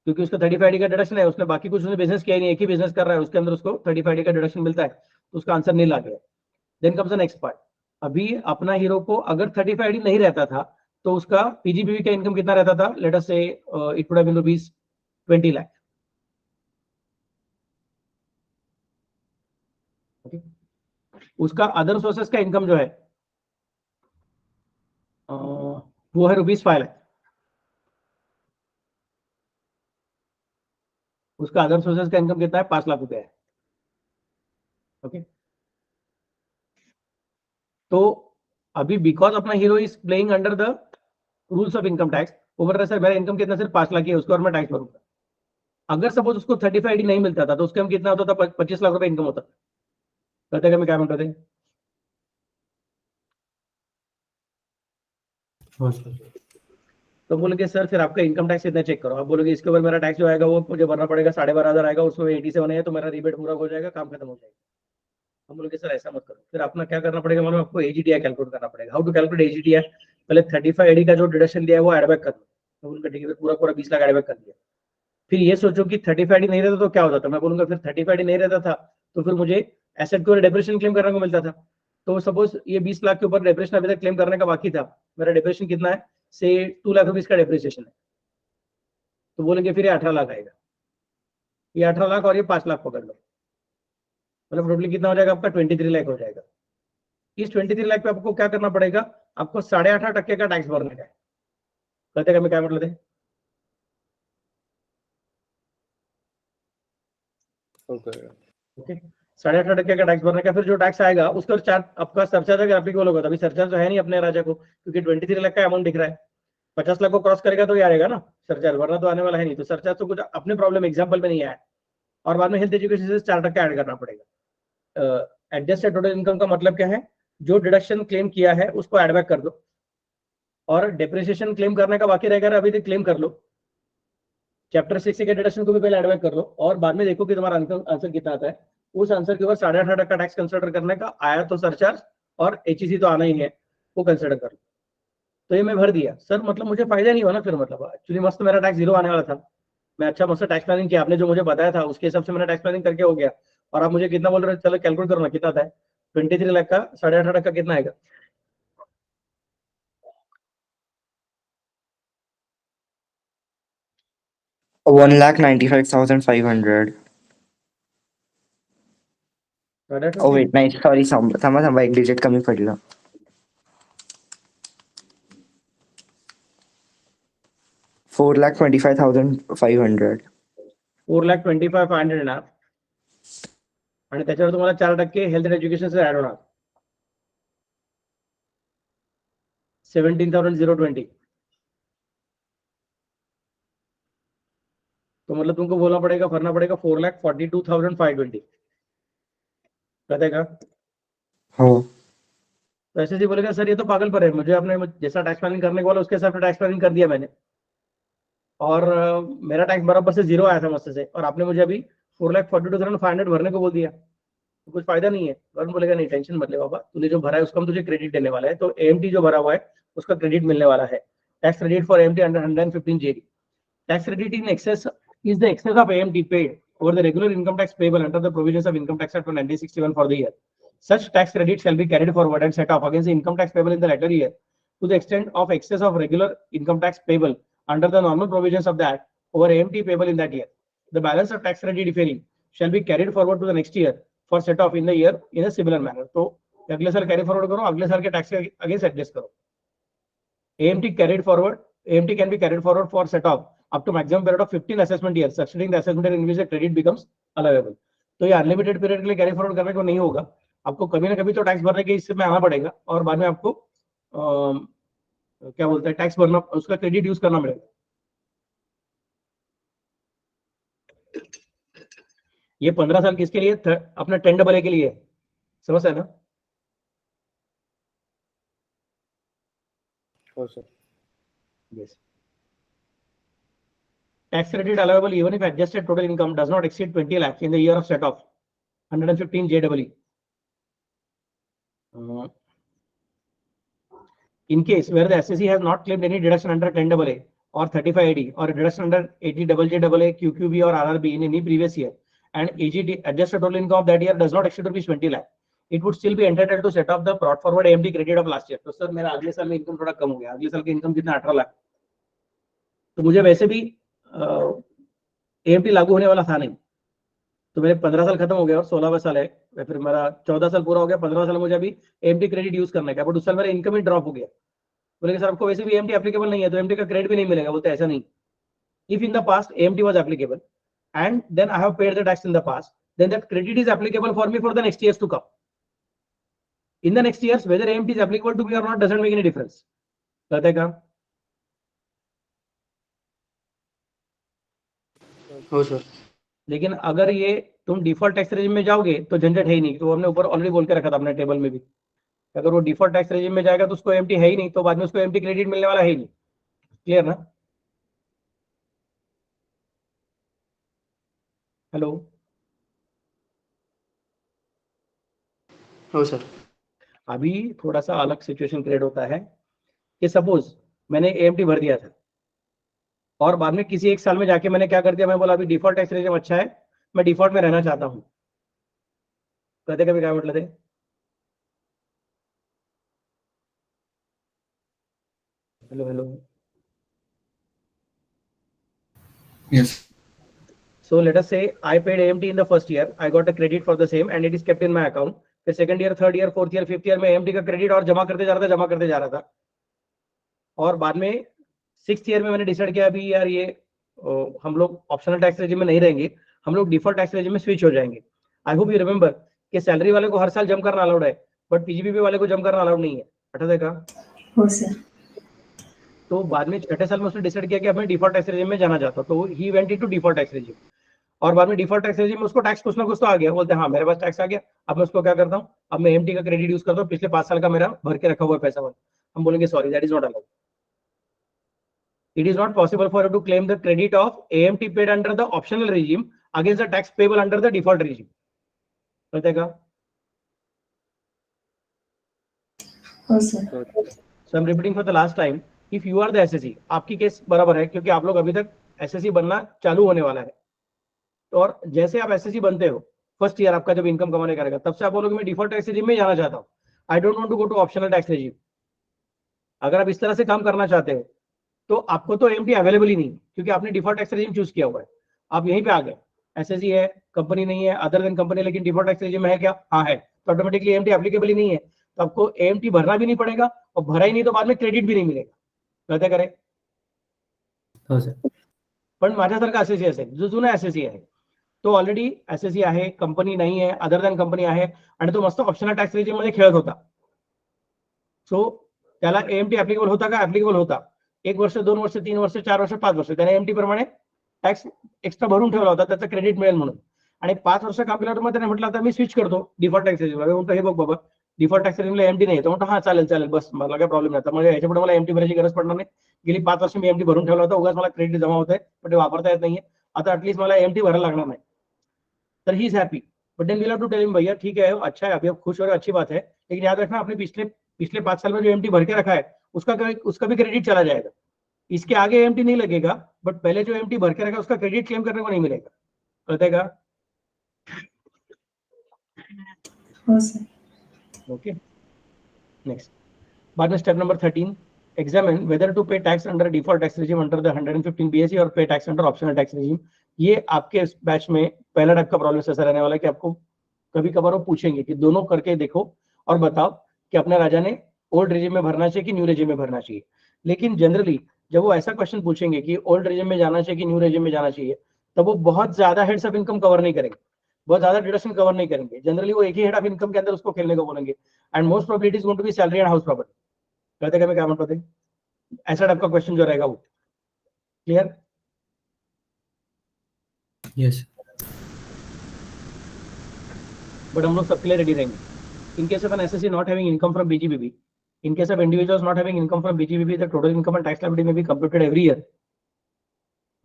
क्योंकि उसका 35AD का डिडक्शन है, उसने बाकी कुछ उसने बिजनेस किया ही नहीं, एक ही बिजनेस कर रहा है, उसके अंदर उसको 35AD का डिडक्शन मिलता है, तो उसका आंसर नील आ गया. Then comes the next part. अभी अपना हीरो को अगर 35AD नहीं रहता था तो उसका पीजीबीबी का इनकम कितना रहता था, let us say it would have been rupees 20 lakh. Okay. उसका अदर सोर्सेस का इनकम जो है वो है रुपीस 5 लाख. उसका अदर सोर्सेस का इनकम कितना है, 5 लाख रुपया है. ओके. तो अभी बिकॉज अपना hero is playing under the rules of income tax, वो बोल रहा है सर मेरा इनकम कितना, सिर्फ 5 लाख ही है, उसको और मैं टैक्स भरूंगा. अगर सपोज उसको 35AD नहीं मिलता था तो उसका कितना होता था, 25 लाख रुपए इनकम होता था. करते क्या मैं क्या बोलते थे. तो बोलेंगे सर फिर आपका इनकम टैक्स कितना चेक करो. आप बोलोगे इसके ऊपर मेरा टैक्स जो आएगा वो मुझे भरना पड़ेगा 12,500 आएगा, उसमें 87 है तो मेरा रिबेट पूरा हो जाएगा, काम खत्म हो जाएगा. हम बोले सर ऐसा मत करो, फिर अपना क्या करना पड़ेगा मालूम आपको, एजीटीआई कैलकुलेट करना पड़ेगा। हाउ टू कैलकुलेट एजीटीआई, पहले 35 एडी का जो डिडक्शन दिया है वो एड बैक कर दो। तो उनका ठीक है, पूरा पूरा 20 लाख एड बैक कर दिया। फिर ये सोचो कि 35 एडी नहीं रहता तो क्या होता था, मैं बोलूंगा फिर 35 एडी नहीं रहता था तो फिर मुझे एसेट के ऊपर डेप्रेशन क्लेम करने को मिलता था। तो सपोज ये 20 लाख के ऊपर डेप्रेशन अभी तक क्लेम करने का बाकी था, मेरा डेप्रेशन कितना है, से 2 लाख रुपीज का डेप्रिसिएशन है, तो बोलेंगे फिर ये 18 लाख आएगा, ये 18 लाख और ये 5 लाख पकड़ लो, मतलब टोटली कितना हो जाएगा आपका, 23 लाख हो जाएगा। इस 23 लाख पे आपको क्या करना पड़ेगा, आपको 8.5% का टैक्स भरने का है। कहते हैं क्या मतलब है, ओके 8.5% का टैक्स भरने का। फिर जो टैक्स आएगा उसका चार्ज आपका सरचार्ज अगर एप्लीकेबल होगा, अभी सरचार्ज तो है नहीं अपने राजा को, क्योंकि 23 लाख का अमाउंट दिख रहा है, 50 लाख को क्रॉस करेगा तो ये आएगा ना सरचार्ज, वरना तो आने वाला है नहीं। तो सरचार्ज तो कुछ अपने प्रॉब्लम एग्जाम्पल में नहीं आया, और बाद में हेल्थ एजुकेशन से 4% ऐड करना पड़ेगा। एडजस्टेड टोटल इनकम का मतलब क्या है, जो डिडक्शन क्लेम किया है उसको एड बैक कर दो, और डेप्रिसिएशन क्लेम करने का बाकी रहेगा, अभी तक क्लेम कर लो, चैप्टर 6 के डिडक्शन को भी पहले एड बैक कर लो, और बाद में देखो कि तुम्हारा आंसर कितना आता है। उस आंसर के ऊपर 8.5% का टैक्स कंसिडर करने का, आया तो सरचार्ज और एचईसी तो आना ही है, वो कंसिडर कर लो। तो ये मैं भर दिया सर, मतलब मुझे फायदा नहीं हुआ ना फिर, मतलब एक्चुअली मस्त मेरा टैक्स 0 आने वाला था, मैं अच्छा मस्त टैक्स प्लानिंग किया, आपने जो मुझे बताया था उसके हिसाब से मैंने टैक्स प्लानिंग करके हो गया, और आप मुझे कितना बोल रहे हैं, चलो कैलकुलेट करो ना कितना आता है, 23 लाख का 8.5% का कितना आएगा, $1,95,500. 8.5 वेट नाही, सॉरी, थांबा, एक डिजिट कमी पडलं. 4,25,500. 4,25,500 येणार, आणि त्याच्यावर तुम्हाला 4% हेल्थ एज्युकेशन ऍड होणार, 17,020. तो मतलब तुमको बोलना पड़ेगा, भरना पड़ेगा 4,42,520, कहते का? हो. तो ऐसे ही बोलेगा सर ये तो पागल पर है, मुझे आपने जैसा टैक्स प्लानिंग करने को बोला उसके हिसाब से टैक्स प्लानिंग कर दिया मैंने, और मेरा टैक्स बराबर से 0 आया था मस्त से, और आपने मुझे अभी 4,42,500 भरने को बोल दिया, तो कुछ फायदा नहीं है। गवर्नमेंट बोलेगा नहीं टेंशन मत ले बाबा, तूने जो भरा है उसका हम तुझे क्रेडिट देने वाला है, तो एएमटी जो भरा हुआ है उसका क्रेडिट मिलने वाला है, tax credit for AMT under 115 JD. Tax credit in excess is the excess of AMT paid over the regular income tax payable under the provisions of Income Tax Act of 1961 for the year. Such tax credit shall be carried forward and set off against the income tax payable in the latter year to the extent of excess of regular income tax payable under the normal provisions of the Act over AMT payable in that year. The balance of tax credit differing shall be carried forward to the next year for set off in the year in a similar manner. तो अगले साल carry forward करो, अगले साल के tax के against adjust करो। AMT carried forward, AMT can be carried forward for set off up to maximum period of 15 assessment years, succeeding the assessment year in which the credit becomes allowable. तो ये unlimited period के लिए carry forward करने को नहीं होगा, आपको कभी ना कभी तो टैक्स भरने के हिस्से में आना पड़ेगा, और बाद में आपको क्या बोलते हैं टैक्स भरना, उसका क्रेडिट यूज करना पड़ेगा। ये 15 साल किसके लिए, अपना 10AA के लिए, समझ है ना? हो sir. Yes. Tax credit allowable even if adjusted total income does not exceed 20 lakhs in the year of set off, 115 JEE. In case where the SSE has not claimed any deduction under 10AA or 35AD or deduction under 80JJAA, QQB or RRB in any previous year, and AGT adjusted total income of that year does not exceed rupees 20 lakh, it would still be entitled to set off the brought forward AMT credit of last year. तो sir मेरा अगले साल में income थोड़ा कम हो गया, अगले साल की इनकम कितना 18 लाख, तो मुझे वैसे भी AMT लागू होने वाला था नहीं, तो मेरे 15 साल खत्म हो गया और 16वां साल है, फिर मेरा 14 साल पूरा हो गया, 15 साल मुझे अभी AMT क्रेडिट यूज करना है, बट उस साल मेरा इनकम ही ड्रॉप हो गया। बोलेंगे सर आपको वैसे भी AMT एप्लीकेबल नहीं है, तो AMT का क्रेडिट भी नहीं मिलेगा, बोलते ऐसा नहीं। If in the past AMT was applicable and then I have paid the tax in the past, then that credit is applicable for me for the next years to come. In the next years, whether AMT is applicable to me or not doesn't make any difference. कहते क्या? हो sir. लेकिन अगर ये तुम default tax regime में जाओगे तो झंझट है ही नहीं, तो हमने ऊपर ऑलरेडी बोल के रखा था अपने टेबल में भी, अगर वो डिफॉल्ट टैक्स रेजिम में जाएगा तो उसको एमटी है ही नहीं, तो बाद में उसको एमटी क्रेडिट मिलने वाला है ही नहीं। क्लियर ना? हेलो, हो सर। अभी थोड़ा सा अलग सिचुएशन क्रिएट होता है कि सपोज मैंने एएमटी भर दिया था और बाद में किसी एक साल में जाके मैंने क्या कर दिया, मैं बोला अभी डिफॉल्ट टैक्स रेजिम अच्छा है, मैं डिफॉल्ट में रहना चाहता हूँ। कहते कभी क्या मतलब है? Hello hello. Yes. So let us say I paid AMT in the first year, I got a credit for the same and it is kept in my account. फिर second year, third year, fourth year, fifth year में AMT का credit और जमा करते जा रहा था और बाद में सिक्स्थ ईयर में मैंने डिसाइड किया अभी यार ये हम लोग ऑप्शनल टैक्स रेजिम में नहीं रहेंगे, हम लोग डिफॉल्ट टैक्स रेजिम में स्विच हो जाएंगे। आई होप यू रिमेंबर कि सैलरी वाले को हर साल जम करना अलाउड है, बट पीजीबीपी वाले को जम करना अलाउड नहीं है। हटा देगा। हो सर। तो बाद में छठे साल में उसने डिसाइड किया कि अब मैं डिफॉल्ट टैक्स रेजिम में जाना चाहता हूँ, तो he went into default tax regime. और बाद में डिफॉल्ट टैक्स रेजिम में उसको टैक्स कुछ ना कुछ तो आ गया, बोलते हैं हाँ मेरे पास टैक्स आ गया, अब मैं उसको क्या करता हूँ, अब मैं एमटी का क्रेडिट यूज करता हूँ, पिछले 5 साल का मेरा भर के रखा हुआ पैसा वाला। हम बोलेंगे sorry, that is not allowed. It is not possible for you to claim the credit of AMT paid under the optional regime against the tax payable under the default regime. बताएगा? हो sir. So I'm repeating for the last time. If you are the SSE, आपकी case बराबर है क्योंकि आप लोग अभी तक SSE बनना चालू होने वाला है। और जैसे आप SSE बनते हो, फर्स्ट ईयर आपका जब इनकम कमाने करेगा, तब से आप बोलोगे मैं डिफॉल्ट टैक्स रेजिम में जाना चाहता हूँ, I don't want to go to optional tax regime. अगर आप इस तरह से काम करना चाहते हो तो आपको तो एमटी अवेलेबल ही नहीं, क्योंकि आपने डिफॉल्ट टैक्स रेजिम चूज किया हुआ है। आप यहीं पे आ गए, एसएससी है, कंपनी नहीं है, अदर देन कंपनी, लेकिन डिफॉल्ट टैक्स रेजिम है क्या? हाँ है, तो ऑटोमेटिकली एमटी एप्लीकेबल ही नहीं है, तो आपको एमटी भरना भी नहीं पड़ेगा और भरा ही नहीं तो बाद में क्रेडिट भी नहीं मिलेगा। कहते करें हो सर। पण माझ्यासारखा एसएससी असेल, जो जुना एसएससी आहे, तो ऑलरेडी एसएससी आहे, कंपनी नाही आहे, अदर देन कंपनी आहे आणि तो मस्त ऑप्शनल टॅक्स रेजिम मध्ये खेळत होता, सो त्याला एमटी ऍप्लिकेबल होता का? ऍप्लिकेबल होता। 1 वर्ष, 2 वर्ष, 3 वर्ष, 4 वर्ष, 5 वर्ष त्याने एमटी प्रमाणे टॅक्स एक्स्ट्रा भरून ठेवला होता, त्याचं क्रेडिट मिळेल म्हणून। आणि 5 वर्ष काम केल्यावर मग त्याने म्हटलं आता मी स्विच करतो डिफॉल्ट टॅक्स रेजिमला। म्हणतो हे बघ बाबा, डिफॉल्ट टॅक्स रेजिमला एमटी नाही, तो म्हणतो हा चालेल चालेल, बस मला काय प्रॉब्लेम नाही, तर म्हणजे ह्याच्यापुढे मला एमटी भरायची गरज पडणार नाही। गेली 5 वर्ष मी एमटी भरून ठेवला होता, उगाच मला क्रेडिट जमा होत आहे पण ते वापरता येत नाहीये, आता ऍटलीस्ट मला एमटी भरायला लागणार नाही। तर he is happy, but then we have to tell him भैया ठीक है, अच्छा है, अभी आप खुश हो रहे हो, अच्छी बात है, लेकिन याद रखना आपने पिछले 5 साल में जो एमटी भर के रखा है उसका भी क्रेडिट चला जाएगा। इसके आगे एमटी नहीं लगेगा, बट पहले जो एमटी भर के रखा उसका क्रेडिट क्लेम करने को नहीं मिलेगा। बताएगा? हो सर। Okay, next. बाद में step number 13, examine whether to pay tax under default tax regime under the 115 BSE और pay tax under optional tax regime. ये आपके बैच में पहला टाइप का प्रॉब्लम ऐसा रहने वाला है कि आपको कभी कभार वो पूछेंगे कि दोनों करके देखो और बताओ कि अपने राजा ने ओल्ड रेजिम में भरना चाहिए कि न्यू रेजिम में भरना चाहिए। लेकिन जनरली जब वो ऐसा क्वेश्चन पूछेंगे कि ओल्ड रेजिम में जाना चाहिए कि न्यू रेजिम में जाना चाहिए, तब वो बहुत ज्यादा हेड्स ऑफ इनकम कवर नहीं करेंगे, बहुत ज्यादा डिडक्शन कवर नहीं करेंगे। जनरली वो एक ही हेड ऑफ इनकम के अंदर उसको खेलने को बोलेंगे, and most probably it is going to be salary and house property. कहते क्या मैं पता ऐसा टाइप का क्वेश्चन जो रहेगा वो। क्लियर? यस। बट हम लोग सबके लिए रेडी रहेंगे। In case of an SSE not having income from BGBB, in case of individuals not having income from BGBB, the total income and tax liability may be computed every year,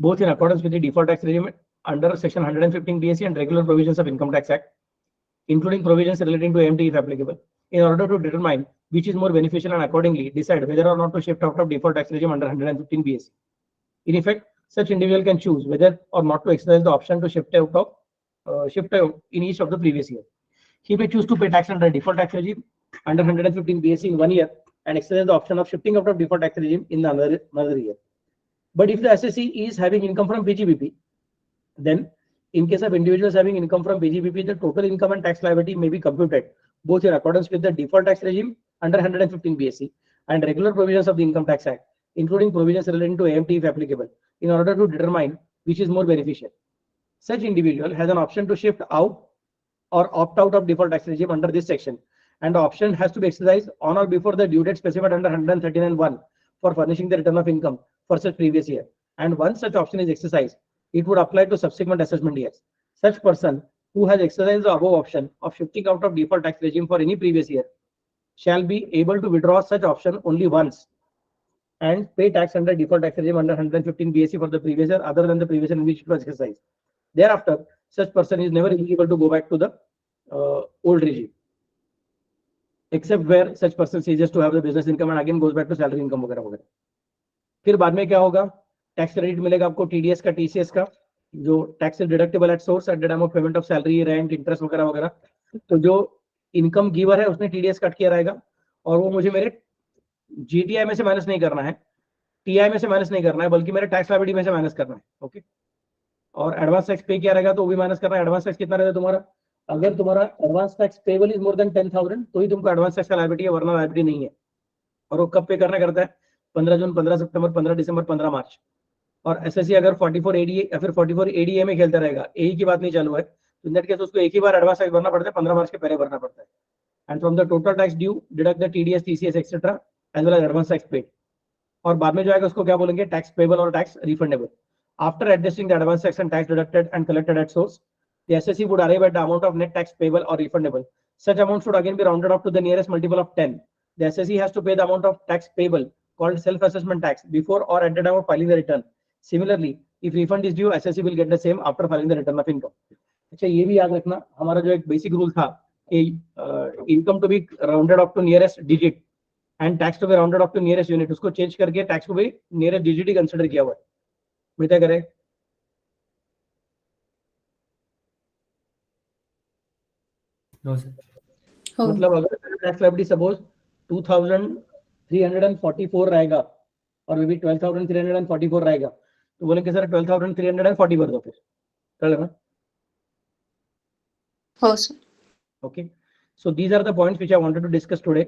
both in accordance with the default tax regime under Section 115 BSE and regular provisions of Income Tax Act, including provisions relating to AMT if applicable, in order to determine which is more beneficial and accordingly decide whether or not to shift out of default tax regime under 115 BSE. In effect, such individual can choose whether or not to exercise the option to shift out in each of the previous year. He may choose to pay tax under default tax regime under 115 BSE in 1 year and exercise the option of shifting out of default tax regime in another year. But if the SSE is having income from BGBP, then in case of individuals having income from BGBP, the total income and tax liability may be computed both in accordance with the default tax regime under 115 BSE and regular provisions of the Income Tax Act, including provisions relating to AMT if applicable, in order to determine which is more beneficial. Such individual has an option to shift out or opt out of default tax regime under this section, and the option has to be exercised on or before the due date specified under 139(1) for furnishing the return of income for such previous year. And once such option is exercised, it would apply to subsequent assessment years. Such person who has exercised the above option of shifting out of default tax regime for any previous year shall be able to withdraw such option only once and pay tax under default tax regime under 115 BSE for the previous year other than the previous year in which it was exercised. Thereafter, such person is never eligible to go back to the old regime. except where such person ceases to have the business income and again goes back to salary income वगैरह वगैरह। फिर बाद में क्या होगा, tax credit मिलेगा आपको TDS का, टीसीएस का, जो tax deductible at source at the time of payment of salary, rent, interest वगैरह वगैरह। तो जो इनकम गिवर है उसने टीडीएस कट किया रहेगा और वो मुझे मेरे जीटीआई में से माइनस नहीं करना है, टीआई में से माइनस नहीं करना है, बल्कि मेरे टैक्स लायबिलिटी में से माइनस करना है। ओके, और एडवांस टैक्स पे किया रहेगा तो वो भी माइनस करना है। एडवांस टैक्स कितना रहेगा तुम्हारा, अगर तुम्हारा advance tax payable is more than 10,000 तो ही तुमको एडवांस टैक्स का लायबिलिटी है, वरना लायबिलिटी नहीं है। और वो कब पे करता है, 15 जून, 15 सितंबर, 15 दिसंबर, 15 मार्च। और एसएससी अगर 44 एडीए या फिर 44 एडीए में खेलता रहेगा, एई की बात नहीं चालू है, तो इन दैट केस उसको एक ही बार एडवांस टैक्स भरना पड़ता है, 15 मार्च के पहले भरना पड़ता है। And from the total tax due deduct the TDS, TCS etcetera as well as advance tax paid. और बाद में जो आएगा उसको क्या बोलेंगे, टैक्स पेबल और tax refundable. After adjusting the advance tax and tax deducted and collected at source, the assessee would arrive at the amount of net tax payable or refundable. Such amount should again be rounded off to the nearest multiple of 10. The assessee has to pay the amount of tax payable called self-assessment tax before or at the time of filing the return. Similarly, if refund is due, assessee will get the same after filing the return of income. अच्छा, ये भी याद रखना, हमारा जो एक basic rule था कि income to be rounded off to nearest digit and tax to be rounded off to nearest unit, उसको चेंज करके टैक्स को भी नियरेस्ट डिजिट ही कंसिडर किया हुआ है। बेटा करे No, sir. हो मतलब अगर टैक्स लायबिलिटी सपोज 2344 रहेगा और मे बी 12,344 रहेगा, तो बोलेंगे सर 12,340 भर दो, फिर कर लेना। हो sir. Okay, so these are the points which I wanted to discuss today.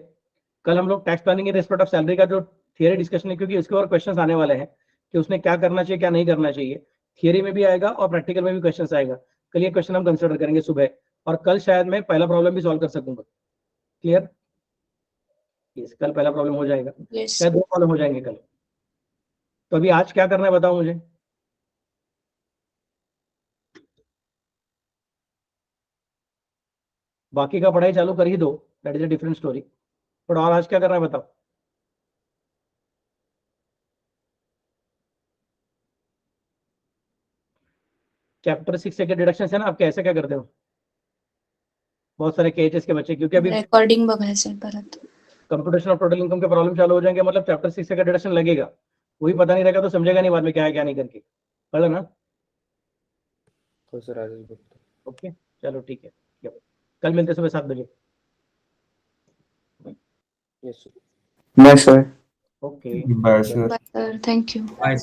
कल हम लोग tax planning in respect of salary का जो थियरी डिस्कशन है, क्योंकि उसके और क्वेश्चंस आने वाले हैं कि उसने क्या करना चाहिए, क्या नहीं करना चाहिए, थियरी में भी आएगा और प्रैक्टिकल में भी क्वेश्चंस आएगा। कल ये क्वेश्चन हम कंसिडर करेंगे सुबह, और कल शायद मैं पहला प्रॉब्लम भी सॉल्व कर सकूंगा। क्लियर? यस, कल पहला प्रॉब्लम हो जाएगा, यस शायद दो प्रॉब्लम हो जाएंगे कल। तो अभी आज क्या करना है बताओ मुझे। बाकी का पढ़ाई चालू कर ही दो, that is a different story, but और आज क्या करना है बताओ। चैप्टर 6 से डिडक्शन है ना आपके, ऐसे क्या करते हो बहुत सारे केएचएस के बच्चे, क्योंकि अभी रेकॉर्डिंग बघायचंय परत। कंप्यूटेशन ऑफ टोटल इनकम के प्रॉब्लम चालू हो जाएंगे, मतलब चैप्टर 6 से डिडक्शन लगेगा, वही पता नहीं रहेगा तो समझेगा नहीं बाद में क्या है क्या नहीं करके, पढ़ो ना। हो सर, आदेश गुप्ता। ओके, चलो ठीक है, कल मिलते हैं सुबह 7 बजे। Yes sir. Bye, sir. ओके, Bye, sir. Bye sir, thank you. Bye.